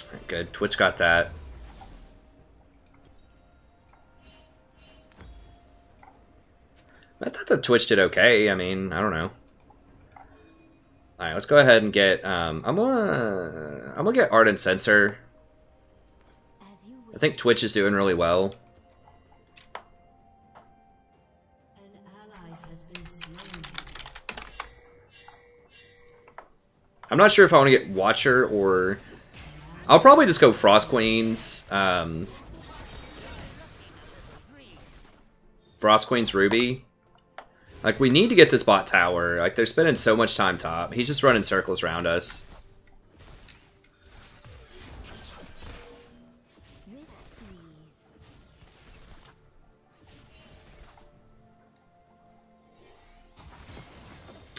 Alright, good. Twitch got that. I thought the Twitch did okay. I mean, I don't know. All right, let's go ahead and get. I'm gonna get Ardent Sensor. As you wish. I think Twitch is doing really well. An ally has been slain. I'm not sure if I want to get Watcher or. I'll probably just go Frost Queens. Frost Queen's Ruby. Like, we need to get this bot tower. Like, they're spending so much time top. He's just running circles around us. With ease.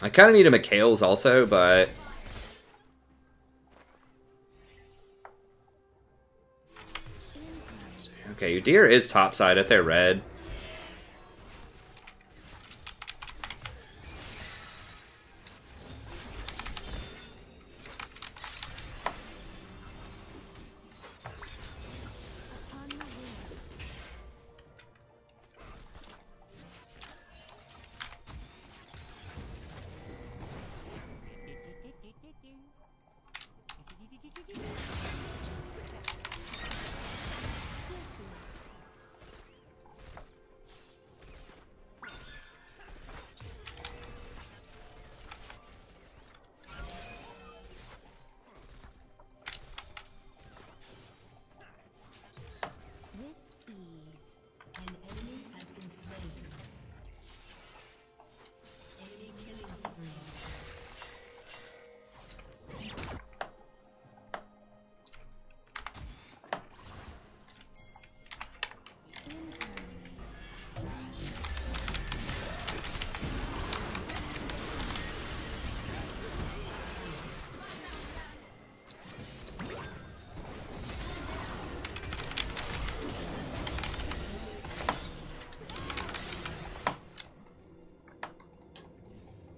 I kind of need a Mikhail's also, but... Okay, your deer is topside at their red. On the wing. With ease. An enemy has been slain. Enemy killing spree.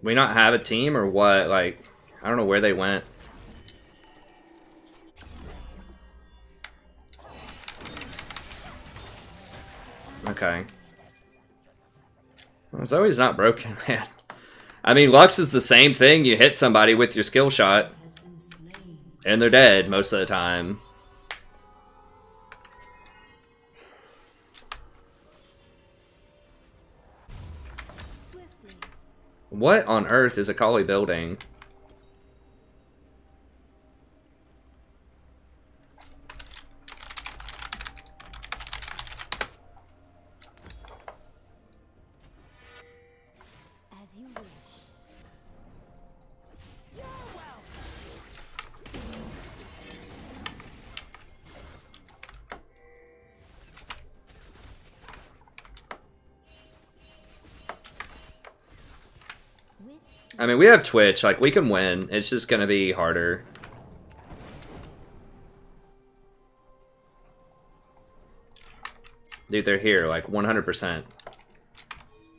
We not have a team or what? Like, I don't know where they went. Okay. Well, Zoe's not broken, man. I mean, Lux is the same thing. You hit somebody with your skill shot, Has been slain. and they're dead most of the time. Swiftly. What on earth is a Kali building? As you wish. With I mean, we have Twitch. Like, we can win. It's just gonna be harder. Dude, they're here, like, 100%.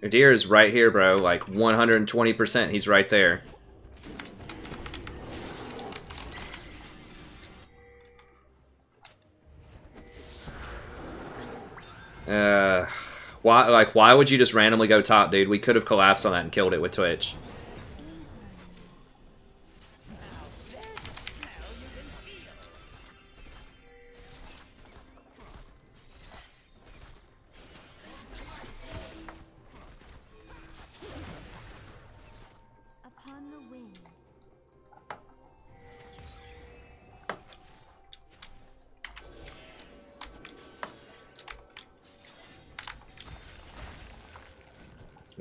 Your deer is right here, bro. Like, 120%. He's right there. Why would you just randomly go top, dude? We could have collapsed on that and killed it with Twitch. upon the wind.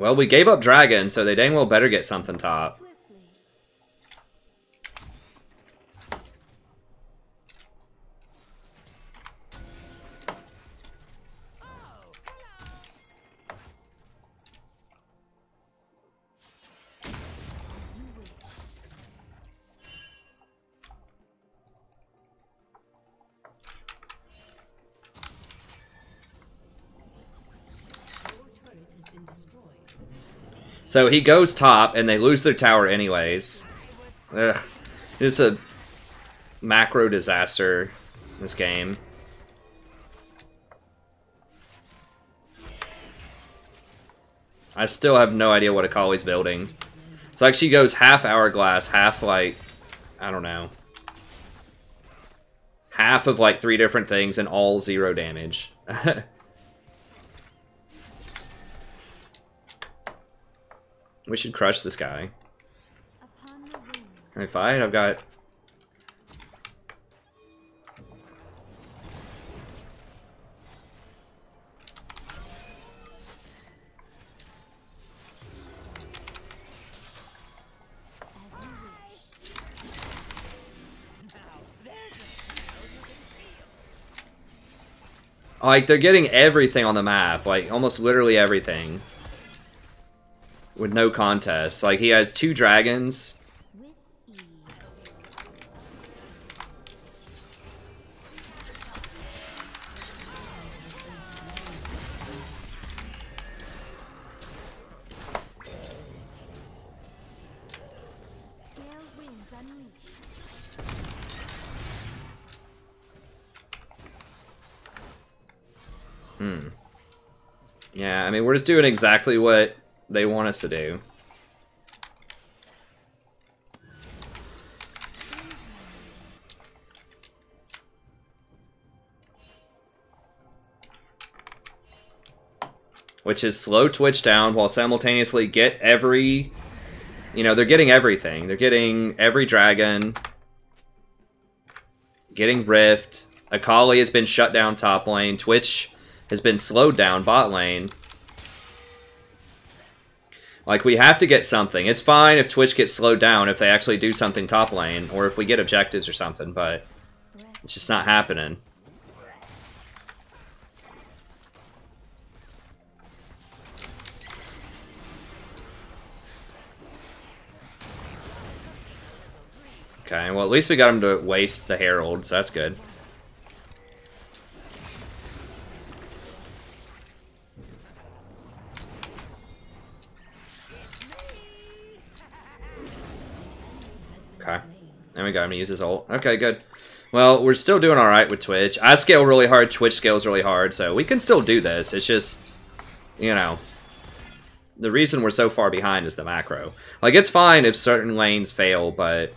Well, we gave up dragon, so they dang well better get something top. Swiftly. So he goes top, and they lose their tower anyways. Ugh. It's a macro disaster, this game. I still have no idea what Akali's building. It's like she goes half hourglass, half like, I don't know. Half of like 3 different things and all 0 damage. We should crush this guy. Alright, fine, I've got... Like, they're getting everything on the map. Like, almost literally everything. With no contest. Like, he has 2 dragons. Yeah, I mean, we're just doing exactly what they want us to do. Which is slow Twitch down while simultaneously get every... You know, they're getting everything. They're getting every dragon. Getting Rift. Akali has been shut down top lane. Twitch has been slowed down bot lane. Like, we have to get something. It's fine if Twitch gets slowed down if they actually do something top lane, or if we get objectives or something, but it's just not happening. Okay, well, at least we got him to waste the Herald, so that's good. Okay. And we got him to use his ult. Okay, good. Well, we're still doing alright with Twitch. I scale really hard, Twitch scales really hard, so we can still do this. It's just, you know, the reason we're so far behind is the macro. Like, it's fine if certain lanes fail, but...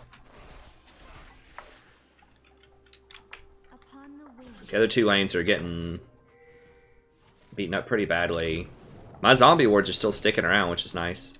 The other 2 lanes are getting beaten up pretty badly. My zombie wards are still sticking around, which is nice.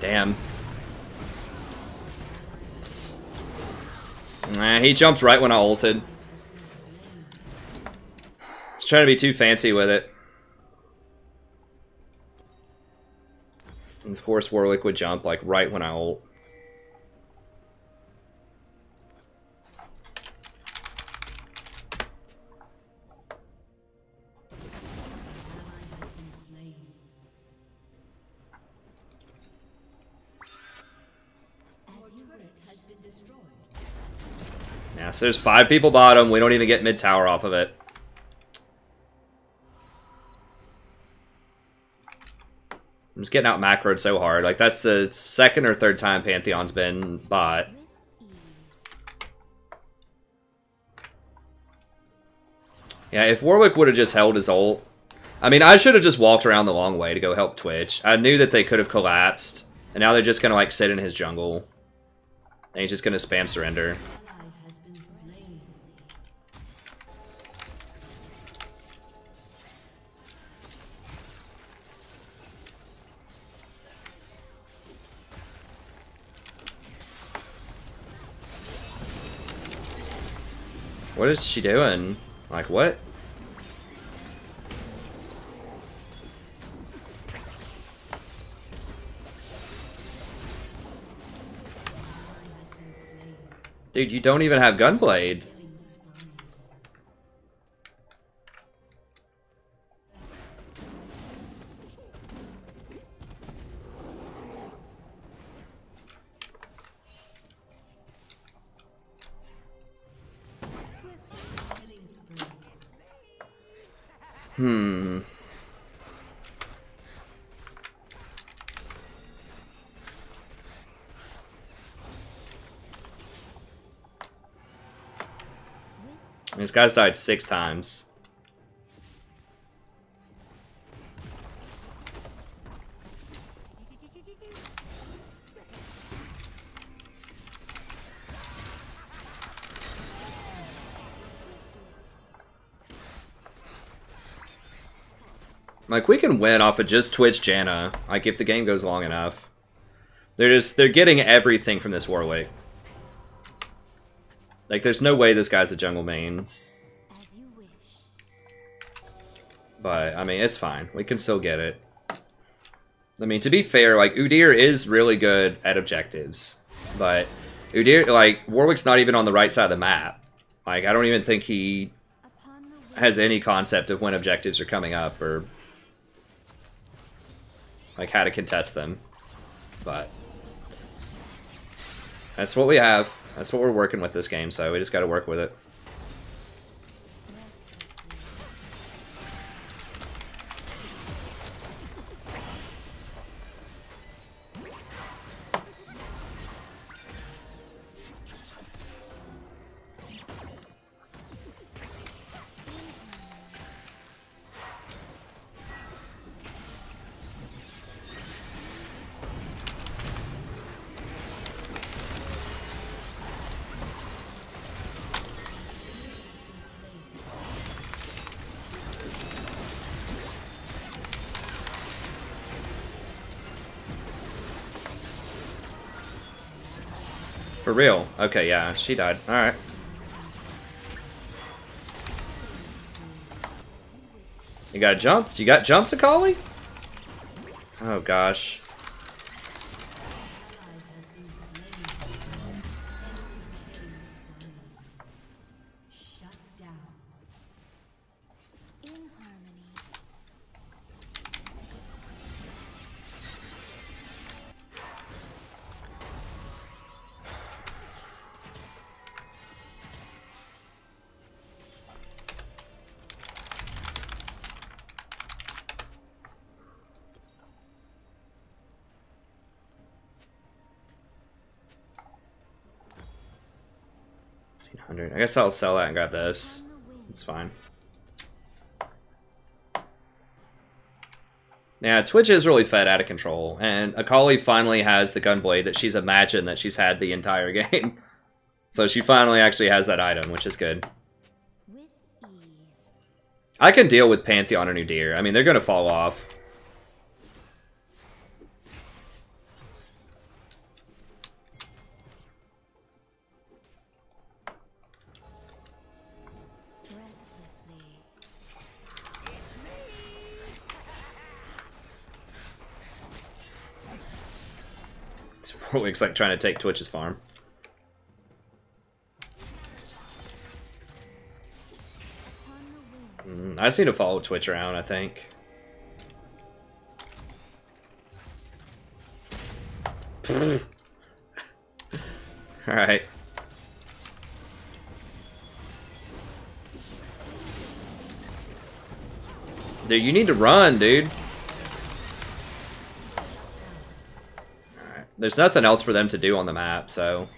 Damn. Nah, he jumped right when I ulted. He's trying to be too fancy with it. And of course, Warwick would jump like right when I ult. Yeah, so there's 5 people bottom. We don't even get mid tower off of it. I'm just getting out macroed so hard. Like, that's the 2nd or 3rd time Pantheon's been bot. Yeah, if Warwick would have just held his ult... I mean, I should have just walked around the long way to go help Twitch. I knew that they could have collapsed, and now they're just gonna, like, sit in his jungle. And he's just gonna spam surrender. What is she doing? Like, what? Dude, you don't even have Gunblade. Hmm. I mean, this guy's died 6 times. Like, we can win off of just Twitch Janna, like, if the game goes long enough. They're getting everything from this Warwick. Like, there's no way this guy's a jungle main. But, I mean, it's fine. We can still get it. I mean, to be fair, like, Udyr is really good at objectives. But, Udyr, like, Warwick's not even on the right side of the map. Like, I don't even think he has any concept of when objectives are coming up, or... like, how to contest them. But... that's what we have. That's what we're working with this game, so we just gotta work with it. For real? Okay, yeah, she died. Alright. You got jumps? You got jumps, Akali? Oh gosh. I guess I'll sell that and grab this. It's fine. Yeah, Twitch is really fed out of control, and Akali finally has the Gunblade that she's imagined that she's had the entire game. So she finally actually has that item, which is good. I can deal with Pantheon and Udyr. I mean, they're gonna fall off. Warwick's like trying to take Twitch's farm. I just need to follow Twitch around, I think. Alright. Dude, you need to run, dude. There's nothing else for them to do on the map, so...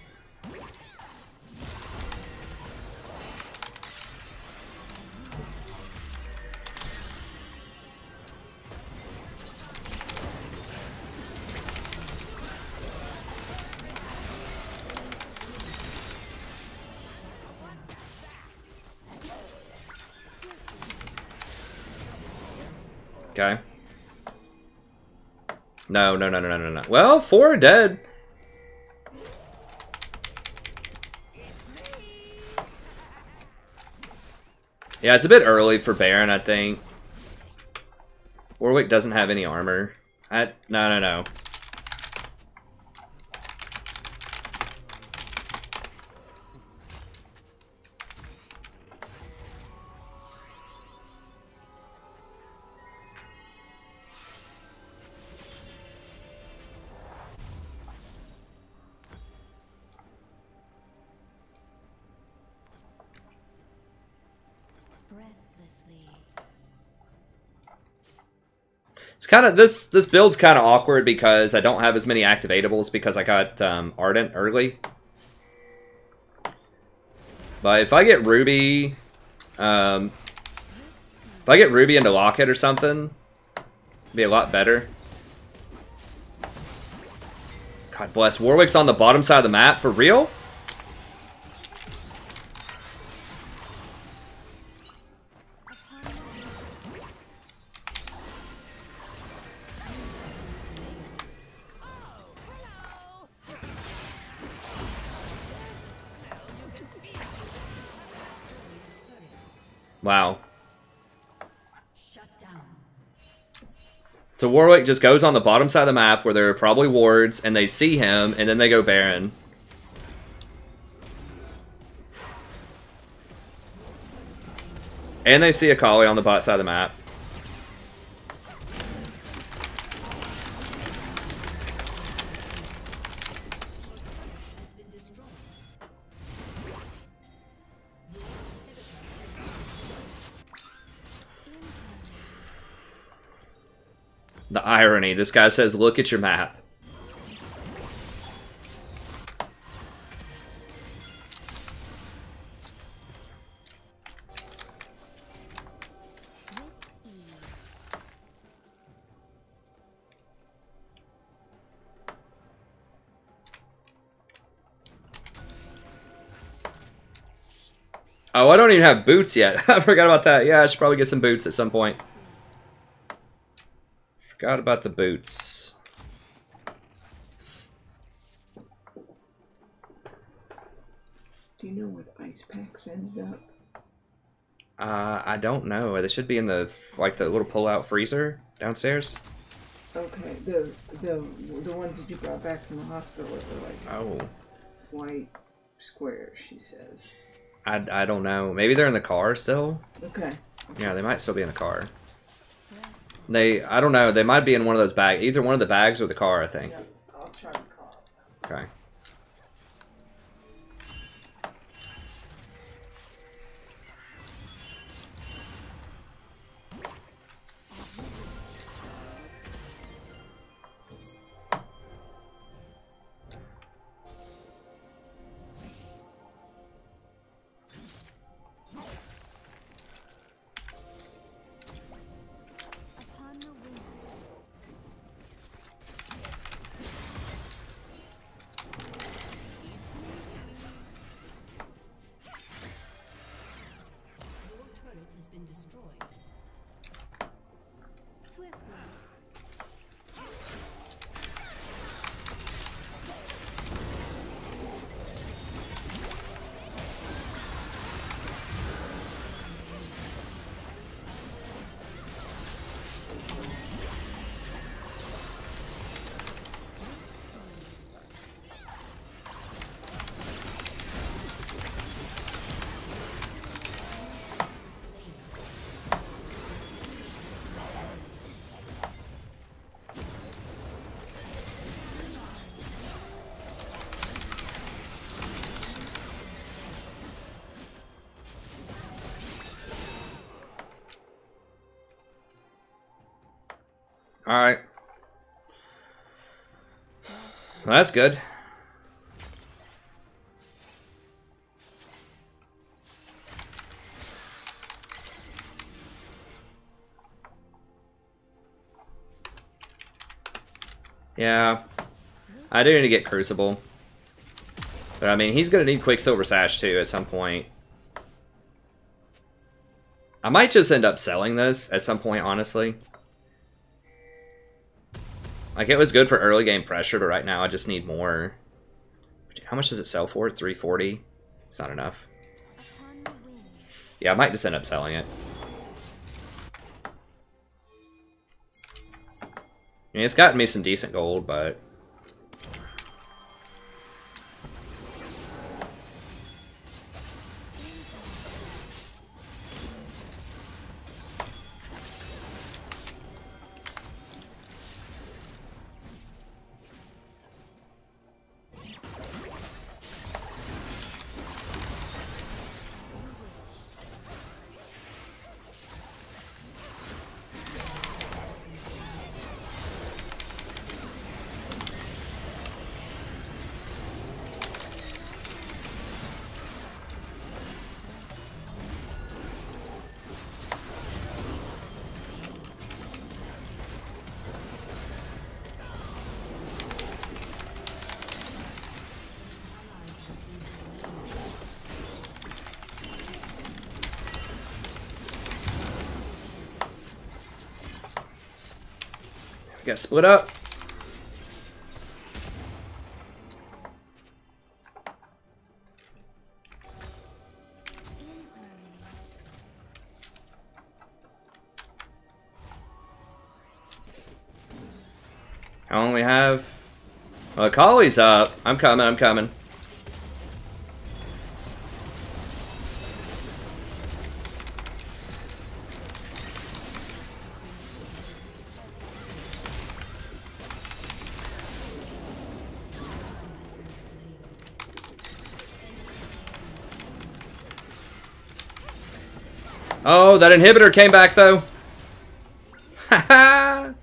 Okay. No, no, no, no, no, no, no. Well, 4 are dead. Yeah, it's a bit early for Baron, I think. Warwick doesn't have any armor. No, no, no. It's kind of this build's kind of awkward because I don't have as many activatables because I got Ardent early. But if I get Ruby, into Locket or something, it'd be a lot better. God bless. Warwick's on the bottom side of the map for real? Wow. Shut down. So Warwick just goes on the bottom side of the map where there are probably wards, and they see him, and then they go Baron. And they see Akali on the bot side of the map. The irony. This guy says, look at your map. Oh, I don't even have boots yet. I forgot about that. Yeah, I should probably get some boots at some point. Forgot about the boots. Do you know what ice packs ended up? I don't know. They should be in the the little pull-out freezer downstairs. Okay, the ones that you brought back from the hospital were like white squares, she says. I don't know. Maybe they're in the car still. Okay. Yeah, they might still be in the car. I don't know. They might be in one of those bags. Either one of the bags or the car, I think. Yeah, I'll try to call. Okay. Alright. Well, that's good. Yeah. I do need to get Crucible. But I mean, he's going to need Quicksilver Sash too at some point. I might just end up selling this at some point, honestly. Like, it was good for early game pressure, but right now I just need more. How much does it sell for? 340? It's not enough. Yeah, I might just end up selling it. I mean, it's gotten me some decent gold, but... Got split up. How long we have? Well, Collie's up. I'm coming, I'm coming. Oh, that inhibitor came back though. Haha.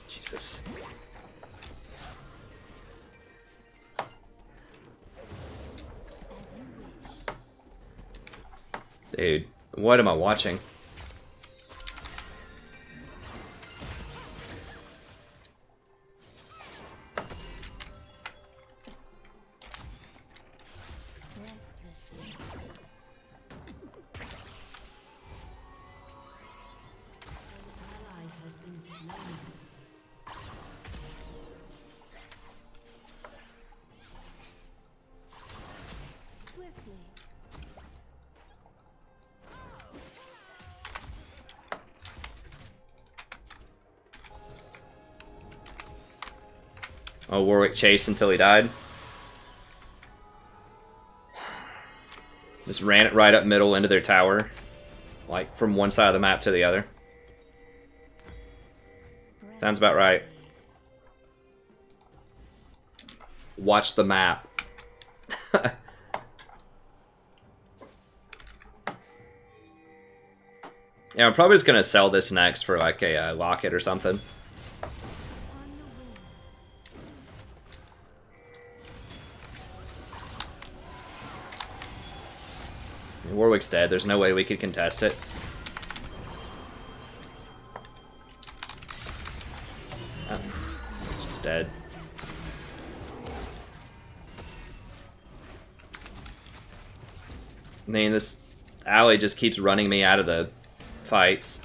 Jesus. Dude, what am I watching? Oh, Warwick chased until he died. Just ran it right up middle into their tower. Like, from one side of the map to the other. Sounds about right. Watch the map. Yeah, I'm probably just gonna sell this next for like a locket or something. Warwick's dead. There's no way we could contest it. Oh, it's just dead. I mean, this alley just keeps running me out of the fights.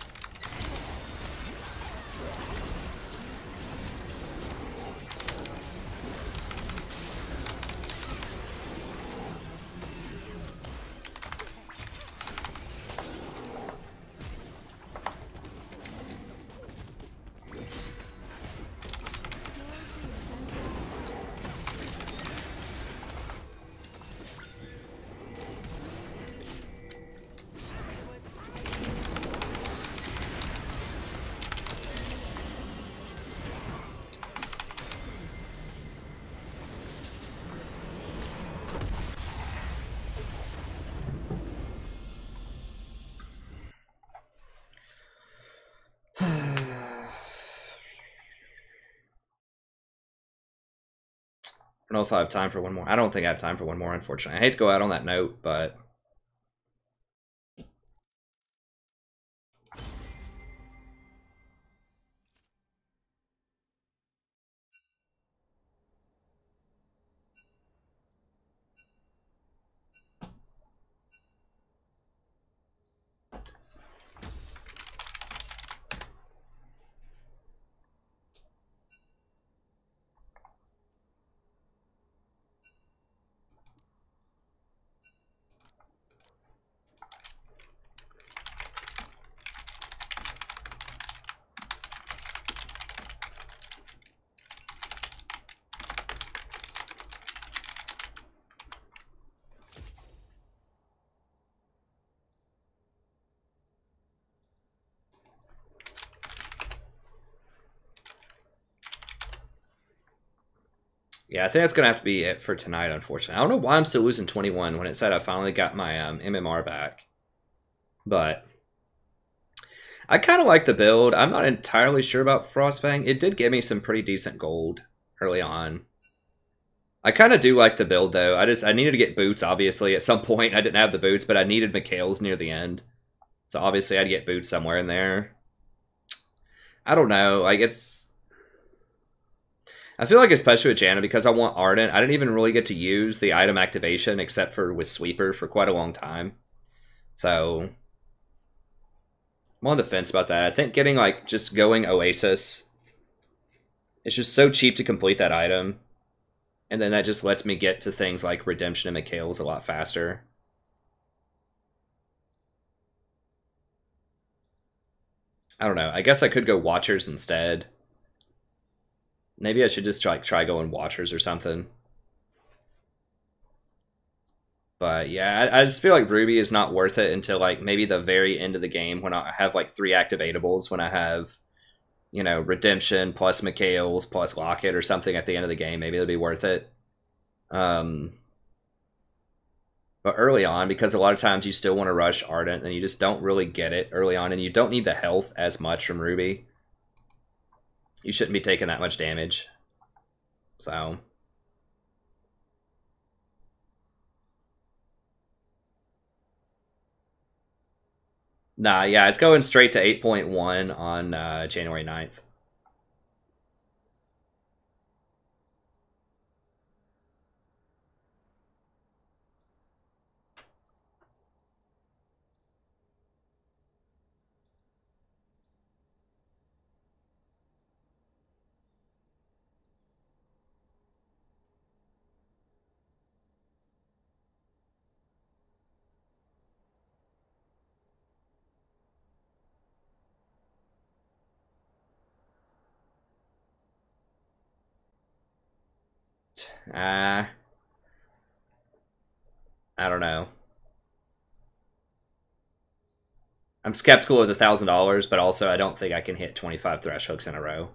I don't know if I have time for one more. I don't think I have time for one more, unfortunately. I hate to go out on that note, but... Yeah, I think that's gonna have to be it for tonight, unfortunately. I don't know why I'm still losing 21 when it said I finally got my MMR back. But I kind of like the build. I'm not entirely sure about Frostfang. It did give me some pretty decent gold early on. I kind of do like the build, though. I needed to get boots, obviously. At some point, I didn't have the boots, but I needed Mikhail's near the end. So obviously, I had to get boots somewhere in there. I don't know. Like, it's... I feel like, especially with Janna, because I want Ardent, I didn't even really get to use the item activation except for with Sweeper for quite a long time. So... I'm on the fence about that. I think getting, like, just going Oasis... It's just so cheap to complete that item. And then that just lets me get to things like Redemption and Mikhail's a lot faster. I don't know. I guess I could go Watchers instead. Maybe I should just try going Watchers or something. But yeah, I just feel like Ruby is not worth it until like maybe the very end of the game when I have like 3 activatables, when I have, you know, Redemption plus Mikhail's plus Locket or something at the end of the game. Maybe it'll be worth it. But early on, because a lot of times you still want to rush Ardent and you just don't really get it early on, and you don't need the health as much from Ruby. You shouldn't be taking that much damage. So... Nah, yeah, it's going straight to 8.1 on January 9th. I don't know. I'm skeptical of the $1,000, but also I don't think I can hit 25 thresh hooks in a row.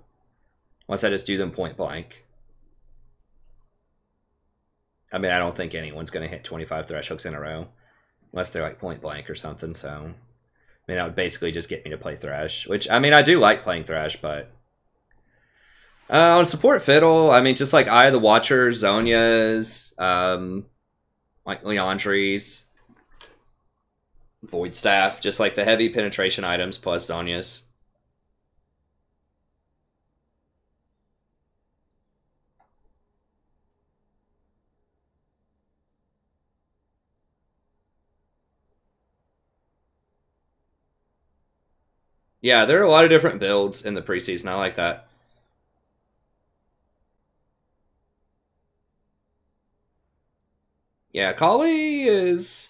Unless I just do them point blank. I mean, I don't think anyone's going to hit 25 thresh hooks in a row. Unless they're like point blank or something, so... I mean, that would basically just get me to play Thresh. Which, I mean, I do like playing Thresh, but... on support Fiddle, I mean, just like Eye of the Watcher, Zhonya's, like Leandri's, Void Staff, just like the heavy penetration items plus Zhonya's. Yeah, there are a lot of different builds in the preseason. I like that. Yeah, Kali is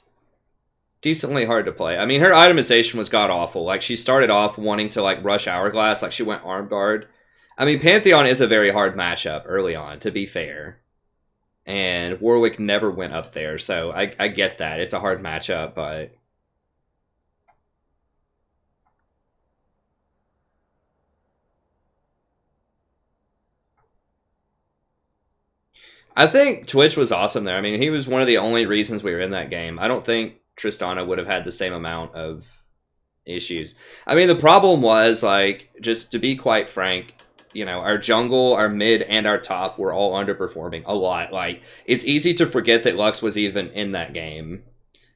decently hard to play. I mean, her itemization was god-awful. Like, she started off wanting to, like, rush Hourglass. Like, she went Arm Guard. I mean, Pantheon is a very hard matchup early on, to be fair. And Warwick never went up there, so I get that. It's a hard matchup, but... I think Twitch was awesome there. I mean, he was one of the only reasons we were in that game. I don't think Tristana would have had the same amount of issues. I mean, the problem was, like, just to be quite frank, you know, our jungle, our mid, and our top were all underperforming a lot. Like, it's easy to forget that Lux was even in that game.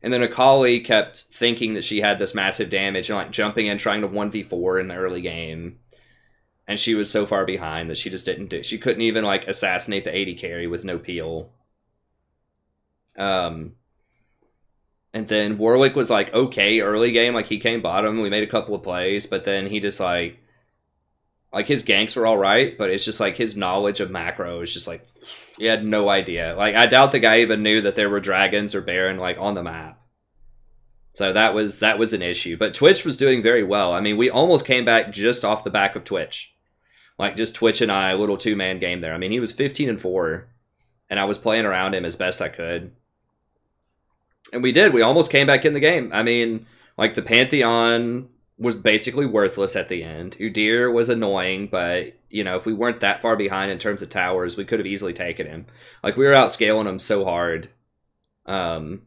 And then Akali kept thinking that she had this massive damage and, like, jumping in, trying to 1v4 in the early game. And she was so far behind that she just didn't do... She couldn't even, like, assassinate the AD carry with no peel. And then Warwick was, like, okay early game. Like, he came bottom. We made a couple of plays. But then he just, like... Like, his ganks were alright. But it's just, like, his knowledge of macro is just, like... He had no idea. Like, I doubt the guy even knew that there were dragons or Baron, like, on the map. So that was an issue. But Twitch was doing very well. I mean, we almost came back just off the back of Twitch. Like, just Twitch and I, a little two-man game there. I mean, he was 15-4, and I was playing around him as best I could. And we did. We almost came back in the game. I mean, like, the Pantheon was basically worthless at the end. Udyr was annoying, but, you know, if we weren't that far behind in terms of towers, we could have easily taken him. Like, we were outscaling him so hard. But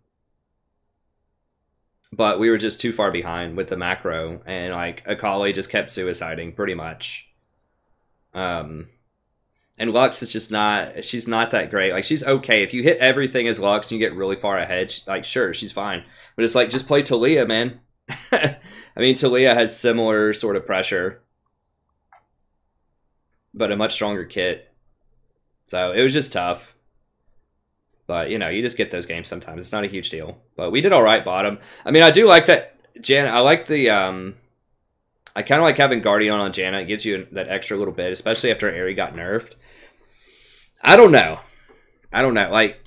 we were just too far behind with the macro, and, like, Akali just kept suiciding, pretty much. And Lux is just not, she's not that great. Like, she's okay. If you hit everything as Lux and you get really far ahead, like, sure, she's fine. But it's like, just play Talia, man. I mean, Talia has similar sort of pressure, but a much stronger kit. So it was just tough. But, you know, you just get those games sometimes. It's not a huge deal. But we did all right bottom. I mean, I do like that Janna. I like the, I kind of like having Guardian on Janna. It gives you that extra little bit, especially after Aerie got nerfed. I don't know. Like,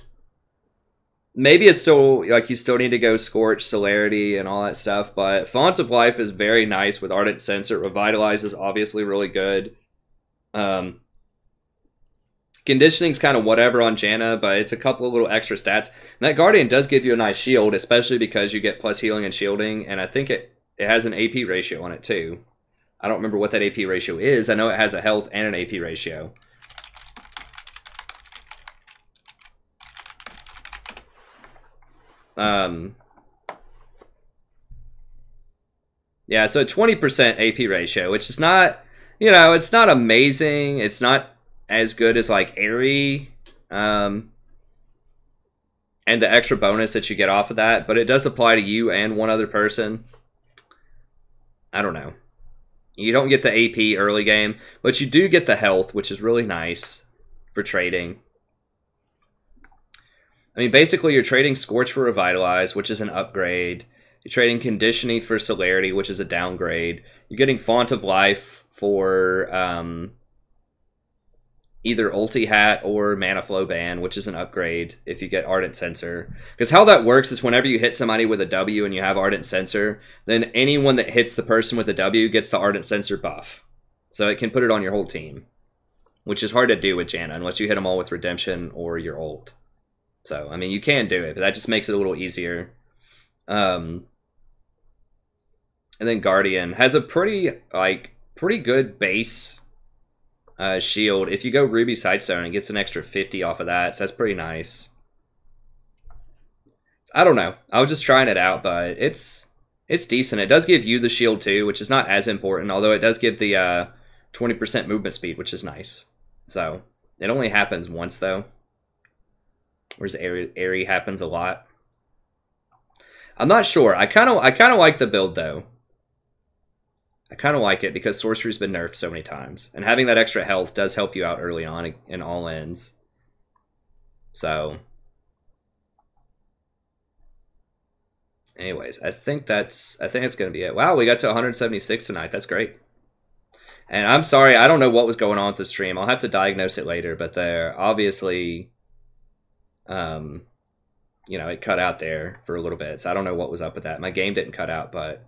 maybe it's still, like, you still need to go Scorch, Celerity, and all that stuff, but Font of Life is very nice with Ardent Censer. Revitalize is obviously really good. Conditioning's kind of whatever on Janna, but it's a couple of little extra stats. And that Guardian does give you a nice shield, especially because you get plus healing and shielding, and I think it has an AP ratio on it, too. I don't remember what that AP ratio is. I know it has a health and an AP ratio. Yeah, so 20% AP ratio, which is not, you know, it's not amazing. It's not as good as, like, Aerie, and the extra bonus that you get off of that, but it does apply to you and one other person. I don't know. You don't get the AP early game, but you do get the health, which is really nice for trading. I mean, basically, you're trading Scorch for Revitalize, which is an upgrade. You're trading Conditioning for Celerity, which is a downgrade. You're getting Font of Life for either Ulti Hat or Mana Flow Ban, which is an upgrade if you get Ardent Censer. Because how that works is whenever you hit somebody with a W and you have Ardent Censer, then anyone that hits the person with a W gets the Ardent Censer buff. So it can put it on your whole team, which is hard to do with Janna unless you hit them all with Redemption or your ult. So, I mean, you can do it, but that just makes it a little easier. And then Guardian has a pretty good base shield. If you go Ruby Sightstone, it gets an extra 50 off of that, so that's pretty nice. I don't know. I was just trying it out, but it's decent. It does give you the shield too, which is not as important, although it does give the 20% movement speed, which is nice. So, it only happens once, though. Whereas Aerie happens a lot. I'm not sure. I kind of like the build, though. I kind of like it because Sorcery's been nerfed so many times. And having that extra health does help you out early on in all ends. So, anyways, I think that's going to be it. Wow, we got to 176 tonight. That's great. And I'm sorry, I don't know what was going on with the stream. I'll have to diagnose it later, but they're obviously, you know, it cut out there for a little bit, so I don't know what was up with that. My game didn't cut out, but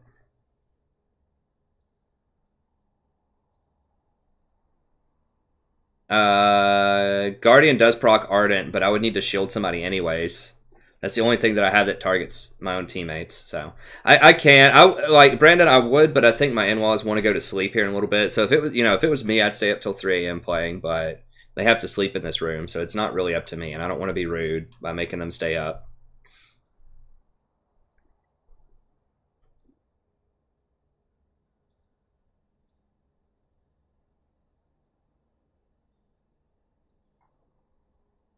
Guardian does proc Ardent, but I would need to shield somebody anyways. That's the only thing that I have that targets my own teammates. So I can't. Like Brandon, I would, but I think my in-laws want to go to sleep here in a little bit. So if it was, you know, if it was me, I'd stay up till 3 a.m. playing, but they have to sleep in this room, so it's not really up to me, and I don't want to be rude by making them stay up.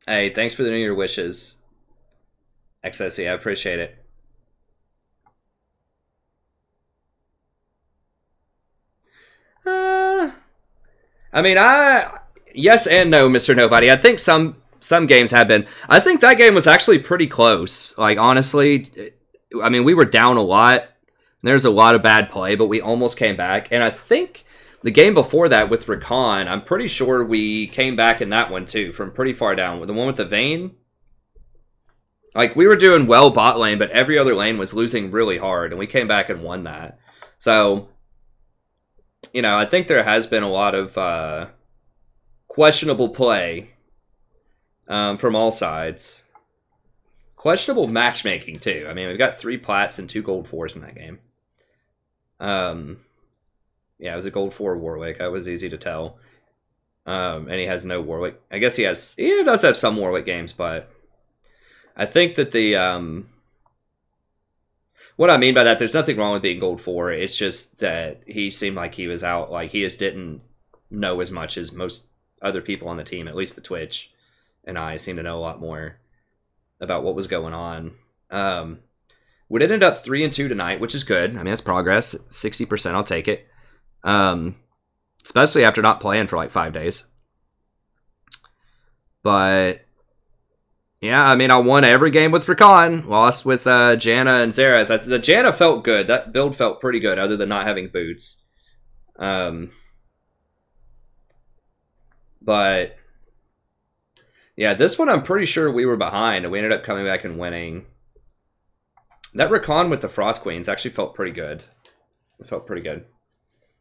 Hey, thanks for the New Year wishes, XSE. I appreciate it. I mean, yes and no, Mr. Nobody. I think some games have been. I think that game was actually pretty close. Like, honestly, I mean, we were down a lot. There's a lot of bad play, but we almost came back. And I think the game before that with Rakan, I'm pretty sure we came back in that one too, from pretty far down. The one with the Vayne. Like, we were doing well bot lane, but every other lane was losing really hard, and we came back and won that. So, you know, I think there has been a lot of questionable play from all sides. Questionable matchmaking, too. I mean, we've got 3 plats and 2 gold 4s in that game. Yeah, it was a gold 4 Warwick. That was easy to tell. And he has no Warwick. I guess he does have some Warwick games, but I think that what I mean by that, there's nothing wrong with being gold 4. It's just that he seemed like he was out. Like, he just didn't know as much as most other people on the team, at least the Twitch. And I seem to know a lot more about what was going on. Would ended up 3-2 tonight, which is good. I mean, that's progress. 60%, I'll take it. Especially after not playing for like 5 days. But yeah, I mean, I won every game with Rakan. Lost with Janna and Xerath. The Janna felt good. That build felt pretty good, other than not having boots. But yeah, this one I'm pretty sure we were behind, and we ended up coming back and winning. That Rakan with the Frost Queens actually felt pretty good. It felt pretty good.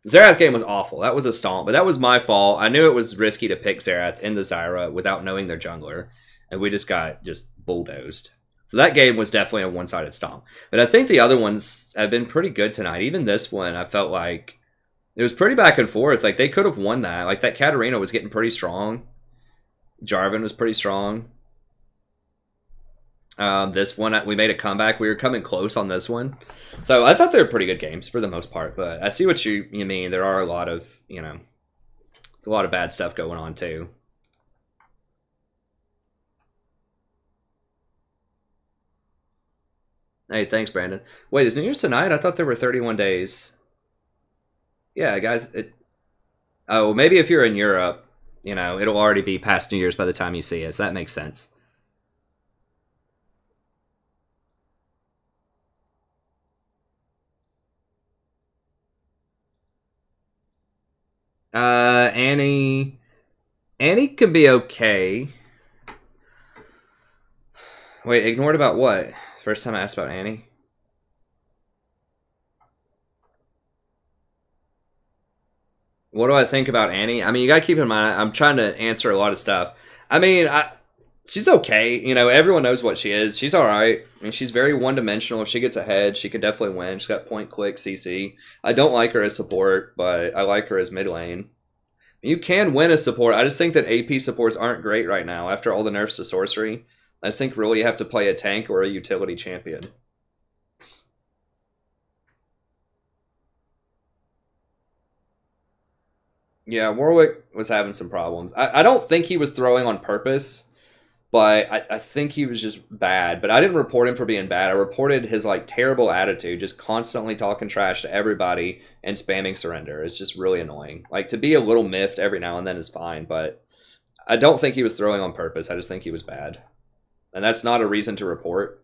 Xerath game was awful. That was a stomp, but that was my fault. I knew it was risky to pick Xerath in the Zyra without knowing their jungler, and we just got bulldozed. So that game was definitely a one-sided stomp. But I think the other ones have been pretty good tonight. Even this one, I felt like it was pretty back and forth. Like, they could have won that. Like, that Katarina was getting pretty strong. Jarvan was pretty strong. This one, we made a comeback. We were coming close on this one. So I thought they were pretty good games for the most part. But I see what you mean. There are a lot of, there's a lot of bad stuff going on too. Hey, thanks, Brandon. Wait, is New Year's tonight? I thought there were 31 days. Yeah, guys. Oh, maybe if you're in Europe, it'll already be past New Year's by the time you see it. So that makes sense. Annie can be okay. Wait, ignored about what? First time I asked about Annie? What do I think about Annie? I mean, you gotta keep in mind, I'm trying to answer a lot of stuff. I mean, she's okay. Everyone knows what she is. She's alright. I mean, she's very one-dimensional. If she gets ahead, she could definitely win. She's got point-click CC. I don't like her as support, but I like her as mid lane. You can win as support. I just think that AP supports aren't great right now after all the nerfs to sorcery. I just think really you have to play a tank or a utility champion. Yeah, Warwick was having some problems. I don't think he was throwing on purpose, but I think he was just bad. But I didn't report him for being bad. I reported his terrible attitude, just constantly talking trash to everybody and spamming surrender. It's just really annoying. Like, to be a little miffed every now and then is fine, but I don't think he was throwing on purpose. I just think he was bad. And that's not a reason to report,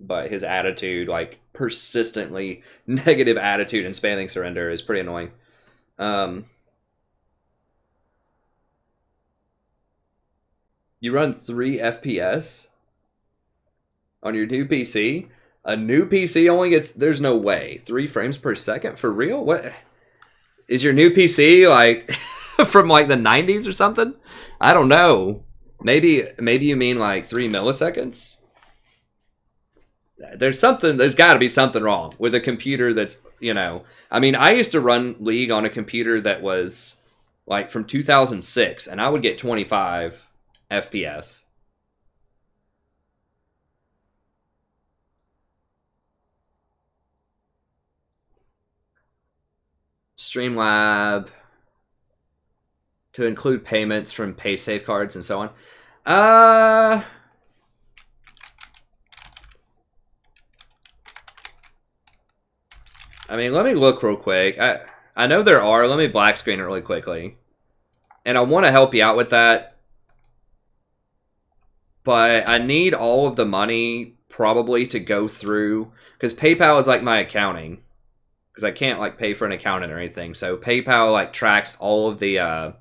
but his attitude, persistently negative attitude and spamming surrender is pretty annoying. You run 3 FPS on your new PC? A new PC only gets, there's no way. 3 frames per second? For real? What? Is your new PC from the 90s or something? I don't know. Maybe you mean 3 milliseconds? There's got to be something wrong with a computer that's, I mean, I used to run League on a computer that was from 2006, and I would get 25 FPS. Streamlab to include payments from pay safeguards and so on. I mean, let me look real quick. I know there are. Let me black screen it really quickly. And I want to help you out with that. But I need all of the money probably to go through, because PayPal is my accounting, because I can't pay for an accountant or anything. So PayPal tracks all of the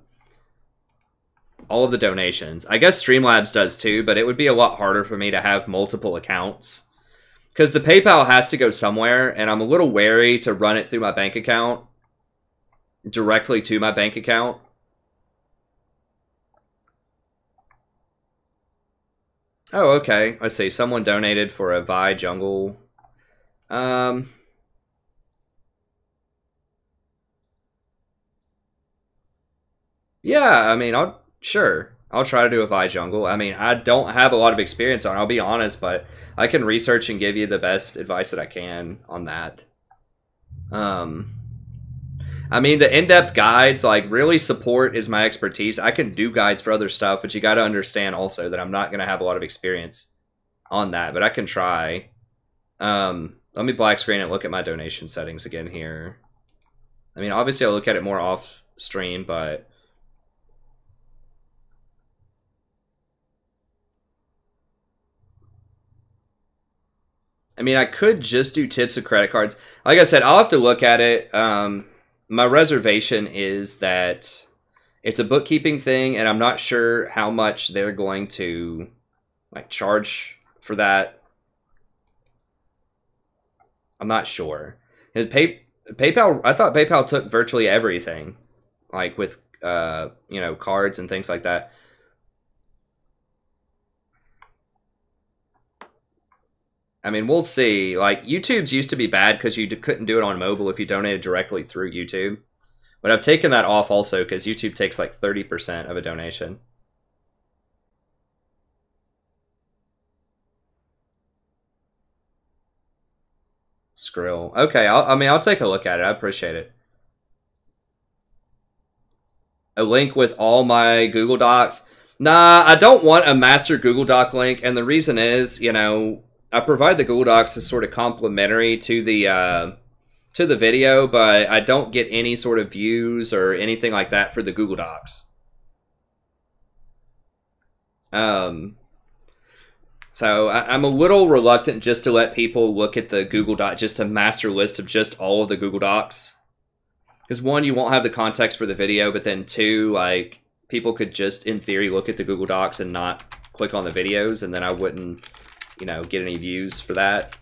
donations. I guess Streamlabs does too, but it would be a lot harder for me to have multiple accounts, because the PayPal has to go somewhere, and I'm a little wary to run it through my bank account directly to my bank account. Oh, okay. Let's see. Someone donated for a Vi jungle. Yeah, I mean, I'll try to do a Vi jungle. I mean, I don't have a lot of experience on it, I'll be honest, but I can research and give you the best advice that I can on that. I mean, the in-depth guides, like, really support is my expertise. I can do guides for other stuff, but you got to understand also that I'm not going to have a lot of experience on that, but I can try. Let me black screen and look at my donation settings again here. I mean, obviously I'll look at it more off stream, but I mean, I could just do tips of credit cards. Like I said, I'll have to look at it. My reservation is that it's a bookkeeping thing, and I'm not sure how much they're going to like charge for that. I'm not sure. PayPal, I thought PayPal took virtually everything, like with you know, cards and things like that. I mean, we'll see. Like, YouTube's used to be bad because you couldn't do it on mobile if you donated directly through YouTube. But I've taken that off also because YouTube takes like 30% of a donation. Skrill. Okay, I mean, I'll take a look at it. I appreciate it. A link with all my Google Docs. Nah, I don't want a master Google Doc link, and the reason is, you know, I provide the Google Docs as sort of complimentary to the video, but I don't get any sort of views or anything like that for the Google Docs. So I'm a little reluctant just to let people look at the Google Doc, just a master list of just all of the Google Docs. Because one, you won't have the context for the video, but then two, like, people could just, in theory, look at the Google Docs and not click on the videos, and then I wouldn't, you know, get any views for that.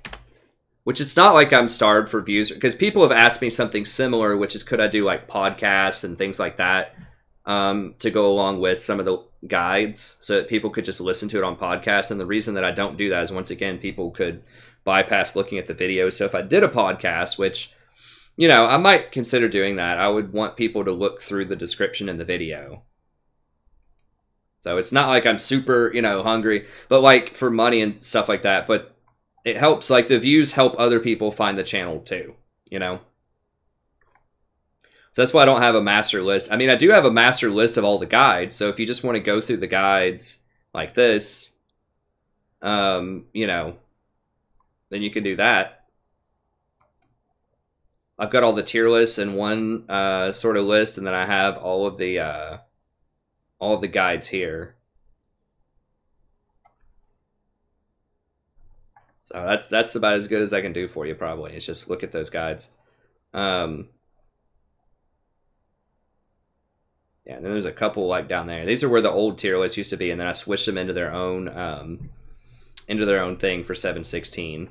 Which it's not like I'm starved for views, because people have asked me something similar, which is could I do like podcasts and things like that to go along with some of the guides so that people could just listen to it on podcasts. And the reason that I don't do that is, once again, people could bypass looking at the videos. So if I did a podcast, which, you know, I might consider doing that, I would want people to look through the description in the video. So it's not like I'm super, you know, hungry, but like for money and stuff like that. But it helps, like the views help other people find the channel too, you know? So that's why I don't have a master list. I mean, I do have a master list of all the guides. So if you just want to go through the guides like this, you know, then you can do that. I've got all the tier lists in one sort of list, and then I have all of the guides here. So that's about as good as I can do for you, probably. It's just look at those guides. Yeah, and then there's a couple like down there. These are where the old tier lists used to be, and then I switched them into their own thing for 716.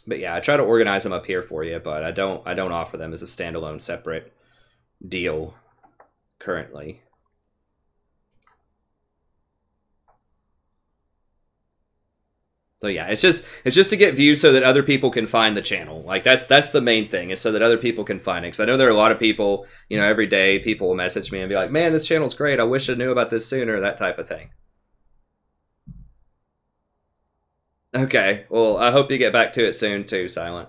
But yeah, I try to organize them up here for you, but I don't offer them as a standalone separate deal currently. So yeah, it's just to get views so that other people can find the channel. Like that's the main thing, is so that other people can find it. Because I know there are a lot of people, you know, every day people will message me and be like, "Man, this channel's great. I wish I knew about this sooner." That type of thing. Okay, well, I hope you get back to it soon too, Silent.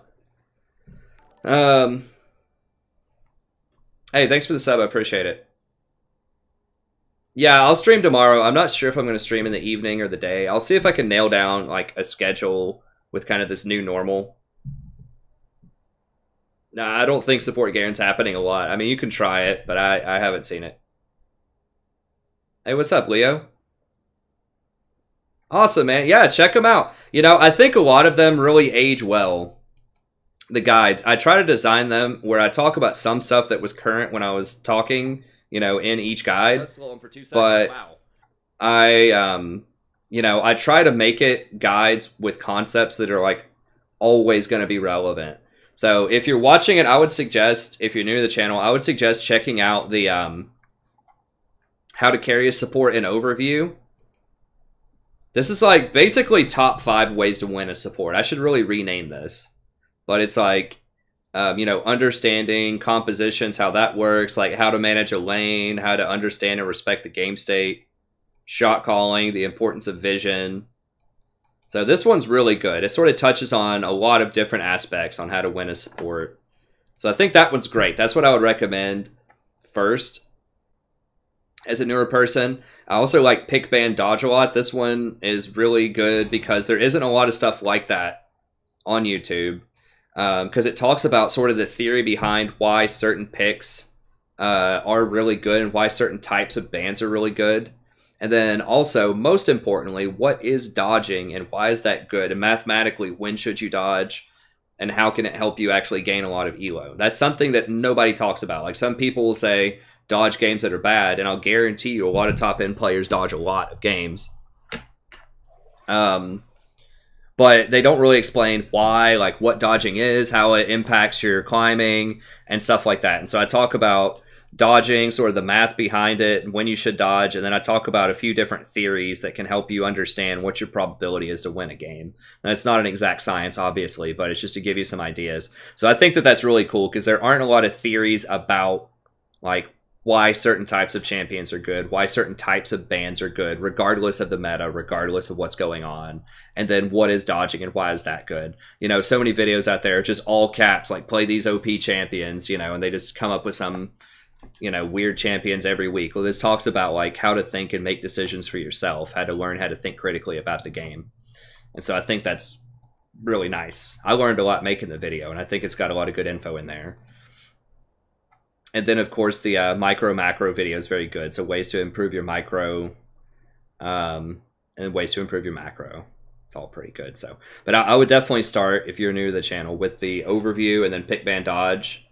Hey, thanks for the sub. I appreciate it. Yeah, I'll stream tomorrow. I'm not sure if I'm going to stream in the evening or the day. I'll see if I can nail down like a schedule with kind of this new normal. Nah, I don't think support Garen's happening a lot. I mean, you can try it, but I haven't seen it. Hey, what's up, Leo? Awesome, man. Yeah, check them out. You know, I think a lot of them really age well. The guides. I try to design them where I talk about some stuff that was current when I was talking, you know, in each guide. But wow. You know, I try to make it guides with concepts that are like always going to be relevant. So if you're watching it, I would suggest, if you're new to the channel, I would suggest checking out the how to carry a support and overview. This is like basically top 5 ways to win a support. I should really rename this. But it's like you know, understanding compositions, how that works, like how to manage a lane, how to understand and respect the game state, shot calling, the importance of vision. So this one's really good. It sort of touches on a lot of different aspects on how to win a support. So I think that one's great. That's what I would recommend first as a newer person. I also like Pick Ban Dodge a lot. This one is really good because there isn't a lot of stuff like that on YouTube. Because it talks about sort of the theory behind why certain picks are really good and why certain types of bans are really good. And then also, most importantly, what is dodging and why is that good? And mathematically, when should you dodge? And how can it help you actually gain a lot of elo? That's something that nobody talks about. Like some people will say dodge games that are bad, and I'll guarantee you a lot of top end players dodge a lot of games. But they don't really explain why, like what dodging is, how it impacts your climbing, and stuff like that. And so I talk about dodging, sort of the math behind it, and when you should dodge, and then I talk about a few different theories that can help you understand what your probability is to win a game. Now, it's not an exact science, obviously, but it's just to give you some ideas. So I think that that's really cool, because there aren't a lot of theories about, like, why certain types of champions are good, why certain types of bans are good, regardless of the meta, regardless of what's going on. And then what is dodging and why is that good? You know, so many videos out there, just all caps, like play these OP champions, you know, and they just come up with some, you know, weird champions every week. Well, this talks about like how to think and make decisions for yourself, how to learn how to think critically about the game. And so I think that's really nice. I learned a lot making the video, and I think it's got a lot of good info in there. And then, of course, the micro-macro video is very good. So ways to improve your micro and ways to improve your macro. It's all pretty good. So, but I would definitely start, if you're new to the channel, with the overview and then Pick Ban Dodge.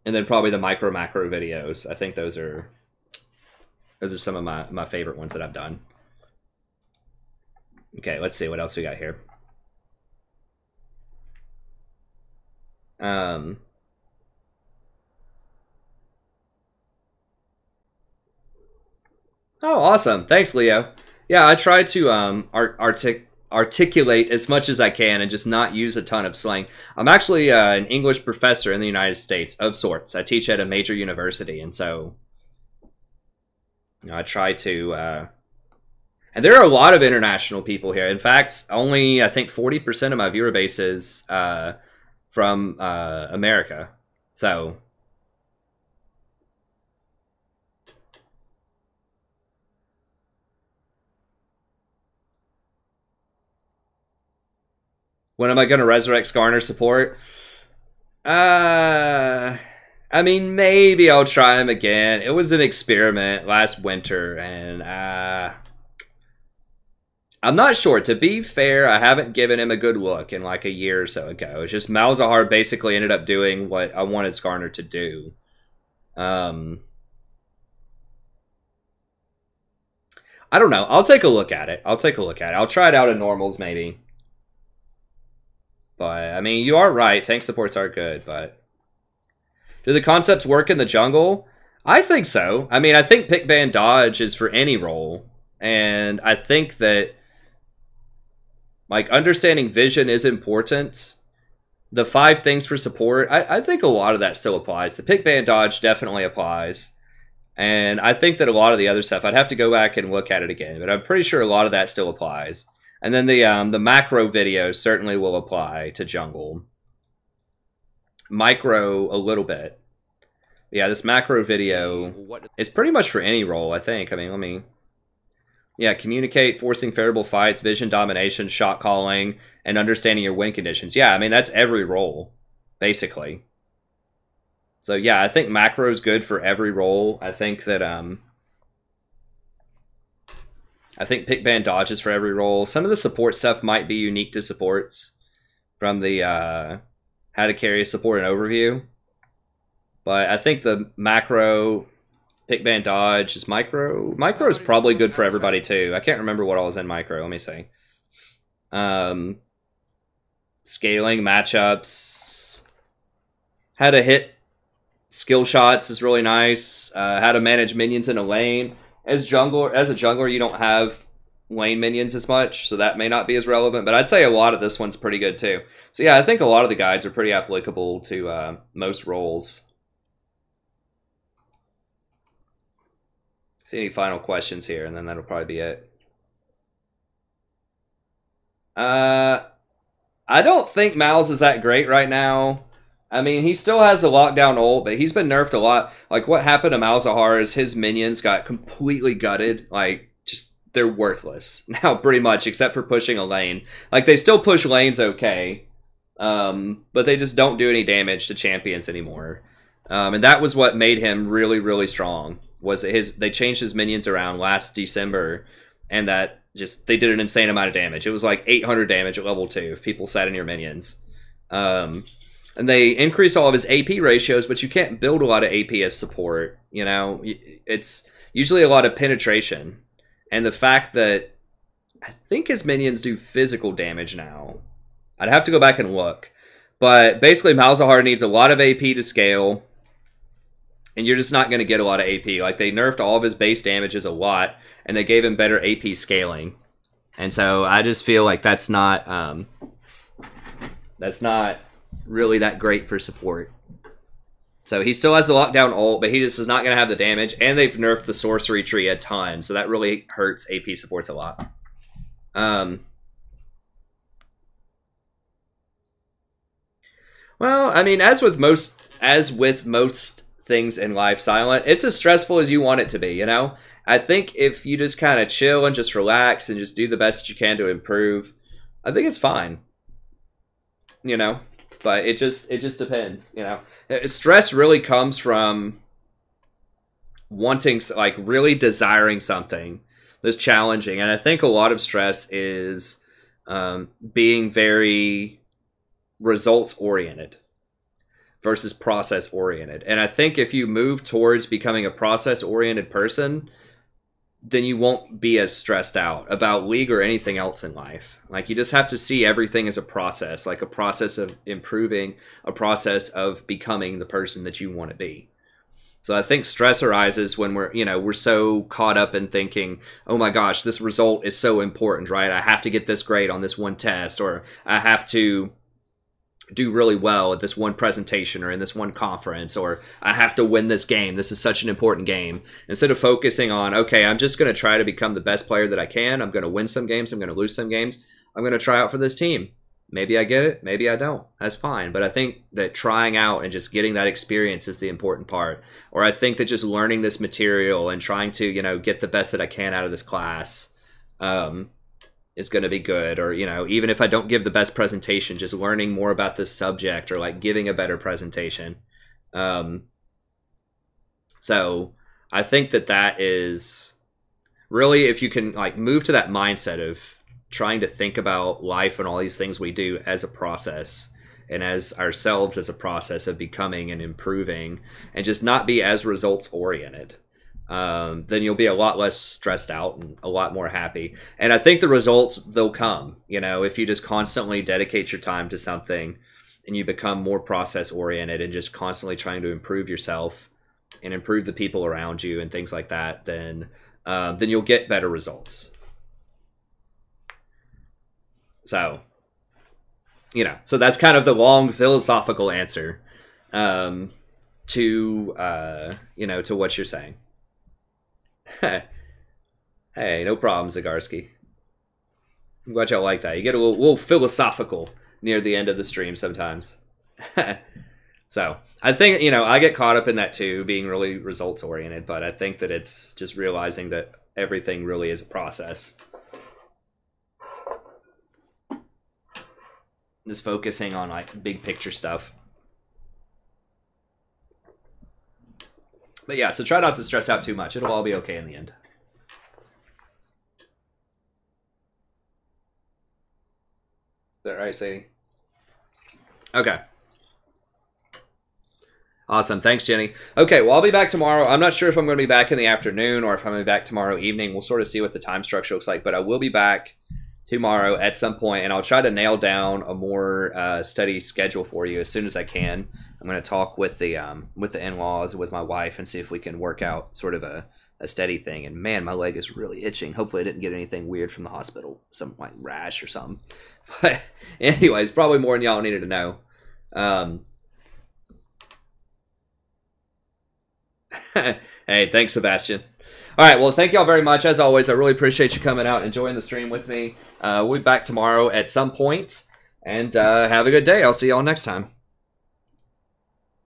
And then probably the micro-macro videos. I think those are some of my favorite ones that I've done. Okay, let's see what else we got here. Oh, awesome. Thanks, Leo. Yeah, I try to articulate as much as I can and just not use a ton of slang. I'm actually an English professor in the United States, of sorts. I teach at a major university, and so you know, I try to... and there are a lot of international people here. In fact, only, I think, 40% of my viewer base is from America. So... when am I going to resurrect Skarner support? I mean, maybe I'll try him again. It was an experiment last winter, and I'm not sure. To be fair, I haven't given him a good look in like a year or so ago. It's just Malzahar basically ended up doing what I wanted Skarner to do. I don't know. I'll take a look at it. I'll try it out in normals, maybe. But, I mean, you are right. Tank supports are good, but... do the concepts work in the jungle? I think so. I mean, I think Pick Ban Dodge is for any role. And I think that, like, understanding vision is important. The 5 things for support, I think a lot of that still applies. The Pick Ban Dodge definitely applies. And I think that a lot of the other stuff, I'd have to go back and look at it again. But I'm pretty sure a lot of that still applies. And then the macro videos certainly will apply to jungle. Micro, a little bit. Yeah, this macro video is pretty much for any role, I think. I mean, let me... yeah, communicate, forcing favorable fights, vision domination, shot calling, and understanding your win conditions. Yeah, I mean, that's every role, basically. So, yeah, I think macro is good for every role. I think that... I think Pick Ban Dodge is for every role. Some of the support stuff might be unique to supports from the how to carry a support and overview. But I think the macro Pick Ban Dodge is micro. Micro is probably good for everybody too. I can't remember what all is in micro. Let me see. Scaling matchups. How to hit skill shots is really nice. How to manage minions in a lane. As a jungler, you don't have lane minions as much, so that may not be as relevant, but I'd say a lot of this one's pretty good too. So yeah, I think a lot of the guides are pretty applicable to most roles. See any final questions here, and then that'll probably be it. I don't think Mal's is that great right now. I mean, he still has the lockdown ult, but he's been nerfed a lot. Like, what happened to Malzahar is his minions got completely gutted. Like, just, they're worthless now, pretty much, except for pushing a lane. Like, they still push lanes okay, but they just don't do any damage to champions anymore. And that was what made him really, really strong, was that they changed his minions around last December, and that just, they did an insane amount of damage. It was like 800 damage at level 2 if people sat in your minions. And they increased all of his AP ratios, but you can't build a lot of AP as support. You know, it's usually a lot of penetration. And the fact that I think his minions do physical damage now. I'd have to go back and look. But basically, Malzahar needs a lot of AP to scale. And you're just not going to get a lot of AP. Like, they nerfed all of his base damages a lot, and they gave him better AP scaling. And so I just feel like that's not really that great for support. So he still has the lockdown ult, but he just is not going to have the damage, and they've nerfed the sorcery tree a ton, so that really hurts AP supports a lot. Well, I mean, as with most things in life, Silent, it's as stressful as you want it to be, you know? I think if you just kind of chill and just relax and just do the best you can to improve, I think it's fine. You know? But it just depends, you know. Stress really comes from wanting, like, really desiring something that's challenging. And I think a lot of stress is being very results-oriented versus process-oriented. And I think if you move towards becoming a process-oriented person, then you won't be as stressed out about League or anything else in life. Like, you just have to see everything as a process, like a process of improving, a process of becoming the person that you want to be. So I think stress arises when we're so caught up in thinking, oh my gosh, this result is so important, right? I have to get this grade on this one test, or I have to do really well at this one presentation or in this one conference, or I have to win this game. This is such an important game. Instead of focusing on, okay, I'm just going to try to become the best player that I can. I'm going to win some games. I'm going to lose some games. I'm going to try out for this team. Maybe I get it. Maybe I don't. That's fine. But I think that trying out and just getting that experience is the important part. Or I think that just learning this material and trying to, get the best that I can out of this class, is going to be good. Or, even if I don't give the best presentation, just learning more about this subject, or like giving a better presentation. So I think that is really, if you can like move to that mindset of trying to think about life and all these things we do as a process, and as ourselves as a process of becoming and improving, and just not be as results oriented, then you'll be a lot less stressed out and a lot more happy. And I think the results, they'll come, if you just constantly dedicate your time to something and you become more process oriented and just constantly trying to improve yourself and improve the people around you and things like that, then you'll get better results. So, so that's kind of the long philosophical answer to what you're saying. Hey, no problem, Zagarsky. I'm glad y'all like that. You get a little philosophical near the end of the stream sometimes. So, I think, I get caught up in that too, being really results-oriented, but I think that it's just realizing that everything really is a process. Just focusing on, like, big picture stuff. But yeah, so try not to stress out too much. It'll all be okay in the end. Is that right, Sadie? Okay. Awesome. Thanks, Jenny. Okay, well, I'll be back tomorrow. I'm not sure if I'm going to be back in the afternoon or if I'm going to be back tomorrow evening. We'll sort of see what the time structure looks like, but I will be back tomorrow at some point, and I'll try to nail down a more steady schedule for you as soon as I can. I'm going to talk with the in-laws, with my wife, and see if we can work out sort of a steady thing. And man, my leg is really itching. Hopefully I didn't get anything weird from the hospital. Some like rash or something. But anyways, probably more than y'all needed to know. Hey, thanks, Sebastian. All right, well, thank y'all very much. As always, I really appreciate you coming out and enjoying the stream with me. We'll be back tomorrow at some point. And have a good day. I'll see y'all next time.